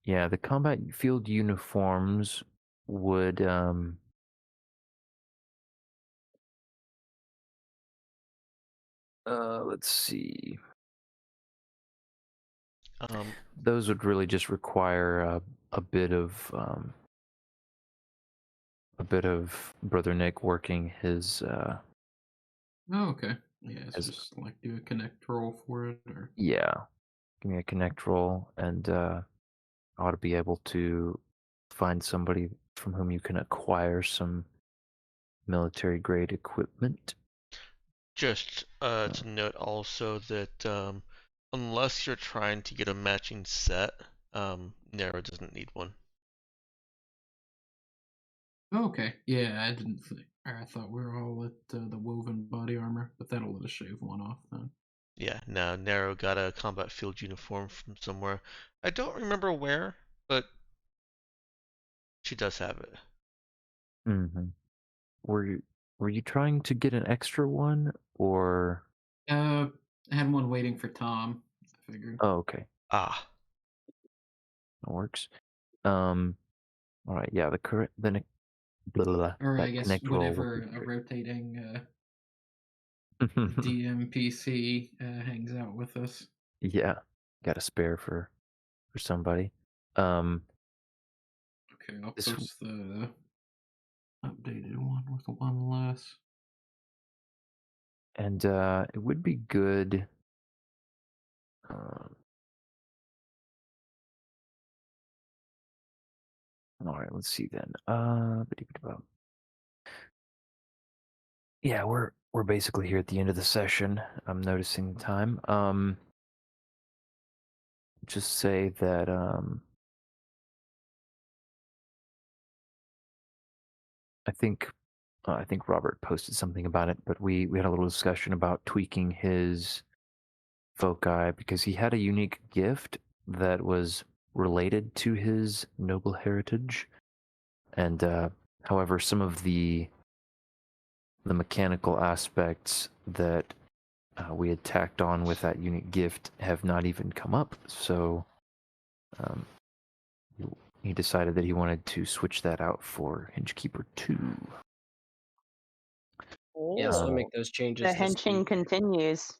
Yeah, the combat field uniforms would let's see. Those would really just require a bit of Brother Nick working his Oh, okay. Yeah, it's as just like do a connect roll for it, or yeah, give me a connect roll, and I ought to be able to find somebody from whom you can acquire some military grade equipment. Just to note also that unless you're trying to get a matching set, Nero doesn't need one. oh, okay. Yeah, I didn't think. Or I thought we were all at the woven body armor, but that'll let us shave one off then. Yeah, no, Nero got a combat field uniform from somewhere. I don't remember where, but she does have it. Mm-hmm. Were you trying to get an extra one or? I had one waiting for Tom. I figured. Oh, okay. Ah, works. All right, yeah, the current blah, blah, blah, Or I that guess connect roll would whatever be a great. rotating DMPC hangs out with us. Yeah, got a spare for somebody. Um, Okay, I'll this post the updated one with one less. and it would be good. All right, let's see then. Yeah, we're basically here at the end of the session. I'm noticing the time. Just say that I think Robert posted something about it, but we had a little discussion about tweaking his foci because he had a unique gift that was related to his noble heritage, and however, some of the mechanical aspects that we had tacked on with that unique gift have not even come up. So um, he decided that he wanted to switch that out for Hingekeeper 2. Yeah, so Um, make those changes The this henching week. continues.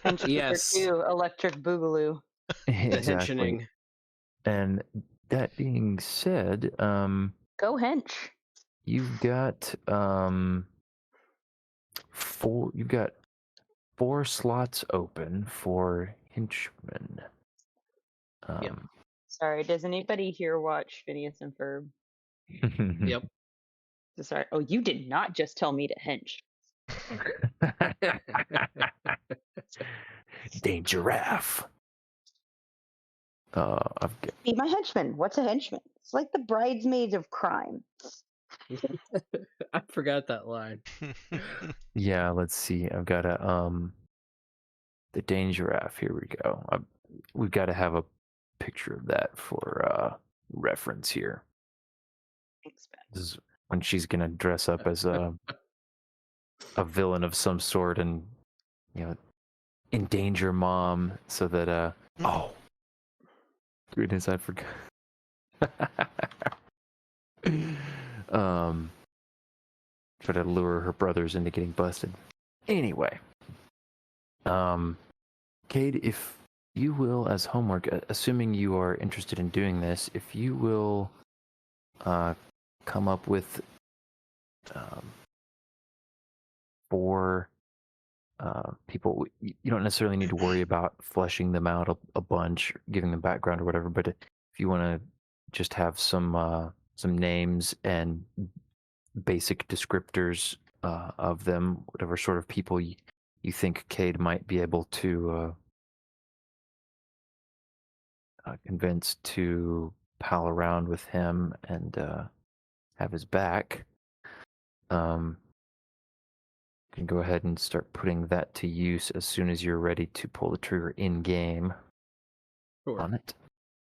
Henchkeeper Yes. 2, Electric Boogaloo. The exactly. henching. And that being said, Go hench. you've got four slots open for henchmen. Yep. Sorry, does anybody here watch Phineas and Ferb? Yep. Sorry. Oh, you did not just tell me to hench. Dangeraf. I've got, Be my henchman. What's a henchman? It's like the bridesmaids of crime. I forgot that line. yeah, let's see. I've got the Dangeraf. Here we go. We've got to have a picture of that for reference here. Thanks, Ben. This is when she's gonna dress up as a villain of some sort and endanger mom so that oh goodness, I forgot. Try to lure her brothers into getting busted. Anyway, Cade, if you will, as homework, assuming you are interested in doing this, if you will come up with 4 people. You don't necessarily need to worry about fleshing them out a bunch, giving them background or whatever. But if you want to just have some names and basic descriptors of them, whatever sort of people you think Cade might be able to convince to pal around with him and have his back, you can go ahead and start putting that to use as soon as you're ready to pull the trigger in game Sure. on it.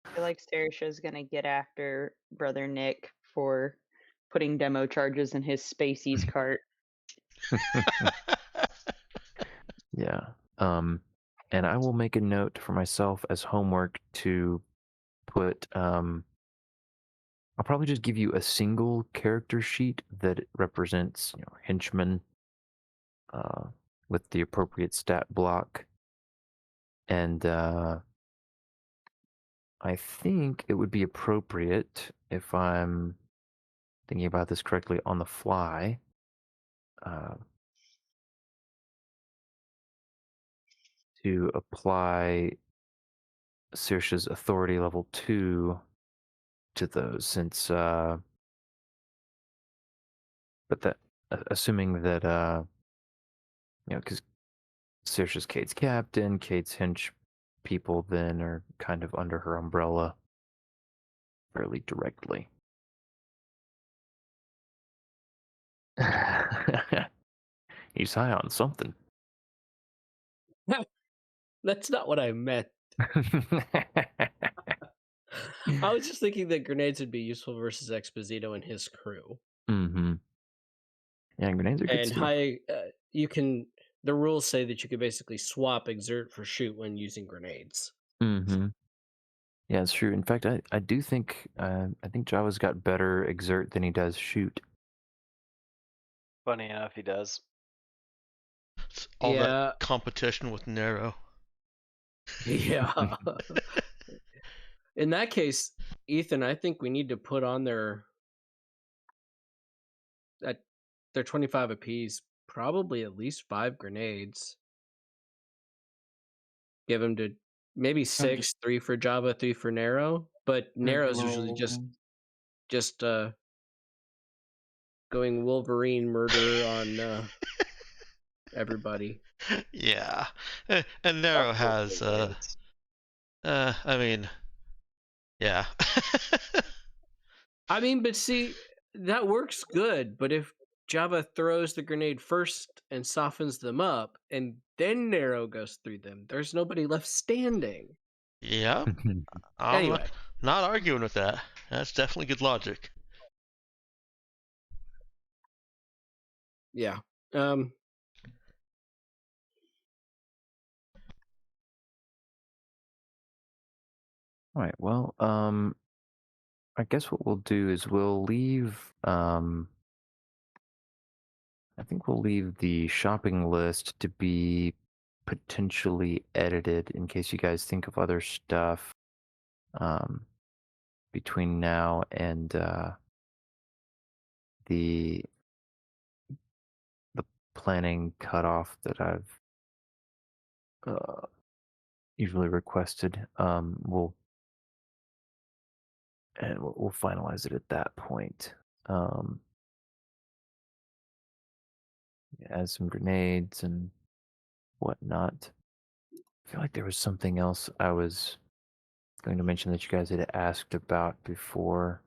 I feel like Sterisha's gonna get after Brother Nick for putting demo charges in his Spaceys cart. Yeah. And I will make a note for myself as homework to put I'll probably just give you a single character sheet that represents, henchmen with the appropriate stat block. And I think it would be appropriate, if I'm thinking about this correctly on the fly, to apply Saoirse's authority level 2 to those, since but that assuming that because Saoirse's Cade's captain, Cade's hench people then are kind of under her umbrella fairly directly. He's high on something. That's not what I meant. I was just thinking that grenades would be useful versus Exposito and his crew. Mm-hmm. Yeah, grenades are good And stuff. the rules say that you can basically swap exert for shoot when using grenades. Mm-hmm. Yeah, it's true. In fact, I do think I think Java's got better exert than he does shoot. Funny enough, he does. It's all that Yeah, competition with Nero. yeah. In that case, Ethan, I think we need to put on their 25 apiece, probably at least 5 grenades. Give them to maybe Kind of 6, 3 for Java, 3 for Nero. But Nero's regular usually old ones. just going Wolverine murder on everybody. Yeah, and Nero Buffalo has grenades. I mean, yeah. I mean, but see, that works good. But if Java throws the grenade first and softens them up, and then Nero goes through them, there's nobody left standing. Yep. I'm Anyway, not arguing with that. That's definitely good logic. yeah. All right. Well, I guess what we'll do is we'll leave. I think we'll leave the shopping list to be potentially edited in case you guys think of other stuff between now and the planning cutoff that I've usually requested. We'll finalize it at that point. Add some grenades and whatnot. I feel like there was something else I was going to mention that you guys had asked about before,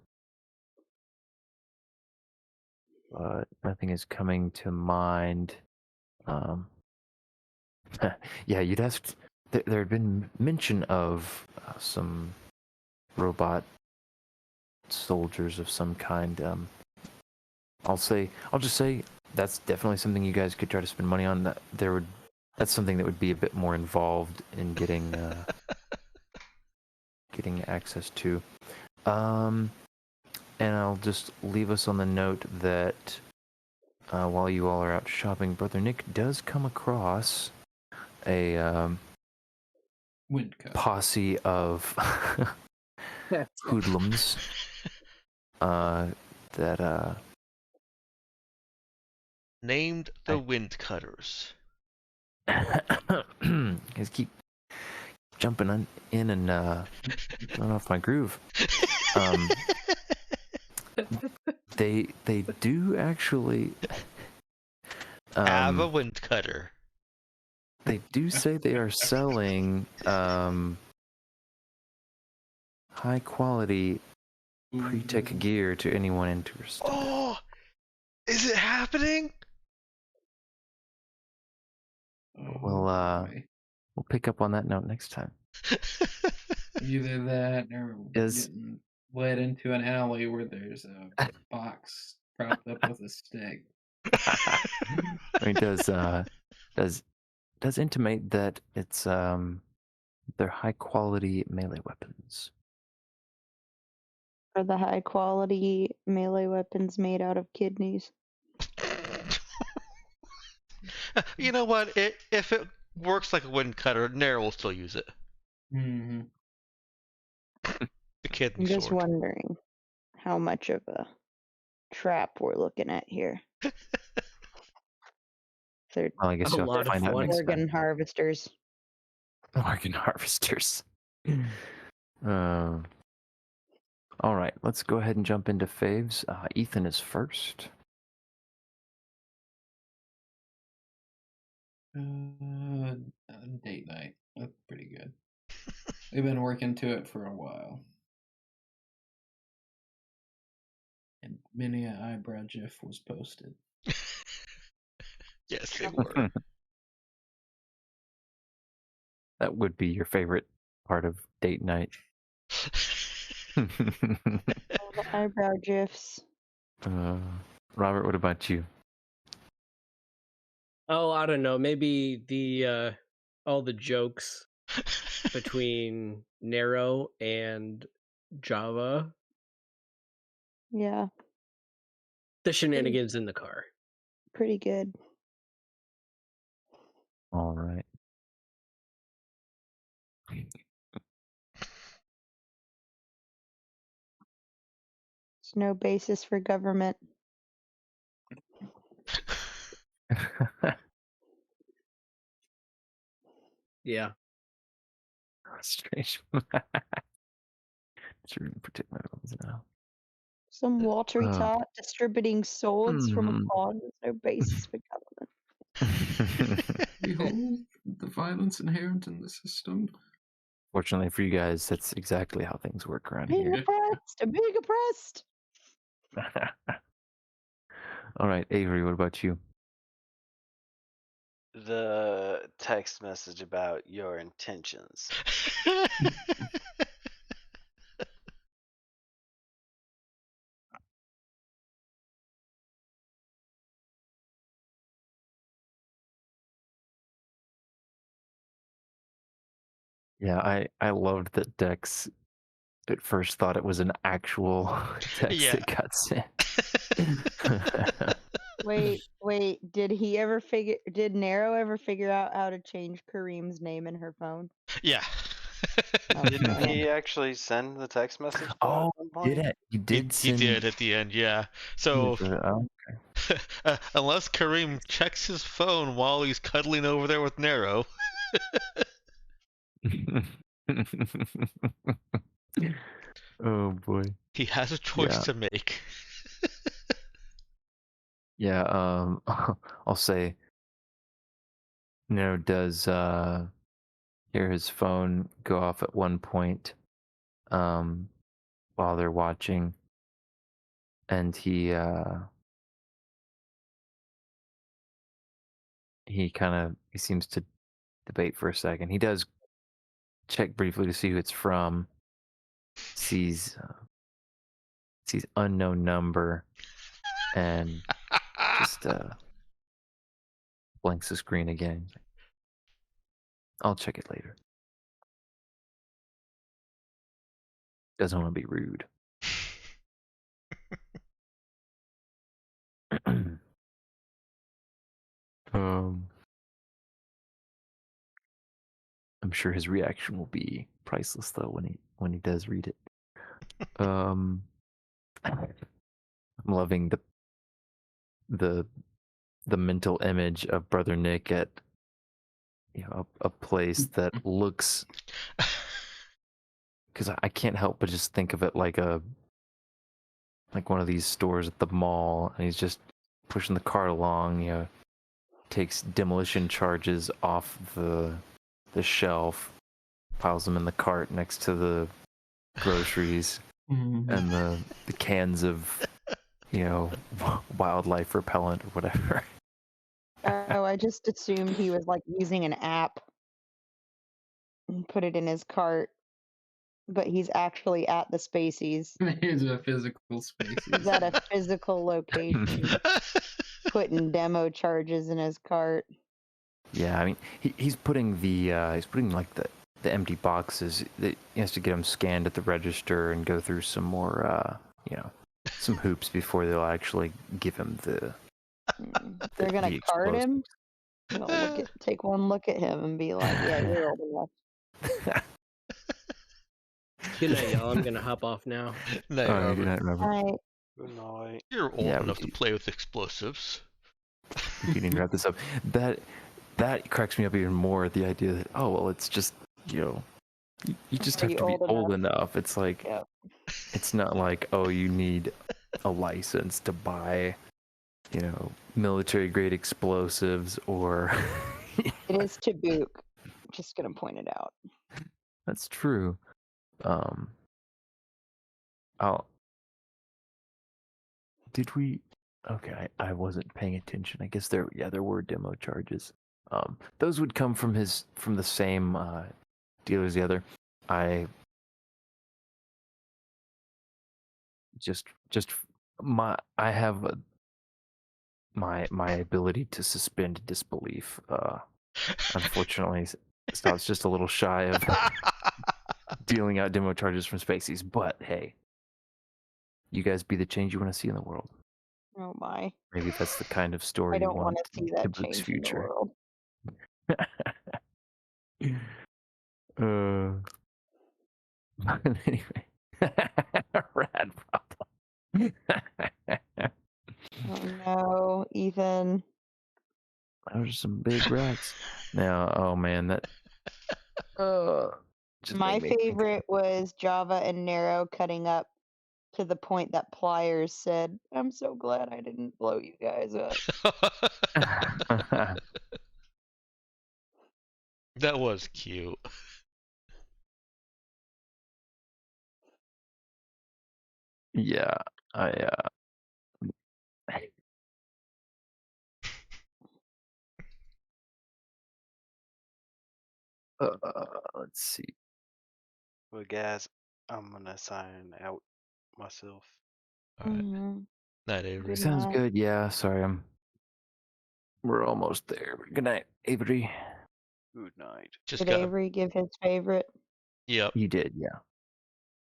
but nothing is coming to mind. Yeah, you'd asked. There had been mention of some robot soldiers of some kind. I'll just say that's definitely something you guys could try to spend money on. That's something that would be a bit more involved in getting getting access to. And I'll just leave us on the note that while you all are out shopping, Brother Nick does come across a posse of hoodlums that Named the Wind Cutters. guys keep jumping in and throwing off my groove. They do actually have a wind cutter. They do say they are selling high quality pre-tech gear to anyone interested. Oh, is it happening? We'll pick up on that note next time. Either that or getting led into an alley where there's a box propped up with a stick. I mean, does intimate that it's they're high quality melee weapons. Are the high quality melee weapons made out of kidneys? You know what? If it works like a wind cutter, Nair will still use it. Mm-hmm. The kid I'm just wondering how much of a trap we're looking at here. Well, I guess you'll have to find out next time. Organ harvesters. Organ harvesters. All right, let's go ahead and jump into faves. Ethan is first. Date night. That's pretty good. We've been working to it for a while. And many an eyebrow gif was posted. Yes, they were. That would be your favorite part of date night. All the eyebrow gifs. Robert, what about you? Oh, I don't know. Maybe the all the jokes between Nero and Java. Yeah, The shenanigans in the car. pretty good. All right. There's no basis for government. Yeah. Strange. Should protect my bones now. Some watery Uh, tot distributing swords from a pond. There's no basis for government. Behold the violence inherent in the system. Fortunately for you guys, that's exactly how things work around Being here. oppressed. I'm being oppressed. All right, Avery, what about you? The text message about your intentions. Yeah, I loved that Dex at first thought it was an actual text Yeah. that got sent. Wait. Did Nero ever figure out how to change Kareem's name in her phone? Yeah. Oh, Didn't dang it. he actually send the text message? Oh, at one point? did it? You did He send. did at the end, yeah. So Oh, unless Kareem checks his phone while he's cuddling over there with Nero, oh boy. he has a choice Yeah. to make. Yeah. I'll say. Does hear his phone go off at one point, while they're watching, and he seems to debate for a second. He does check briefly to see who it's from. Sees unknown number, and just blanks the screen again. I'll check it later. Doesn't want to be rude. I'm sure his reaction will be priceless though when he does read it. I'm loving the mental image of Brother Nick at a place that looks, because I can't help but just think of it like one of these stores at the mall, and he's just pushing the cart along, takes demolition charges off the shelf, piles them in the cart next to the groceries and the cans of wildlife repellent or whatever. Oh, I just assumed he was like using an app and put it in his cart, but he's actually at the Spacies. Here's a physical space. He's at a physical location, putting demo charges in his cart. Yeah, I mean he's putting like the empty boxes. That he has to get them scanned at the register and go through some more some hoops before they'll actually give him the. They're gonna the cart him. explosives. They'll take one look at him and be like, "Yeah, you're old enough." Good night, y'all. I'm gonna hop off now. Night, All right, Robert. good night, Robert. Right. Good night. You're old Yeah, enough to play with explosives. We need to wrap this up. That cracks me up even more. The idea that it's just you just Are have you to be old old enough? enough. It's like Yep. it's not like you need a license to buy military grade explosives or. It is Tabuk. Just gonna point it out. That's true. Did we? Okay, I wasn't paying attention. I guess there were demo charges. Those would come from the same dealer as the other. I I have my ability to suspend disbelief. Unfortunately, Stout's just a little shy dealing out demo charges from Spaceys. But hey, you guys be the change you want to see in the world. Oh my. Maybe that's the kind of I story you don't want want to see to that Book's change in the future. world. Anyway, rad problem. Oh no, Ethan. Those are some big rats. Now, oh man, that just My made me think. favorite was Java and Nero cutting up to the point that Pliers said, "I'm so glad I didn't blow you guys up." That was cute. Yeah, I let's see. Well, guys, I'm gonna sign out myself. All right. Mhm. Night, Avery. Good Sounds night. good. Yeah, sorry, we're almost there. Good night, Avery. Good night. Just Did got. Avery give his favorite? Yep. You did, yeah.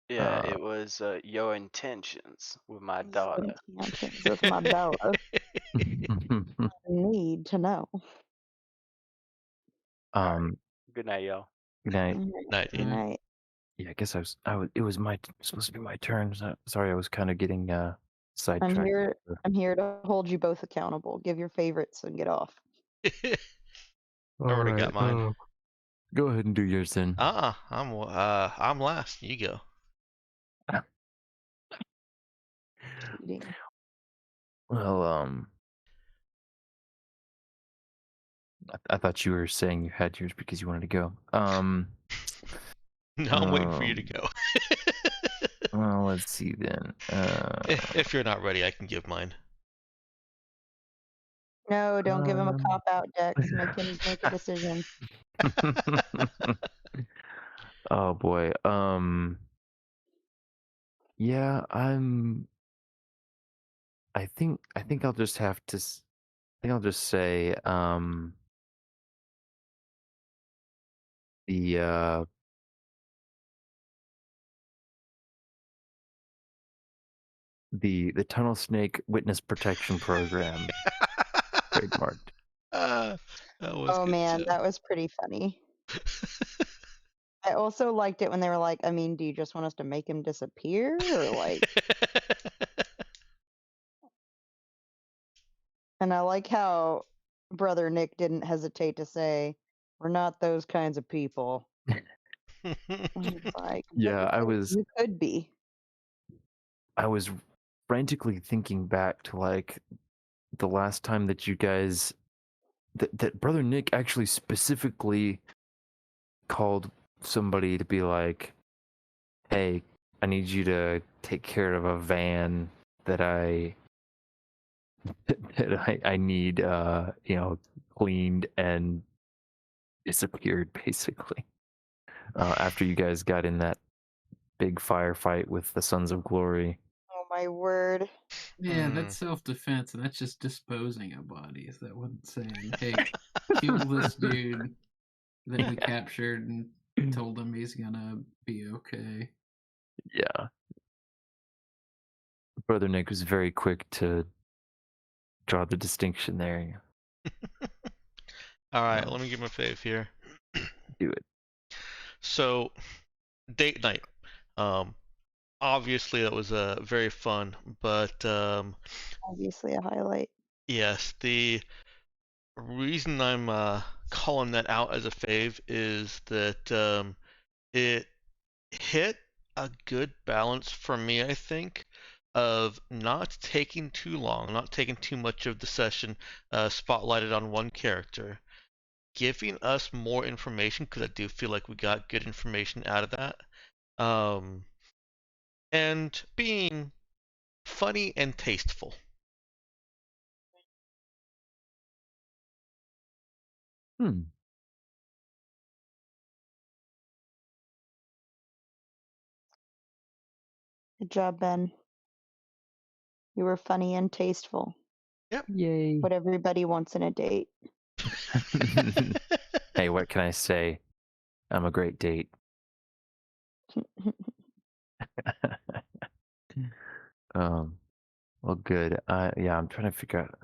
Yeah, it was your intentions with my daughter. Intentions with my daughter. Need to know. Good night, y'all. Good night. Night, Good Ethan. night. Yeah, I guess it was supposed to be my turn. Sorry, I was kind of getting sidetracked. I'm here to hold you both accountable. Give your favorites and get off. I already got mine. Go ahead and do yours then. I'm last. You go. Cheating. Well, I thought you were saying you had yours because you wanted to go. No, I'm waiting for you to go. Well, let's see then. If you're not ready, I can give mine. No, don't give him a cop out, Dex. Make him make a decision. Oh boy. Yeah, I think I'll just have to. I think I'll just say the tunnel snake witness protection program trademarked. That was Oh good man, too. that was pretty funny. I also liked it when they were like, I mean, do you just want us to make him disappear? Or like, and I like how Brother Nick didn't hesitate to say, we're not those kinds of people. Like, Yeah, you could be. I was frantically thinking back to like the last time that you guys that Brother Nick actually specifically called somebody to be like, "Hey, I need you to take care of a van that I need cleaned and disappeared basically." After you guys got in that big firefight with the Sons of Glory. Oh my word. Yeah, that's self-defense, and that's just disposing of bodies. That wasn't saying, "Hey, kill this dude that we captured and told him he's gonna be okay." Yeah. Brother Nick was very quick to draw the distinction there. All right, let me give my fave here. Do it. So, date night. Obviously that was very fun, but Obviously a highlight. yes, the reason I'm calling that out as a fave is that it hit a good balance for me, I think, of not taking too long, not taking too much of the session spotlighted on one character, giving us more information because I do feel like we got good information out of that, and being funny and tasteful. Hmm. Good job, Ben. You were funny and tasteful. Yep. Yay. What everybody wants in a date. Hey, what can I say? I'm a great date. Well, good. Yeah, I'm trying to figure out.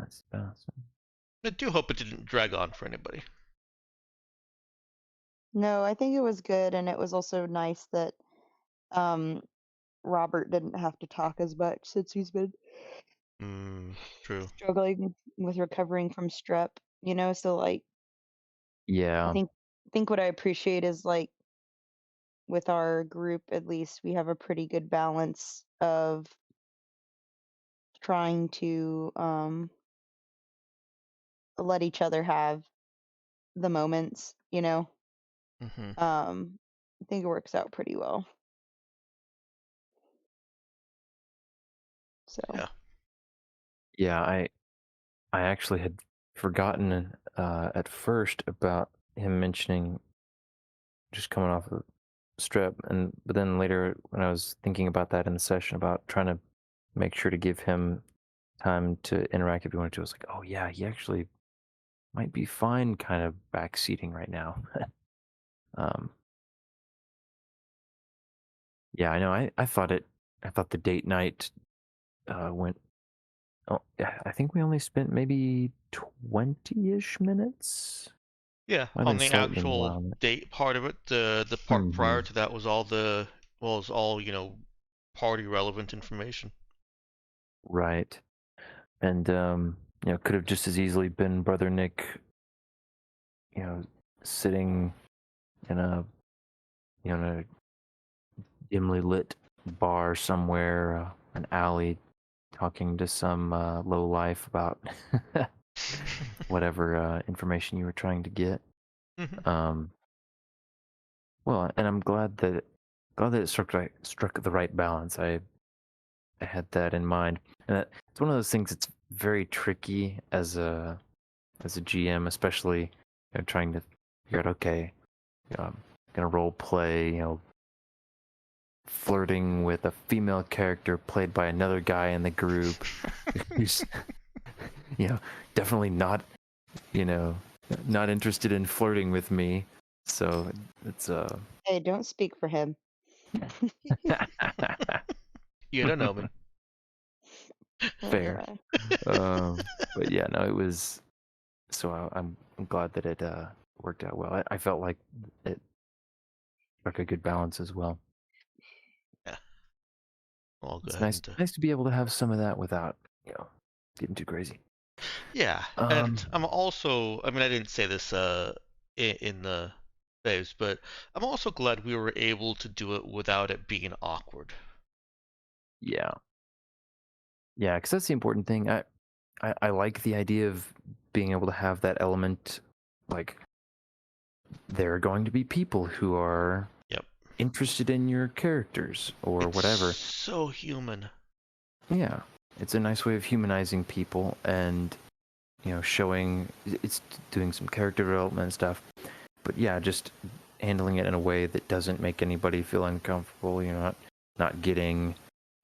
I do hope it didn't drag on for anybody. No, I think it was good, and it was also nice that Robert didn't have to talk as much since he's been True. struggling with recovering from strep. So like I Yeah, think what I appreciate is like with our group at least we have a pretty good balance of trying to let each other have the moments. Mm-hmm. I think it works out pretty well. So Yeah. yeah. I actually had forgotten at first about him mentioning just coming off of strep, but then later when I was thinking about that in the session about trying to make sure to give him time to interact if he wanted to, I was like, oh yeah, he actually might be fine, kind of backseating right now. um, yeah, I know. I thought the date night went. Oh, yeah, I think we only spent maybe 20-ish minutes. Yeah, Might have on been the slightly more actual on it. date part of it, the part Mm-hmm. prior to that was all party relevant information. Right. And could have just as easily been Brother Nick, sitting in a dimly lit bar somewhere, an alley, talking to some low life about whatever information you were trying to get. Mm-hmm. Well, and I'm glad that it struck the right balance. I had that in mind, and it's one of those things that's very tricky as a GM, especially trying to figure out, okay, I'm gonna role play, flirting with a female character played by another guy in the group who's definitely not not interested in flirting with me. So it's hey, don't speak for him. You don't know me. fair. But yeah, no, it was. So I'm glad that it worked out well. I felt like it struck a good balance as well. Yeah. I'll go It's ahead and. nice to be able to have some of that without getting too crazy. Yeah, and I'm also. I mean, I didn't say this in the phase, but I'm also glad we were able to do it without it being awkward. Yeah, because that's the important thing. I like the idea of being able to have that element, like there are going to be people who are Yep. interested in your characters or It's whatever. so human. Yeah, it's a nice way of humanizing people and showing it's doing some character development stuff. But yeah, just handling it in a way that doesn't make anybody feel uncomfortable. Not getting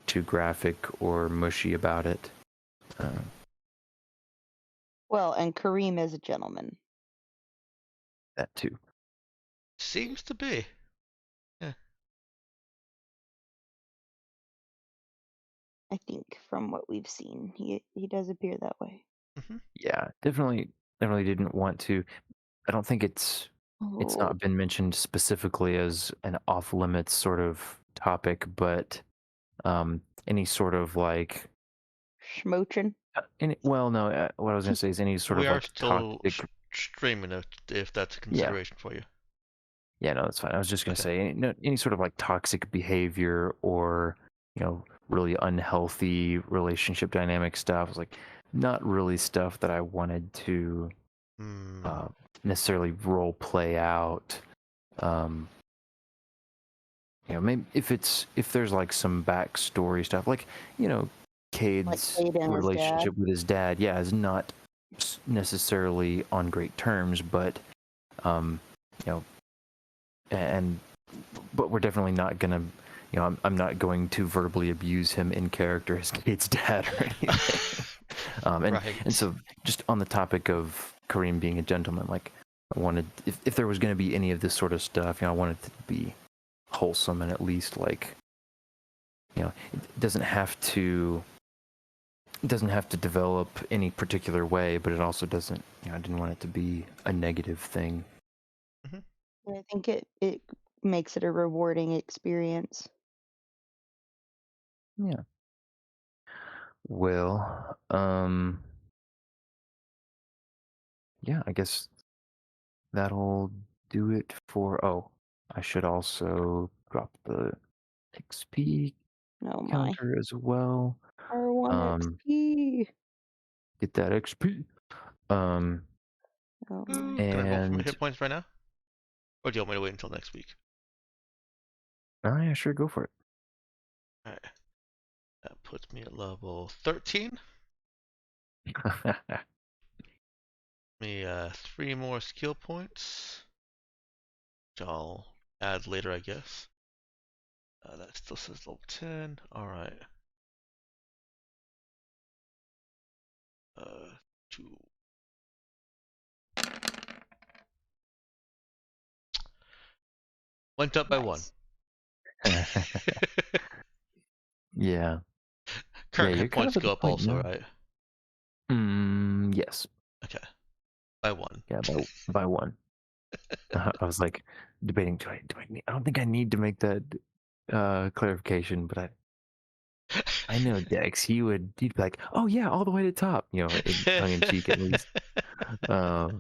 too graphic or mushy about it. Well, and Kareem is a gentleman. That too. Seems to be. Yeah. I think from what we've seen, he does appear that way. Mm-hmm. Yeah, definitely didn't want to. I don't think it's not been mentioned specifically as an off limits sort of topic, but any sort of like Schmoochin. well, no, what I was going to say is any sort We of are like still toxic. streaming it if that's a Yeah. consideration for you. Yeah, no, that's fine. I was just going to Okay. say any sort of like toxic behavior or really unhealthy relationship dynamic stuff. It's like not really stuff that I wanted to necessarily role play out. Maybe if there's like some backstory stuff, like Cade's Cade and his relationship dad. with his dad, yeah, is not necessarily on great terms, but but we're definitely not gonna, I'm not going to verbally abuse him in character as Cade's dad or anything. Right. And so just on the topic of Kareem being a gentleman, like I wanted, if there was going to be any of this sort of stuff, I wanted it to be wholesome and at least like, it doesn't have to develop any particular way, but it also doesn't, I didn't want it to be a negative thing. I think it makes it a rewarding experience. Yeah. Well, yeah, I guess that'll do it for. Oh, I should also drop the XP Oh my. counter as well. R1 XP. Get that XP. Oh my. Can I roll for my And hit points right now? Or do you want me to wait until next week? oh yeah, sure, go for it. Alright. That puts me at level 13. Me 3 more skill points. Which I'll add later, I guess. That still says level 10. Alright. 2. Went up by 1. Yeah. Current You're hit kind points of at the go up point also, now. right? Yes. Okay. By 1. Yeah, by 1. I was like debating, do I need, I don't think I need to make that clarification, but I know Dex, he'd be like, oh yeah, all the way to the top, in tongue in cheek at least. But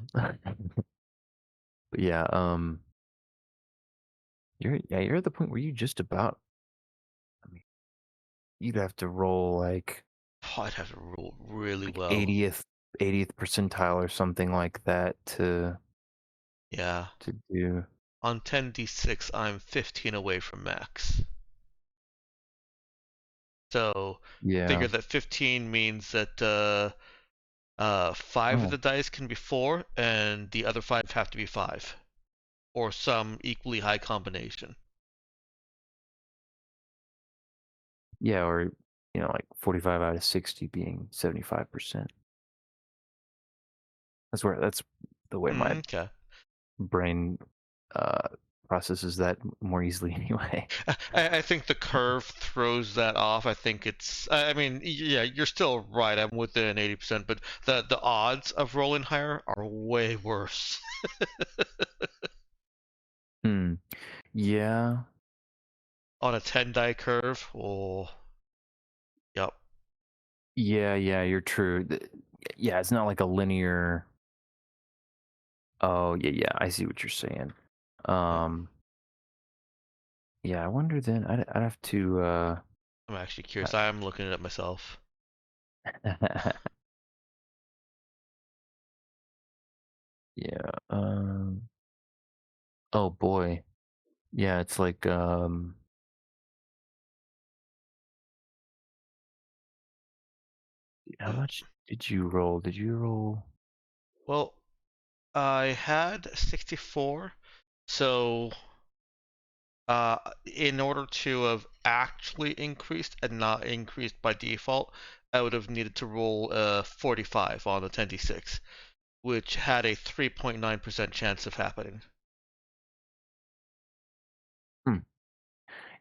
yeah, you're at the point where you just about, I mean, you'd have to roll like Oh, I'd have to roll really well. 80th percentile or something like that to Yeah. do. On 10d6, I'm 15 away from max. So Yeah. figure that 15 means that 5 of the dice can be 4, and the other 5 have to be 5, or some equally high combination. Yeah, or like 45 out of 60 being 75%. That's the way my Okay. brain processes that more easily anyway. I think the curve throws that off. I think it's. I mean, yeah, you're still right. I'm within 80%, but the odds of rolling higher are way worse. Yeah. On a 10 die curve. Oh. Yep. Yeah, you're true. Yeah, it's not like a linear. Oh, yeah, I see what you're saying. Yeah, I wonder then. I'd have to. I'm actually curious. I'm looking it up myself. Yeah. Oh boy. Yeah, it's like How much did you roll? Did you roll? Well, I had 64, so in order to have actually increased and not increased by default, I would have needed to roll 45 on the 10d6, which had a 3.9% chance of happening.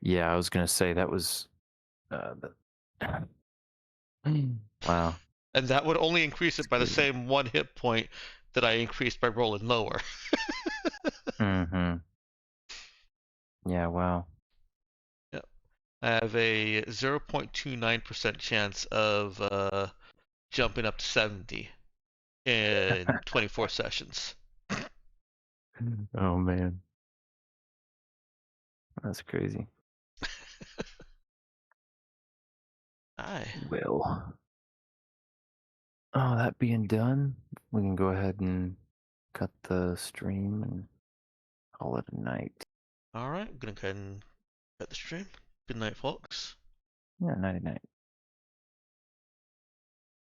Yeah, I was gonna say that was. Wow. And that would only increase it by the Crazy. same 1 hit point that I increased by rolling lower. Yeah, wow. Yep. I have a 0.29% chance of jumping up to 70 in 24 sessions. Oh man. That's crazy. Aye. Well. Oh, that being done, we can go ahead and cut the stream and call it a night. Alright, I'm gonna go ahead and cut the stream. Good night, folks. Yeah, nighty night.